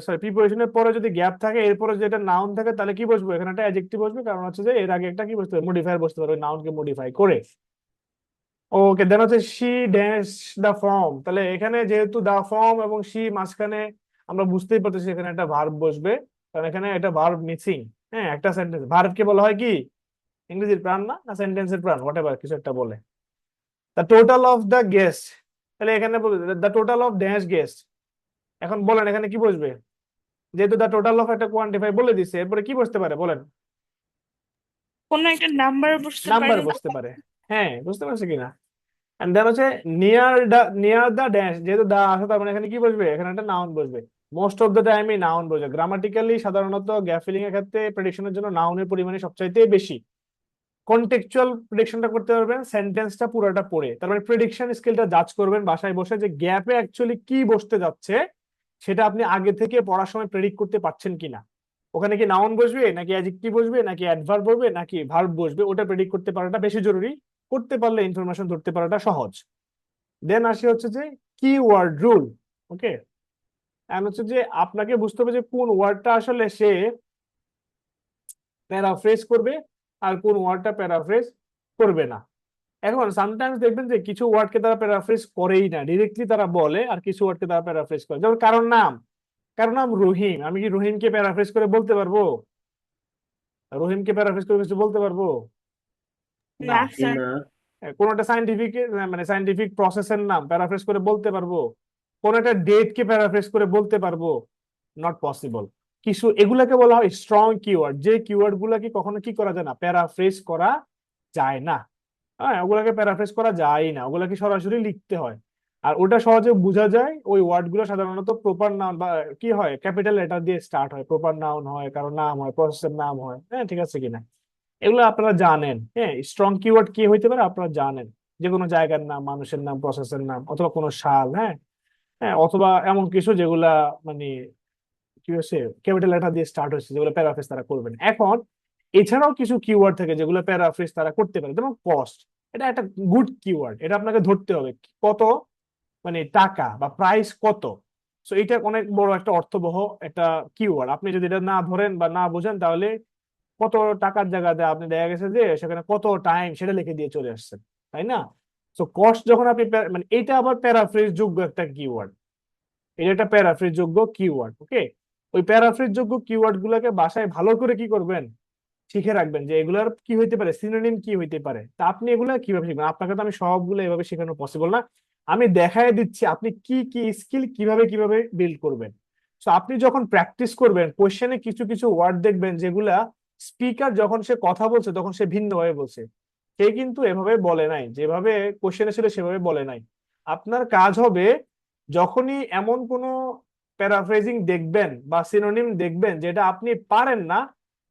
সরি প্রিপোজিশনের পরে যদি গ্যাপ থাকে এরপরে যেটা নাউন থাকে তাহলে কি বসবে, এখানে একটা অ্যাডজেক্টিভ বসবে, কারণ হচ্ছে যে এর আগে একটা কি বসতে পারে, মডিফায়ার বসতে পারে, ওই নাউনকে মডিফাই করে। ওকে, দেন হচ্ছে শি ড্যাশ দা ফর্ম। তাহলে এখানে যেহেতু দা ফর্ম এবং শি মাঝখানে আমরা বুঝতেই পারতেছি এখানে একটা ভার্ব বসবে, কারণ এখানে একটা ভার্ব মিসিং। হ্যাঁ, একটা সেন্টেন্স ভার্বকে বলা হয় কি, ইংরেজির প্রাণ না সেন্টেন্সের প্রাণ, হোয়াটএভার কিছু একটা বলে। The total of the guest, তাহলে এখানে the total of dash guest. এখন বলেন এখানে কি বসবে, যেহেতু দ্য টোটাল অফ একটা কোয়ান্টিফাই বলে দিচ্ছে, এরপরে কি বসতে পারে বলেন? কোন একটা নাম্বার বসতে পারে। নাম্বার বসতে পারে। হ্যাঁ, বুঝতে পারছি কিনা? এন্ড দেন হচ্ছে নিয়ার দা ড্যাশ, যেহেতু দা আছে তার মানে এখানে কি বসবে, এখানে একটা নাউন বসবে। মোস্ট অফ দ্য টাইমই নাউন বসবে। গ্রামাটিক্যালি সাধারণত গ্যাপ ফিলিং এর ক্ষেত্রে প্রেডিকশনের জন্য নাউনের পরিমাণে সবচাইতে বেশি। কন্টেক্সচুয়াল প্রেডিকশনটা করতে পারবেন সেন্টেন্সটা পুরোটা পড়ে। তার মানে প্রেডিকশন স্কিলটা জাজ করবেন বাসায় বসে যে গ্যাপে অ্যাকচুয়ালি কি বসতে যাচ্ছে সেটা আপনি আগে থেকে পড়ার সময় প্রেডিক্ট করতে পারছেন কিনা। ওখানে কি নাউন বসবে নাকি অ্যাডজেক্টিভ বসবে নাকি অ্যাডভার্ব বসবে নাকি ভার্ব বসবে, ওটা প্রেডিক্ট করতে পারাটা বেশি জরুরি। করতে পারলে ইনফরমেশন ধরতে পারাটা সহজ। দেন আসি হচ্ছে যে কিওয়ার্ড রুল। ওকে, এমন হচ্ছে যে আপনাকে বুঝতে হবে যে কোন ওয়ার্ডটা আসলে সে প্যারাফ্রেজ করবে আর কোন ওয়ার্ডটা প্যারাফ্রেজ করবে না। এখন সামটাইমস দেখবেন যে কিছু ওয়ার্ডকে তারা প্যারাফ্রেজ করেই না, ডিরেক্টলি তারা বলে, আর কিছু ওয়ার্ডকে তারা প্যারাফ্রেজ করে। যেমন কারণ নাম রহিম, আমি কি রহিমকে প্যারাফ্রেজ করে বলতে পারবো? রহিমকে প্যারাফ্রেজ করে কিছু বলতে পারবো না। না স্যার। না কোন একটা সাইন্টিফিক মানে সাইন্টিফিক প্রসেসের নাম প্যারাফ্রেজ করে বলতে পারবো? কোন একটা ডেট কে প্যারাফ্রেজ করে বলতে পারবো? Not possible. কিছু এগুলাকে বলা হয় স্ট্রং কিওয়ার্ড, যে কিওয়ার্ড গুলাকে কখনো কি করা যায় না, প্যারাফ্রেজ করা যায় না। হ্যাঁ, ওগুলাকে প্যারাফ্রেজ করা যায় না, ওগুলাকে সরাসরি লিখতে হয়। আর ওটা সহজে বোঝা যায়, ওই ওয়ার্ড গুলো সাধারণত প্রপার নাউন বা কি হয়, ক্যাপিটাল লেটার দিয়ে স্টার্ট হয়, প্রপার নাউন হয়, কারো নাম হয়, প্রসেসের নাম হয়। হ্যাঁ, ঠিক আছে কিনা? এগুলো আপনারা জানেন। হ্যাঁ, স্ট্রং কিওয়ার্ড কি হইতে পারে আপনারা জানেন, যে কোনো জায়গার নাম, মানুষের নাম, প্রসেসের নাম, অথবা কোনো সাল। হ্যাঁ, হ্যাঁ, অথবা এমন কিছু যেগুলা মানে কি হচ্ছে ক্যাপিটাল লেটার দিয়ে স্টার্ট হচ্ছে, যেগুলো প্যারাফ্রেজ তারা করবেন। এখন এছাড়াও কিছু কিওয়ার্ড থাকে যেগুলো প্যারাফ্রেজ তারা করতে পারে, যেমন কস্ট। এটা একটা গুড কিওয়ার্ড, এটা আপনাকে ধরতে হবে। কত মানে টাকা বা প্রাইস কত। সো এটা অনেক বড় একটা অর্থবহ একটা কিওয়ার্ড। আপনি যদি এটা না ধরেন বা না বোঝেন, তাহলে কত টাকার জায়গাতে আপনি দেখা গেছে যে সেখানে কত টাইম সেটা লিখে দিয়ে চলে আসছেন, তাই না? সো কস্ট যখন আপনি মানে এটা আবার প্যারাফ্রেজ যোগ্য একটা কিওয়ার্ড, এটা একটা প্যারাফ্রেজ যোগ্য কিওয়ার্ড। ওকে, ওই প্যারাফ্রেজ যোগ্য কিওয়ার্ড গুলোকে বাসায় ভালো করে কি করবেন, শিখে রাখবেন যে এগুলার কি হইতে পারে, সিনোনিম কি হইতে পারে। তা আপনি এগুলা কিভাবে শিখবেন? আপনাকে তো আমি সবগুলো এভাবে শেখানো পসিবল না, আমি দেখায় দিচ্ছি আপনি কি কি স্কিল কিভাবে কিভাবে বিল্ড করবেন। তো আপনি যখন প্র্যাকটিস করবেন, কোশ্চেনে কিছু কিছু ওয়ার্ড দেখবেন যেগুলা স্পিকার যখন সে কথা বলছে তখন সে ভিন্নভাবে বলছে, সে কিন্তু এভাবে বলে নাই, যেভাবে কোশ্চেনে ছিল সেভাবে বলে নাই। আপনার কাজ হবে যখনই এমন কোনো প্যারাফ্রেজিং দেখবেন বা সিনোনিম দেখবেন যেটা আপনি পারেন না,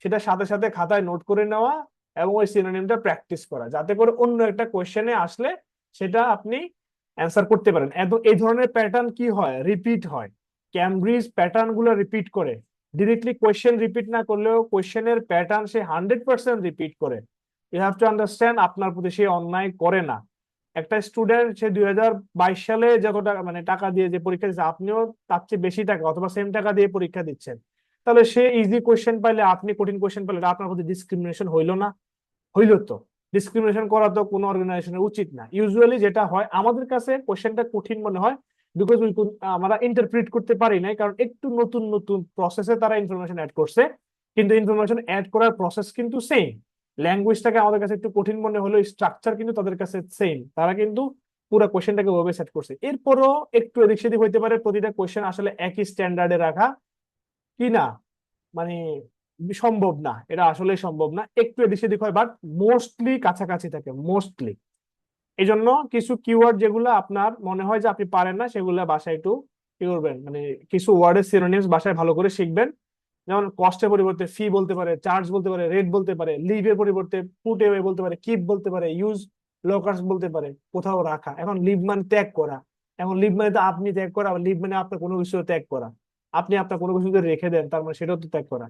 সেটা সাথে সাথে খাতায় নোট করে নেওয়া এবং ওই সিনোনিমটা প্র্যাকটিস করা, যাতে করে অন্য একটা কোশ্চেনে আসলে সেটা আপনি অ্যান্সার করতে পারেন। এই ধরনের প্যাটার্ন কি হয়, রিপিট হয়। ক্যামব্রিজ প্যাটার্ন গুলো রিপিট করে, ডিরেক্টলি কোশ্চেন রিপিট না করলেও কোশ্চেনের প্যাটার্ন সে 100% রিপিট করে। ইউ হ্যাভ টু আন্ডারস্ট্যান্ড, আপনার প্রতি সে অন্যায় করে না। একটা স্টুডেন্ট সে 2022 সালে যত টাকা মানে টাকা দিয়ে যে পরীক্ষা দিচ্ছে, আপনিও তার চেয়ে বেশি টাকা অথবা সেম টাকা দিয়ে পরীক্ষা দিচ্ছেন, তাহলে সে ইজি কোশ্চেন পাইলে আপনি কঠিন কোশ্চেন পাইলে এটা আপনার প্রতি ডিসক্রিমিনেশন হইলো না? হইলো তো। ডিসক্রিমিনেশন করা তো কোনো অর্গানাইজেশনের উচিত না। ইউজুয়ালি যেটা হয়, আমাদের কাছে কোশ্চেনটা কঠিন মনে হয় বিকজ আমরা ইন্টারপ্রিট করতে পারি নাই, কারণ একটু নতুন নতুন প্রসেসে তারা ইনফরমেশন অ্যাড করছে, কিন্তু ইনফরমেশন অ্যাড করার প্রসেস কিন্তু সেম। ল্যাঙ্গুয়েজটাকে আমাদের কাছে একটু কঠিন মনে হলো, স্ট্রাকচার কিন্তু তাদের কাছে সেম, তারা কিন্তু পুরো কোশ্চেনটাকে ওভাবে সেট করছে। এরপরও একটু এদিক সেদিক হইতে পারে, প্রতিটা কোশ্চেন আসলে একই স্ট্যান্ডার্ডে রাখা কি না মানে সম্ভব না, এটা আসলে সম্ভব না, একটু এদিক সেদিক হয়, বাট মোস্টলি কাছাকাছি থাকে মোস্টলি। এই জন্য কিছু কিওয়ার্ড যেগুলো আপনার মনে হয় যে আপনি পারেন না, সেগুলো বাসায় একটু কি করবেন, মানে কিছু ওয়ার্ডের সিনোনিমস বাসায় ভালো করে শিখবেন। যেমন কস্টের পরিবর্তে ফি বলতে পারে, চার্জ বলতে পারে, রেট বলতে পারে, লিভের পরিবর্তে পুট এওয়ে বলতে পারে, কিপ বলতে পারে, ইউজ লকার্স বলতে পারে, কোথাও রাখা। এখন লিভ মানে ত্যাগ করা, এখন লিভ মানে তো আপনি ত্যাগ করা, লিভ মানে আপনার কোনো কিছু ত্যাগ করা। আপনি আপনার কোনো কিছু রেখে দেন, তার মানে সেটাও তো ত্যাগ করা।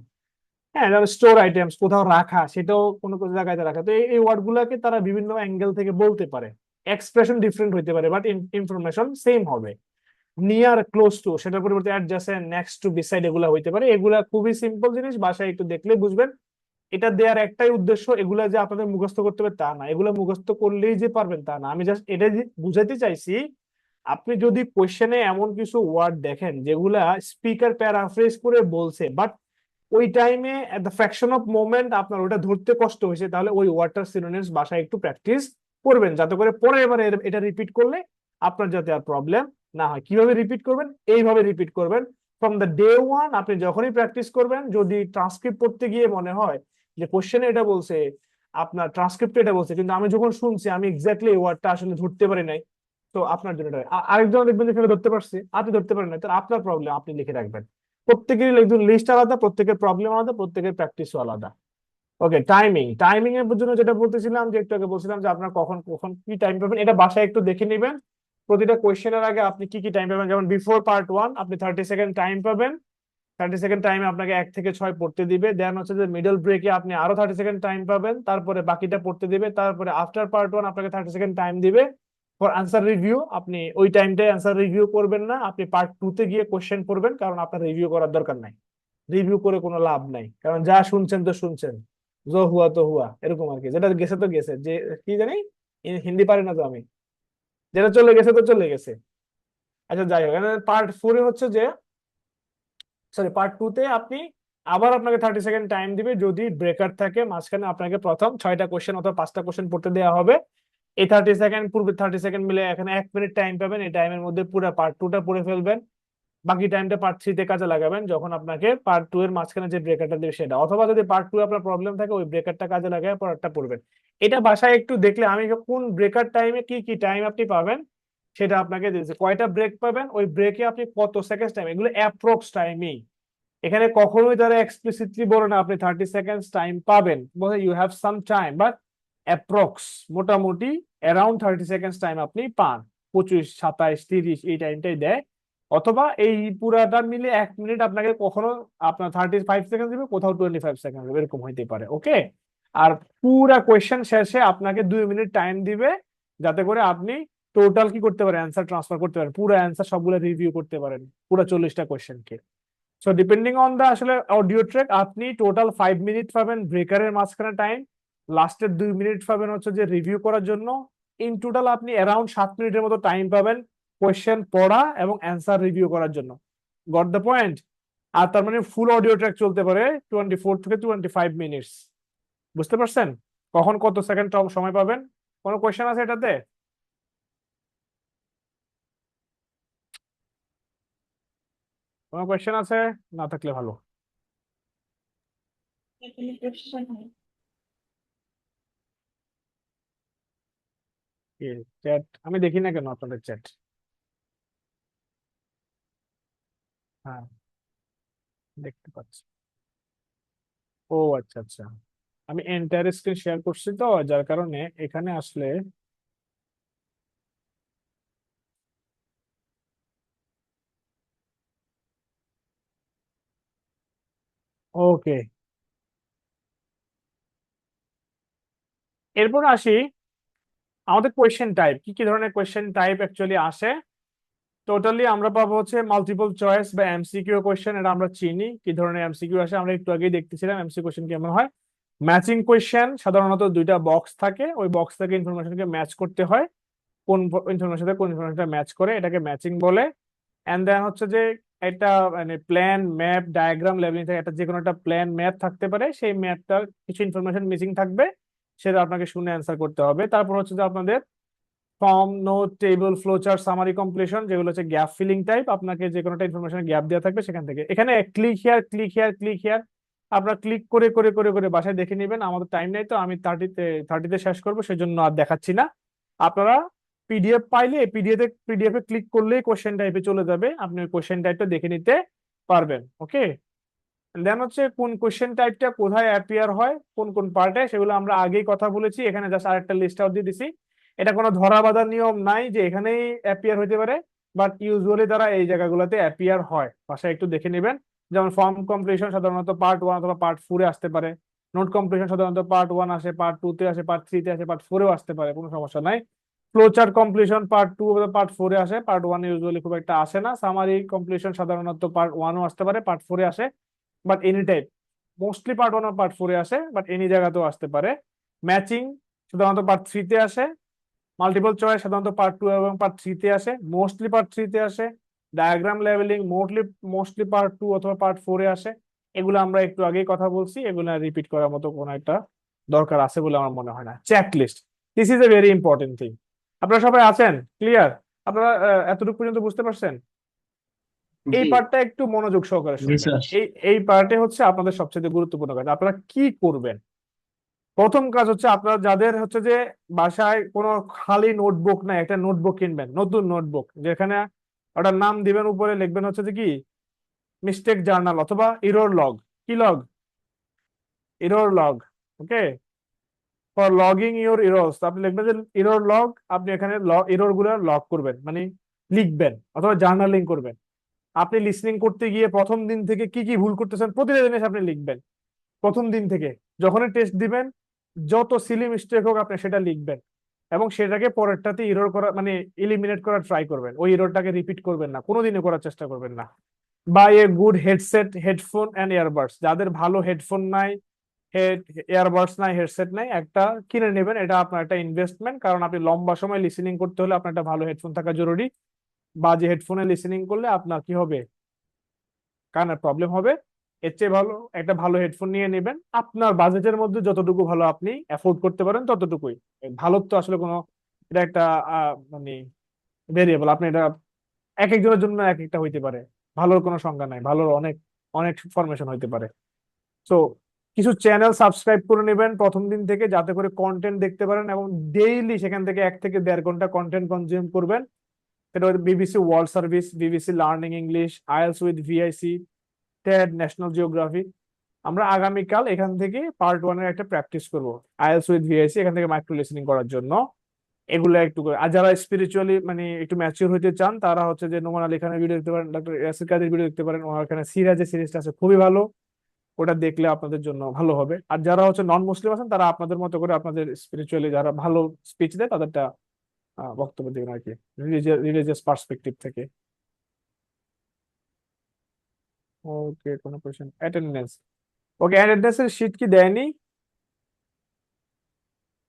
হ্যাঁ, স্টোর আইটেমস কোথাও রাখা, সেটাও কোনো কোনো জায়গায় রাখা। তো এই ওয়ার্ড গুলাকে তারা বিভিন্ন অ্যাঙ্গেল থেকে বলতে পারে, এক্সপ্রেশন ডিফারেন্ট হইতে পারে, বাট ইনফরমেশন সেম হবে। নিয়ার, ক্লোজ টু, সেটার পরিবর্তে অ্যাডজাসেন্ট, নেক্সট টু, বিসাইড এগুলা হইতে পারে। এগুলা খুবই সিম্পল জিনিস, বাসায় একটু দেখলে বুঝবেন। এটা দেওয়ার একটাই উদ্দেশ্য, এগুলা যে আপনাদের মুখস্থ করতে হবে তা না, এগুলা মুখস্থ করলেই যে পারবেন তা না। আমি জাস্ট এটা বুঝাইতে চাইছি, আপনি যদি কোশ্চেনে এমন কিছু ওয়ার্ড দেখেন যেগুলা স্পিকার প্যারাফ্রেজ করে বলছে, বাট ওই টাইমে at the fraction of moment আপনার ওটা ধরতে কষ্ট হয়েছে, তাহলে ওই ওয়ার্ডটার সিনোনিমস বাসায় একটু প্র্যাকটিস করবেন, যাতে করে পরে এবারে এটা রিপিট করলে আপনার যাতে আর প্রবলেম না হয়। কিভাবে রিপিট করবেন? এইভাবে রিপিট করবেন ফ্রম দ্য ডে ওয়ান। আপনি যখনই প্র্যাকটিস করবেন, যদি ট্রান্সক্রিপ্ট পড়তে গিয়ে মনে হয় যে কোশ্চেনে এটা বলছে, আপনার ট্রান্সক্রিপ্টে এটা বলছে, কিন্তু আমি যখন শুনছি আমি এক্স্যাক্টলি এই ওয়ার্ডটা আসলে ধরতে পারি নাই, তো আপনার জন্য আরেকজন দেখবেন যেখানে ধরতে পারছে, আপনি ধরতে পারেন না, তাহলে আপনার প্রবলেম, আপনি লিখে রাখবেন। প্রত্যেকেরই একজন লিস্ট আলাদা, প্রত্যেকের প্রবলেম আলাদা, প্রত্যেকের প্র্যাকটিসও আলাদা। ওকে, টাইমিং এর জন্য যেটা বলতেছিলাম, যে একটু আগে বলছিলাম যে আপনার কখন কখন কি টাইম পাবেন, এটা বাসায় একটু দেখে নেবেন। প্রতিটা কোয়েশ্চেনের আগে আপনি কি কি টাইম পাবেন। যেমন বিফোর পার্ট 1 আপনি 30 সেকেন্ড টাইম পাবেন, 30 সেকেন্ড টাইমে আপনাকে 1 থেকে 6 পড়তে দিবে। দেন হচ্ছে যে মিডল ব্রেকে আপনি আরো 30 সেকেন্ড টাইম পাবেন, তারপরে বাকিটা পড়তে দিবে। তারপরে আফটার পার্ট 1 আপনাকে 30 সেকেন্ড টাইম দিবে, ফর আনসার রিভিউ আপনি ওই টাইমটায় আনসার রিভিউ করবেন না, আপনি পার্ট 2 তে গিয়ে কোশ্চেন পড়বেন, কারণ আপনার রিভিউ করার দরকার নাই। রিভিউ করে কোনো লাভ নাই, কারণ যা শুনছেন তো শুনছেন, জো হুয়া তো হুয়া, এরকম আর কি। যেটা গেছে তো গেছে, যে কি জানি হিন্দি পারি না তো আমি, যেটা চলে গেছে তো চলে গেছে। আচ্ছা যাই হোক, পার্ট 4 হচ্ছে যে, সরি পার্ট 2 তে আপনি আবার আপনাকে 30 সেকেন্ড টাইম দিবে, যদি ব্রেকার থাকে মাঝখানে আপনাকে প্রথম 6টা কোশ্চেন অথবা 5টা কোশ্চেন পড়তে দেওয়া হবে। এই 30 সেকেন্ড পূর্বে 30 সেকেন্ড মিলে এখানে 1 মিনিট টাইম পাবেন, এই টাইমের মধ্যে পুরো পার্ট 2টা পড়ে ফেলবেন, বাকি টাইমটা পার্ট 3 তে কাজে লাগাবেন, যখন আপনাকে পার্ট 2 এর মাঝখানে যে ব্রেকারটা দেবে সেটা, অথবা যদি পার্ট 2 আপনার প্রবলেম থাকে ওই ব্রেকারটা কাজে লাগায় পরেরটা পড়বেন। এটা বাসায় একটু দেখলে আমি কোন ব্রেকার টাইমে কি কি টাইম আপনি পাবেন সেটা আপনাকে দিয়েছে, কয়টা ব্রেক পাবেন, ওই ব্রেকে আপনি কত সেকেন্ড টাইম, এগুলো অ্যাপ্রক্স টাইমই। এখানে কখনোই তারা এক্সপ্লিসিটলি বলে না আপনি 30 সেকেন্ডস টাইম পাবেন, বলে you have some time, but approx মোটামুটি অ্যারাউন্ড 30 সেকেন্ডস টাইম আপনি পান। 25, 27, 30 এই টাইমটাই দেয়, অথবা এই পুরাটা মিলে 1 মিনিট আপনাকে কখনো আপনার 35 সেকেন্ড দিবে, কোথাও 25 সেকেন্ড দিবে, এরকম হইতে পারে। ওকে, আর পুরা কোয়েশ্চেন শেষে আপনাকে 2 মিনিট টাইম দিবে, যাতে করে আপনি টোটাল কি করতে পারেন, অ্যান্সার ট্রান্সফার করতে পারেন, পুরো অ্যান্সার সবগুলো রিভিউ করতে পারেন, পুরো 40টা কোয়েশ্চেনকে। সো ডিপেন্ডিং অন দা আসলে অডিও ট্র্যাক, আপনি টোটাল 5 মিনিট পাবেন ব্রেকারের মাঝখানে টাইম, লাস্টের 2 মিনিট পাবেন হচ্ছে যে রিভিউ করার জন্য। ইন টোটাল আপনি অ্যারাউন্ড 7 মিনিটের মতো টাইম পাবেন কোয়েশ্চেন পড়া এবং অ্যান্সার রিভিউ করার জন্য। Got the point? আর তার মানে ফুল অডিও ট্র্যাক চলতে পারে 24 থেকে 25 মিনিটস। বুঝতে পারছেন কখন কত সেকেন্ড সময় পাবেন? কোনো কোয়েশ্চেন আছে এটাতে? কোনো কোয়েশ্চেন আছে? না থাকলে ভালো। চ্যাট আমি দেখি না কেন আপনাদের চ্যাট? হ্যাঁ দেখতে পাচ্ছি। ও আচ্ছা আচ্ছা, আমি এন্টায়ার স্ক্রিন শেয়ার করছি তো, যার কারণে এখানে আসলে ওকে। এরপর আসি আমাদের কোয়েশ্চেন টাইপ, কি কি ধরনের কোয়েশ্চেন টাইপ অ্যাকচুয়ালি আসে। টোটালি আমরা পাবো হচ্ছে মাল্টিপল চয়েস বা এমসিকিউ কোয়েশ্চেন, এটা আমরা চিনি কি ধরনের এমসিকিউ আসে, আমরা একটু আগেই দেখতেছিলাম এমসিকিউ কোয়েশ্চেন কেমন হয়। ম্যাচিং কোয়েশ্চেন, সাধারণত 2টা বক্স থাকে, ওই বক্স থেকে ইনফরমেশনকে ম্যাচ করতে হয়, কোন ইনফরমেশন সাথে কোন ইনফরমেশনটা ম্যাচ করে এটাকে ম্যাচিং বলে। এন্ড দেন হচ্ছে যে একটা মানে প্ল্যান, ম্যাপ, ডায়াগ্রাম, লেভেলিং থেকে একটা যে কোনো একটা প্ল্যান ম্যাপ থাকতে পারে, সেই ম্যাপটার কিছু ইনফরমেশন মিসিং থাকবে, সেটা আপনাকে শুনে অ্যান্সার করতে হবে। তারপর হচ্ছে যে আপনাদের form, note, table, flowchart, summary completion, যেগুলো হচ্ছে গ্যাপ ফিলিং টাইপ, আপনাকে যে কোনো একটা ইনফরমেশন গ্যাপ দেওয়া থাকবে সেখান থেকে। এখানে click here, click here, click here, আপনারা ক্লিক করে করে করে করে বাসায় দেখে নেবেন, আমাদের টাইম নেই তো, আমি 30তে শেষ করবো, সেজন্য আর দেখাচ্ছি না। আপনারা পিডিএফ পাইলে পিডিএফ এ ক্লিক করলেই কোশ্চেন টাইপে চলে যাবে, আপনি ওই কোশ্চেন টাইপটা দেখে নিতে পারবেন। ওকে, দেন হচ্ছে কোন কোশ্চেন টাইপটা কোথায় অ্যাপিয়ার হয়, কোন কোন পার্টে, সেগুলো আমরা আগেই কথা বলেছি, এখানে জাস্ট আরেকটা লিস্ট আউট দিয়ে দিছি। এটা কোনো ধরা বাঁধা নিয়ম নাই যে এখানেই অ্যাপিয়ার হইতে পারে, বাট ইউজুয়ালি তারা এই জায়গাগুলোতে অ্যাপিয়ার হয়, বাসায় একটু দেখে নেবেন। যেমন ফর্ম কমপ্লিশন সাধারণত পার্ট 1 অথবা পার্ট 4 এ আসতে পারে, নোট কমপ্লিশন সাধারণত পার্ট 1 আসে, পার্ট 2 তে আসে, পার্ট 3 তে আসে, পার্ট 4 এও আসতে পারে, কোনো সমস্যা নাই। ফ্লোচার্ট কমপ্লিশন পার্ট 2 অথবা পার্ট 4 এ আসে, পার্ট 1 এ ইউজুয়ালি খুব একটা আসে না। সামারি কমপ্লিশন সাধারণত পার্ট 1 ও আসতে পারে, পার্ট 4 এ আসে, but any type mostly part 1 আর পার্ট 4 এ আসে, বাট এনি জায়গাতেও আসতে পারে। ম্যাচিং সাধারণত পার্ট 3 তে আসে, মাল্টিপল চয়েস সাধারণত পার্ট 2 এবং পার্ট 3 তে আসে, মোস্টলি পার্ট 3 তে আসে। ডায়াগ্রাম লেভেলিং মোস্টলি পার্ট 2 অথবা পার্ট 4 এ আসে। এগুলো আমরা একটু আগেই কথা বলছি, এগুলো রিপিট করার মতো কোনো একটা দরকার আছে বলে আমার মনে হয় না। Check list, this is a very important thing. আপনারা সবাই আছেন ক্লিয়ার? আপনারা এতটুকু পর্যন্ত বুঝতে পারছেন? এই জি পার্টটা একটু মনোযোগ সহকারে জি শুনবেন। স্যার। এই পার্টে হচ্ছে আপনাদের সবচেয়ে গুরুত্বপূর্ণ কাজ, আপনারা কি করবেন। প্রথম কাজ হচ্ছে আপনারা যাদের হচ্ছে যে বাসায় কোনো খালি নোটবুক নাই, একটা নোটবুক কিনবেন, নতুন নোটবুক, যেখানে ওটার নাম দিবেন, উপরে লিখবেন হচ্ছে যে কি মিস্টেক জার্নাল অথবা ইরর লগ। কি log? Error log. Okay, for logging your errors, আপনি লিখবেন যে ইরর লগ, আপনি এখানে ইরর গুলো লগ করবেন, মানে লিখবেন অথবা জার্নালিং করবেন। আপনি লিসনিং করতে গিয়ে প্রথম দিন থেকে কি কি ভুল করতেছেন প্রতিটা জিনিস আপনি লিখবেন। প্রথম দিন থেকে যখনই টেস্ট দিবেন, যত সিলি মিস্টেক হোক আপনি সেটা লিখবেন। এবং সেটাকে পরেরটাতে ইরর করা মানে এলিমিনেট করার ট্রাই করবেন, ওই ইররটাকে রিপিট করবেন না, কোনোদিনও করার চেষ্টা করবেন না। Buy a good headset, headphone and earbuds, যাদের ভালো হেডফোন নাই, ইয়ারবাডস নাই, হেডসেট নাই, একটা কিনে নেবেন। এটা আপনার একটা ইনভেস্টমেন্ট, কারণ আপনি লম্বা সময় লিসেনিং করতে হলে আপনার একটা ভালো হেডফোন থাকা জরুরি। বাজে হেডফোনে লিসেনিং করলে আপনার কি হবে, কানের প্রবলেম হবে। এর চেয়ে ভালো একটা ভালো হেডফোন নিয়ে নেবেন, আপনার বাজেটের মধ্যে যতটুকু ভালো আপনি অ্যাফোর্ড করতে পারেন ততটুকুই। ভালো তো আসলে কোনো, এটা একটা মানে ভেরিয়েবল, আপনি এটা এক একজনের জন্য এক একটা হইতে পারে, ভালোর কোনো সংজ্ঞা নাই, ভালোর অনেক অনেক ফরমেশন হইতে পারে। সো কিছু চ্যানেল সাবস্ক্রাইব করে নেবেন প্রথম দিন থেকে, যাতে করে কন্টেন্ট দেখতে পারেন এবং ডেইলি সেখান থেকে 1 থেকে 1.5 ঘন্টা কন্টেন্ট কনজিউম করবেন। সেটা BBC world service, BBC learning English, IELTS with VIC, Ted, national geography. আমরা আগামীকাল এখান থেকে পার্ট 1 এর একটা প্র্যাকটিস করবো, আইএলটিএস উইথ ভিআইসি, এখান থেকে মাইক্রো লিসেনিং করার জন্য। এগুলো একটু করে, আর যারা স্পিরিচুয়ালি মানে একটু ম্যাচিওর হতে চান, তারা হচ্ছে যে নোমান আলী খানের ভিডিও দেখতে পারেন, ডক্টর ইয়াসির কাদের ভিডিও দেখতে পারেন, ওনার এখানে সিরাজের সিরিজটা আছে খুবই ভালো, ওটা দেখলে আপনাদের জন্য ভালো হবে। আর যারা হচ্ছে নন মুসলিম আছেন, তারা আপনাদের মতো করে আপনাদের স্পিরিচুয়ালি যারা ভালো স্পিচ দেয় তাদেরটা বক্তব্য দিবেন আর কি, রিলিজিয়াস পার্সপেক্টিভ থেকে। ওকে, কোনো কোয়েশ্চেন? অ্যাটেন্ডেন্স, ওকে, অ্যাটেন্ডেন্সের শীট কি দেয়নি?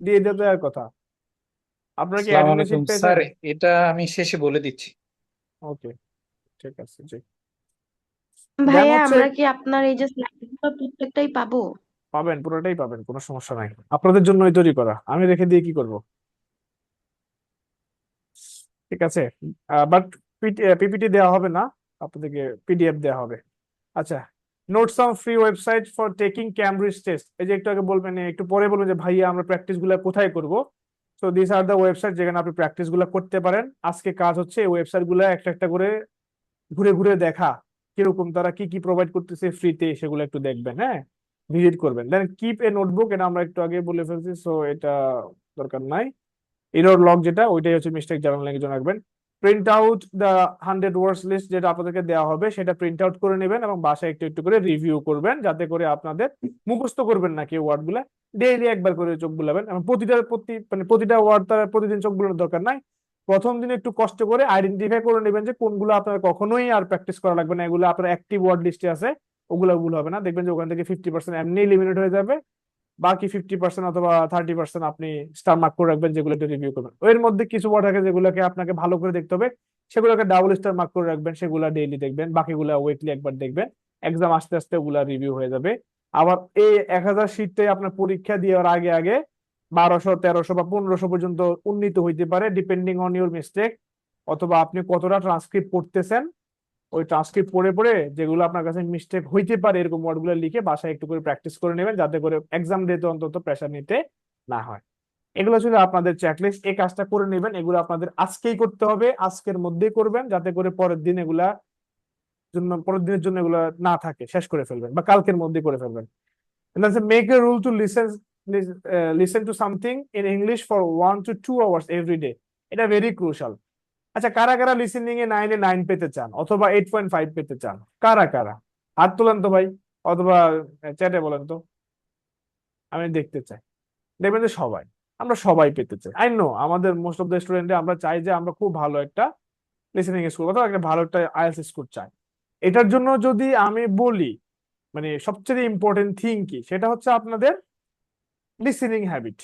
দিয়ে দিতে আর কথা, আপনার কি আসসালামু অ্যাটেন্ডেন্স আলাইকুম শীট পেয়েছেন? স্যার, এটা আমি শেষে বলে দিচ্ছি। ওকে, ঠিক আছে, জি। দেন ভাইয়া হচ্ছে, আমরা কি আপনার এই যে স্লাইডগুলো প্রত্যেকটাই পাবো? পাবেন, পুরোটাই পাবেন, কোনো সমস্যা নাই, আপনাদের জন্যই তৈরি করা, আমি রেখে দিয়ে কি করব? ঠিক আছে, বাট পিপিটি দেওয়া হবে না, আপনাদেরকে পিডিএফ দেওয়া হবে। আচ্ছা, notes on free website for taking Cambridge test, এই যে একটু আগে বলবেন, একটু পরে বলবেন যে ভাইয়া আমরা প্র্যাকটিস গুলা কোথায় করব। তো দিস আর দ্য ওয়েবসাইট যেখানে আপনি প্র্যাকটিস গুলা করতে পারেন। আজকে কাজ হচ্ছে এই ওয়েবসাইট গুলা একটা একটা করে ঘুরে ঘুরে দেখা, কিরকম তারা কি কি প্রোভাইড করতেছে ফ্রিতে, সেগুলো একটু দেখবেন, হ্যাঁ, ভিজিট করবেন। দেন কিপ এ নোটবুক, এটা আমরা একটু আগে বলে ফেলছি, সো এটা দরকার নাই। এরর লগ যেটা, ওইটাই হচ্ছে মিস্টেক জার্নালের জন্য রাখবেন। Print out the 100 words list, যেটা আপনাদেরকে দেওয়া হবে সেটা প্রিন্ট আউট করে নেবেন এবং বাসায় একটু একটু করে রিভিউ করবেন, যাতে করে আপনাদের মুখস্থ করবেন না কেউ ওয়ার্ড গুলা, ডেইলি একবার করে চোখ বুলাবেন। এবং প্রতিটা ওয়ার্ড তার প্রতিদিন চোখ বুলানোর দরকার নাই। প্রথম দিন একটু কষ্ট করে আইডেন্টিফাই করে নেবেন যে কোনগুলো আপনার কখনোই আর প্র্যাকটিস করা লাগবে না, এগুলো আপনার অ্যাক্টিভ ওয়ার্ড লিস্টে আছে, ওগুলো ভুল হবে না। দেখবেন যে ওখান থেকে 50% এমনি এলিমিনেট হয়ে যাবে, বাকি 50% অথবা 30% আপনি স্টার মার্ক করে রাখবেন, যেগুলো একটু রিভিউ করবেন। এর মধ্যে কিছু ওয়ার্ড থাকে যেগুলোকে আপনাকে ভালো করে দেখতে হবে, সেগুলোকে ডাবল স্টার মার্ক করে রাখবেন, সেগুলো ডেইলি দেখবেন, বাকিগুলো উইকলি একবার দেখবেন। এক্সাম আস্তে আস্তে ওগুলা রিভিউ হয়ে যাবে। আবার এই 1000 শীটে আপনার পরীক্ষা দেওয়ার আগে আগে 1200, 1300 বা 1500 পর্যন্ত উন্নীত হইতে পারে, ডিপেন্ডিং অন ইউর মিস্টেক, অথবা আপনি কতটা ট্রান্সক্রিপ্ট পড়তেছেন। ওই ট্রান্সক্রিপ্ট পড়ে পড়ে যেগুলো আপনার কাছে মিস্টেক হইতে পারে, এরকম ওয়ার্ড গুলো লিখে বাসায় একটু করে প্র্যাকটিস করে নেবেন, যাতে করে এক্সাম ডেতে অন্তত প্রেশার নিতে না হয়। এগুলো ছিল আপনাদের চেকলিস্ট, এই কাজটা করে নেবেন। এগুলো আপনাদের আজকেই করতে হবে, আজকের মধ্যেই করবেন, যাতে করে পরের দিন এগুলা পরের দিনের জন্য এগুলা না থাকে, শেষ করে ফেলবেন বা কালকের মধ্যে করে ফেলবেন। Make a rule to listen to something in English for 1 to 2 hours every day, এটা ভেরি ক্রুশাল। আচ্ছা, কারা কারা লিসেনিং এ 9 পেতে চান অথবা 8.5 পেতে চান? কারা কারা হাত তোলেন তো ভাই, অথবা চ্যাটে বলেন তো, আমি দেখতে চাই। দেখবেন যে সবাই, আমরা সবাই পেতে চাই। আই নো আমাদের মোস্ট অফ দ্য স্টুডেন্ট আমরা চাই যে আমরা খুব ভালো একটা লিসেনিং স্কুল অথবা একটা ভালো একটা আইএলটিএস স্কুল চাই। এটার জন্য যদি আমি বলি, মানে সবচেয়ে ইম্পর্টেন্ট থিং কি, সেটা হচ্ছে আপনাদের লিসেনিং হ্যাবিট।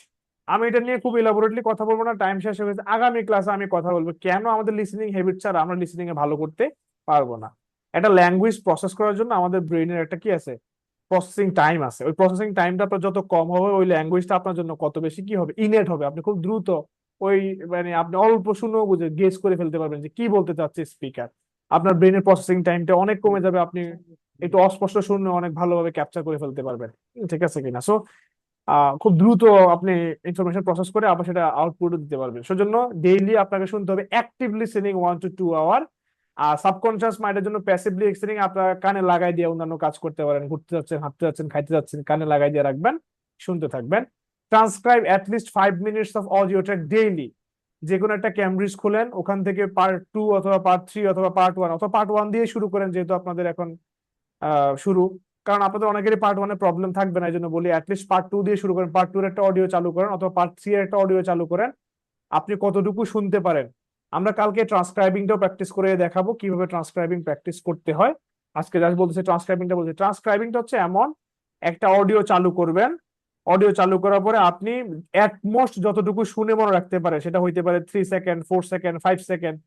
আমি এটা নিয়ে খুব ইলাবোরেটলি কথা বলবো না, টাইম শেষ হয়ে গেছে। আগামী ক্লাসে আমি কথা বলবো কেন আমাদের লিসেনিং হ্যাবিট ছাড়া আমরা লিসেনিং এ ভালো করতে পারবো না। একটা ল্যাঙ্গুয়েজ প্রসেস করার জন্য আমাদের ব্রেইনের একটা কি আছে, প্রসেসিং টাইম আছে। ওই প্রসেসিং টাইমটা আপনার যত কম হবে, ওই ল্যাঙ্গুয়েজটা আপনার জন্য কত বেশি কি হবে, ইনেট হবে। আপনি খুব দ্রুত ওই মানে আপনি অল্প শুনেও বুঝে গেস করে ফেলতে পারবেন যে কি বলতে চাচ্ছে স্পিকার। আপনার ব্রেইনের প্রসেসিং টাইমটা অনেক কমে যাবে, আপনি একটু অস্পষ্ট শুনে অনেক ভালোভাবে ক্যাপচার করে ফেলতে পারবেন, ঠিক আছে কিনা? সো খুব দ্রুত আপনি ইনফরমেশন প্রসেস করে আবার সেটা আউটপুট দিতে পারবেন। সেজন্য ডেইলি আপনাকে শুনতে হবে অ্যাক্টিভ লিসেনিং 1 to 2 আওয়ার। আর সাবকনশিয়াস মাইন্ডের জন্য প্যাসিভলি লিসেনিং আপনার কানে লাগাই দিয়ে অন্যান্য কাজ করতে পারেন, ঘুরতে যাচ্ছেন, হাঁটতে যাচ্ছেন, খাইতে যাচ্ছেন, কানে লাগাই দিয়ে রাখবেন, শুনতে থাকবেন। Transcribe at least 5 minutes of audio track daily. যে কোনো একটা ক্যামব্রিজ খুলেন, ওখান থেকে পার্ট 2 অথবা পার্ট 3 অথবা পার্ট 1 অথবা পার্ট 1 দিয়ে শুরু করেন, যেহেতু আপনাদের এখন শুরু, কারণ আপনাদের অনেকেরই পার্ট 1 এ প্রবলেম থাকবে না, এই জন্য বলি অ্যাটলিস্ট পার্ট 2 দিয়ে শুরু করেন। পার্ট 2 এর একটা অডিও চালু করেন অথবা পার্ট 3 এর একটা অডিও চালু করেন, আপনি কতটুকু শুনতে পারেন। আমরা কালকে ট্রান্সক্রাইবিংটাও প্র্যাকটিস করে দেখাবো কিভাবে ট্রান্সক্রাইবিং প্র্যাকটিস করতে হয়। আজকে জাস্ট বলতেছে ট্রান্সক্রাইবিংটা বলছে। ট্রান্সক্রাইবিংটা হচ্ছে এমন, একটা অডিও চালু করবেন, অডিও চালু করার পরে আপনি মোস্ট যতটুকু শুনে মনে রাখতে পারে, সেটা হইতে পারে 3 সেকেন্ড, 4 সেকেন্ড, 5 সেকেন্ড,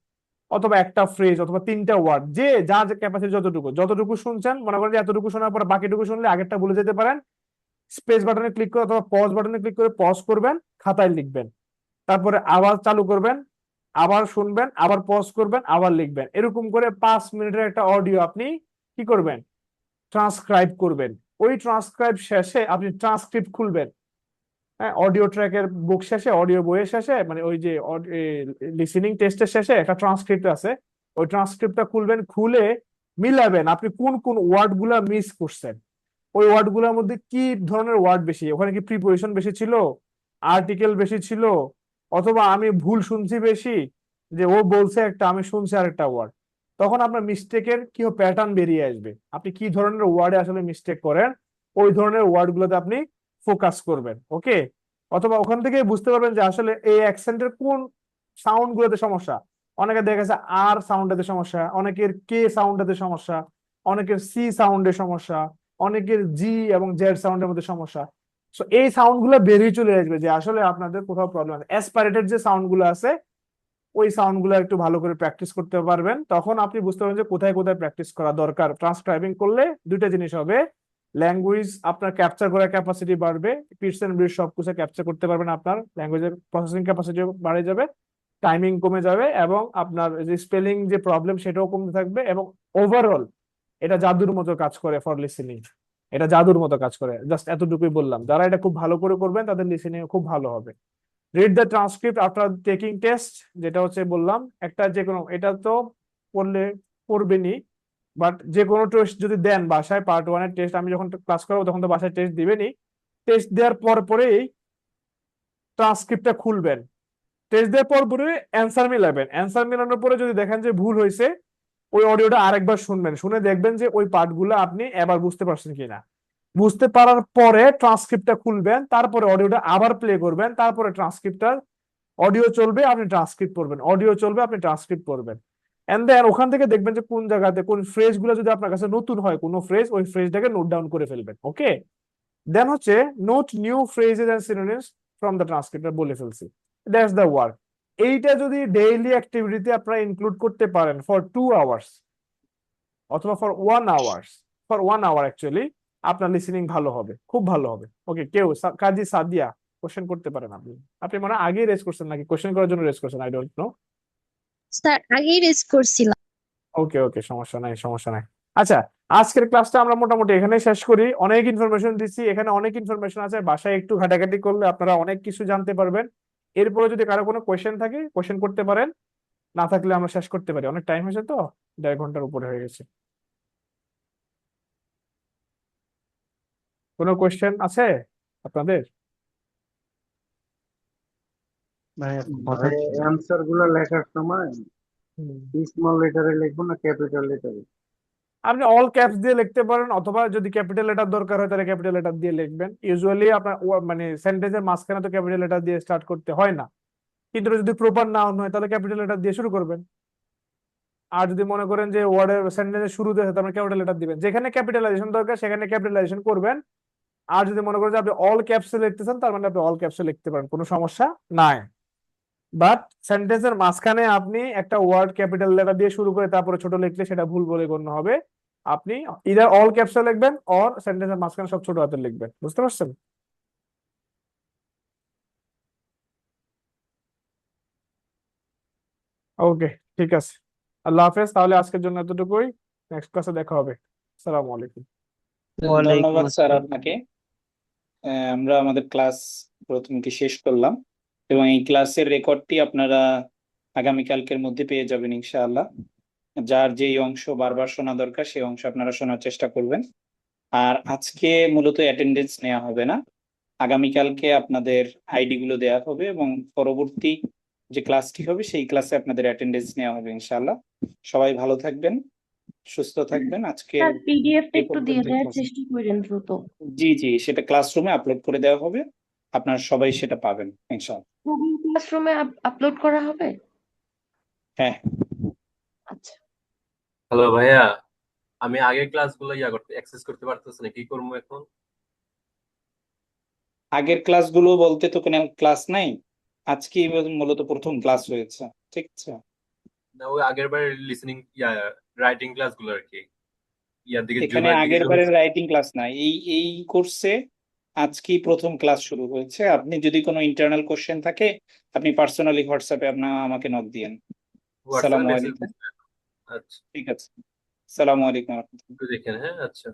অথবা একটা ফ্রেজ অথবা 3টা ওয়ার্ড, যে যা ক্যাপাসিটি যতটুকু শুনছেন, মনে করেন যে এতটুকু শোনার পরে বাকিটুকু শুনলে আগেরটা ভুলে যেতে পারেন, স্পেস বাটনে ক্লিক করে অথবা পজ বাটনে ক্লিক করে পজ করবেন, খাতায় লিখবেন, তারপরে আবার চালু করবেন, আবার শুনবেন, আবার পজ করবেন, আবার লিখবেন। এরকম করে 5 মিনিটের একটা অডিও আপনি কি করবেন, ট্রান্সক্রাইব করবেন। ওই ট্রান্সক্রাইব শেষে আপনি ট্রান্সক্রিপ্ট খুলবেন। হ্যাঁ, অডিও ট্র্যাকের বুক শেষে, অডিও বইয়ের শেষে, মানে ওই যে লিসেনিং টেস্টের শেষে একটা ট্রান্সক্রিপ্ট আছে, ওই ট্রান্সক্রিপ্টটা খুলবেন, খুলে মিলাবেন আপনি কোন কোন ওয়ার্ড গুলা মিস করছেন, ওই ওয়ার্ড গুলোর মধ্যে কি ধরনের ওয়ার্ড বেশি, ওখানে কি প্রিপোজিশন বেশি ছিল, আর্টিকেল বেশি ছিল, অথবা আমি ভুল শুনছি বেশি, যে ও বলছে একটা আমি শুনছি আরেকটা ওয়ার্ড। তখন আপনার মিস্টেকের কি প্যাটার্ন বেরিয়ে আসবে, আপনি কি ধরনের ওয়ার্ডে আসলে মিস্টেক করেন, ওই ধরনের ওয়ার্ড গুলোতে আপনি ফোকাস করবেন। ওকে, অথবা ওখান থেকে বুঝতে পারবেন যে আসলে এই অ্যাকসেন্টের কোন সাউন্ড গুলোতে সমস্যা। অনেকে দেখা গেছে আর সাউন্ডেতে সমস্যা, অনেকের কে সাউন্ডেতে সমস্যা, অনেকের সি সাউন্ডের সমস্যা, অনেকের জি এবং জেড সাউন্ডের মধ্যে সমস্যা। সো এই সাউন্ড গুলো বেরিয়ে চলে আসবে যে আসলে আপনাদের কোথাও প্রবলেম আছে। অ্যাসপারেটেড যে সাউন্ড গুলো আছে, ওই সাউন্ড গুলো একটু ভালো করে প্র্যাকটিস করতে পারবেন, তখন আপনি বুঝতে পারবেন যে কোথায় কোথায় প্র্যাকটিস করা দরকার। ট্রান্সক্রাইবিং করলে দুইটা জিনিস হবে, ল্যাঙ্গুয়েজ আপনার ক্যাপচার করার ক্যাপাসিটি বাড়বে, পিটস এন্ড ব্রিজ সবকিছু ক্যাপচার করতে পারবেন, আপনার ল্যাঙ্গুয়েজের প্রসেসিং ক্যাপাসিটি বাড়ে যাবে, টাইমিং কমে যাবে, এবং আপনার যে স্পেলিং যে প্রবলেম সেটাও কমতে থাকবে, এবং ওভারঅল এটা জাদুর মতো কাজ করে ফর লিসেনিং। এটা জাদুর মতো কাজ করে, জাস্ট এতটুকুই বললাম। যারা এটা খুব ভালো করে করবেন তাদের লিসেনিং খুব ভালো হবে। Read the transcript after taking test, যেটা হচ্ছে বললাম, একটা যে কোনো, এটা তো পড়লে পড়বেনি, বাট যে কোনো টেস্ট যদি দেন বাসায়, পার্ট 1-এর টেস্ট আমি যখন ক্লাস করবো তখন তো বাসায় টেস্ট দিবেনি, টেস্ট দেওয়ার পরেই ট্রান্সক্রিপ্টটা খুলবেন, টেস্ট দেওয়ার পরে অ্যান্সার মিলাবেন, অ্যান্সার মিলানোর পরে যদি দেখেন যে ভুল হয়েছে, ওই অডিওটা আরেকবার শুনবেন, শুনে দেখবেন যে ওই পার্টগুলো আপনি এবার বুঝতে পারছেন কিনা। বুঝতে পারার পরে ট্রান্সক্রিপ্টটা খুলবেন, তারপরে অডিওটা আবার প্লে করবেন, তারপরে ট্রান্সক্রিপ্টটা, অডিও চলবে আপনি ট্রান্সক্রিপ্ট করবেন, অডিও চলবে আপনি ট্রান্সক্রিপ্ট করবেন। এন্ড দেন ওখান থেকে দেখবেন যে কোন জায়গাতে কোন ফ্রেজ গুলো যদি আপনার কাছে নতুন হয়, কোনো ফ্রেজ, ওই ফ্রেজটাকে নোট ডাউন করে ফেলবেন। ওকে, দেন হচ্ছে note new phrases and synonyms from the transcript, বলে ফেলছি, দ্যাটস দ্য ওয়ার্ক। এইটা যদি ডেইলি অ্যাক্টিভিটিতে আপনারা ইনক্লুড করতে পারেন ফর 2 আওয়ার্স অথবা for 1 hours, for 1 hour actually, আপনার লিসেনিং ভালো হবে, খুব ভালো হবে। ওকে, কেউ কাজী সাদিয়া কোশ্চেন করতে পারেন আপনি। আপনি মানে আগেই রেজ করছেন নাকি কোশ্চেন করার জন্য রেজ করছেন, আই ডোন্ট নো। স্যার আগেই রেজ করছিলাম। ওকে ওকে, সমস্যা নাই সমস্যা নাই। আচ্ছা, আজকের ক্লাসটা আমরা মোটামুটি এখানেই শেষ করি। অনেক ইনফরমেশন দিচ্ছি, এখানে অনেক ইনফরমেশন আছে, বাসায় একটু ঘাটাঘাটি করলে আপনারা অনেক কিছু জানতে পারবেন। এরপরে যদি কারো কোনো কোয়েশ্চেন থাকে কোয়েশ্চেন করতে পারেন, না থাকলে আমরা শেষ করতে পারি, অনেক টাইম হয়েছে তো, 1.5 ঘন্টার উপরে হয়ে গেছে। কোনো কোয়েশ্চেন আছে আপনাদের? মানে অ্যান্সার গুলো লেখার সময় স্মল লেটারে লিখবো না ক্যাপিটাল লেটারে? আপনি অল ক্যাপস দিয়ে লিখতে পারেন, অথবা যদি ক্যাপিটাল লেটার দরকার হয় তাহলে ক্যাপিটাল লেটার দিয়ে লিখবেন। ইউজুয়ালি আপনার মানে সেন্টেন্সের মাঝখানে তো ক্যাপিটাল লেটার দিয়ে স্টার্ট করতে হয় না, কিন্তু যদি প্রপার নাউন হয় তাহলে ক্যাপিটাল লেটার দিয়ে শুরু করবেন। আর যদি মনে করেন যে ওয়ার্ডের সেন্টেন্সের শুরুতে আছে তাহলে ক্যাপিটাল লেটার দিবেন, যেখানে ক্যাপিটালাইজেশন দরকার সেখানে ক্যাপিটালাইজেশন করবেন। আর যদি মনে করেন যে আপনি অল ক্যাপসে লিখতেছেন তার মানে আপনি অল ক্যাপসে লিখতে পারেন, কোনো সমস্যা নাই। বাট সেন্টেন্সের মাঝখানে আপনি একটা ওয়ার্ড ক্যাপিটাল লেটার দিয়ে শুরু করে তারপরে ছোট লিখলে সেটা ভুল বলে গণ্য হবে। আপনি ইদার অল ক্যাপসে লিখবেন অর সেন্টেন্সের মাঝখানে সব ছোট হাতে লিখবেন। বুঝতে পারছেন? ওকে, ঠিক আছে, আল্লাহ হাফেজ। তাহলে আজকের জন্য এতটুকুই, নেক্সট ক্লাসে দেখা হবে। আসসালামু আলাইকুম। ধন্যবাদ স্যার আপনাকে। আমরা আমাদের ক্লাস প্রথমটি শেষ করলাম এবং এই ক্লাসের রেকর্ডটি আপনারা আগামীকালকের মধ্যে পেয়ে যাবেন ইনশাআল্লাহ। যার যেই অংশ বারবার শোনা দরকার সেই অংশ আপনারা শোনার চেষ্টা করবেন। আর আজকে মূলত অ্যাটেন্ডেন্স নেওয়া হবে না, আগামীকালকে আপনাদের আইডি গুলো দেওয়া হবে এবং পরবর্তী যে ক্লাসটি হবে সেই ক্লাসে আপনাদের অ্যাটেন্ডেন্স নেওয়া হবে ইনশাআল্লাহ। সবাই ভালো থাকবেন, সুস্থ থাকবেন। আজকে স্যার পিডিএফটা এই একটু দিয়ে পর্যন্তই দেওয়ার ক্লাস। চেষ্টা করেন দ্রুত। জি জি, সেটা ক্লাসরুমে আপলোড করে দেওয়া হবে। আপনারা সবাই সেটা পাবেন ইনশাআল্লাহ। গুগল ক্লাসরুমে আপলোড করা হবে? হ্যাঁ, আচ্ছা। হ্যালো ভাইয়া, আমি আগের ক্লাসগুলো করতে অ্যাক্সেস করতে পারতেছি না, কি করবো এখন? আগের ক্লাসগুলো বলতে তো কোনো ক্লাস নাই, আজকে মূলত প্রথম ক্লাস হয়েছে, ঠিক আছে? না, ওই আগের বারের লিসেনিং রাইটিং ক্লাসগুলো আর কি, দিকে এখানে জুলাইয়ের দিকে আগের যে বারের হচ্ছে। রাইটিং ক্লাস নাই, এই কোর্সে আজকেই প্রথম ক্লাস শুরু হয়েছে। আপনি যদি কোনো ইন্টারনাল কোশ্চেন থাকে আপনি পার্সোনালি হোয়াটসঅ্যাপে আমাকে নক দিয়েন। হোয়াটসঅ্যাপে সালামু মেসেজ আলাইকুম। দিচ্ছেন? আচ্ছা, ঠিক আছে, সালামু আলাইকুম রহমতুল্লাহ। একটু দেখেন, হ্যাঁ, আচ্ছা।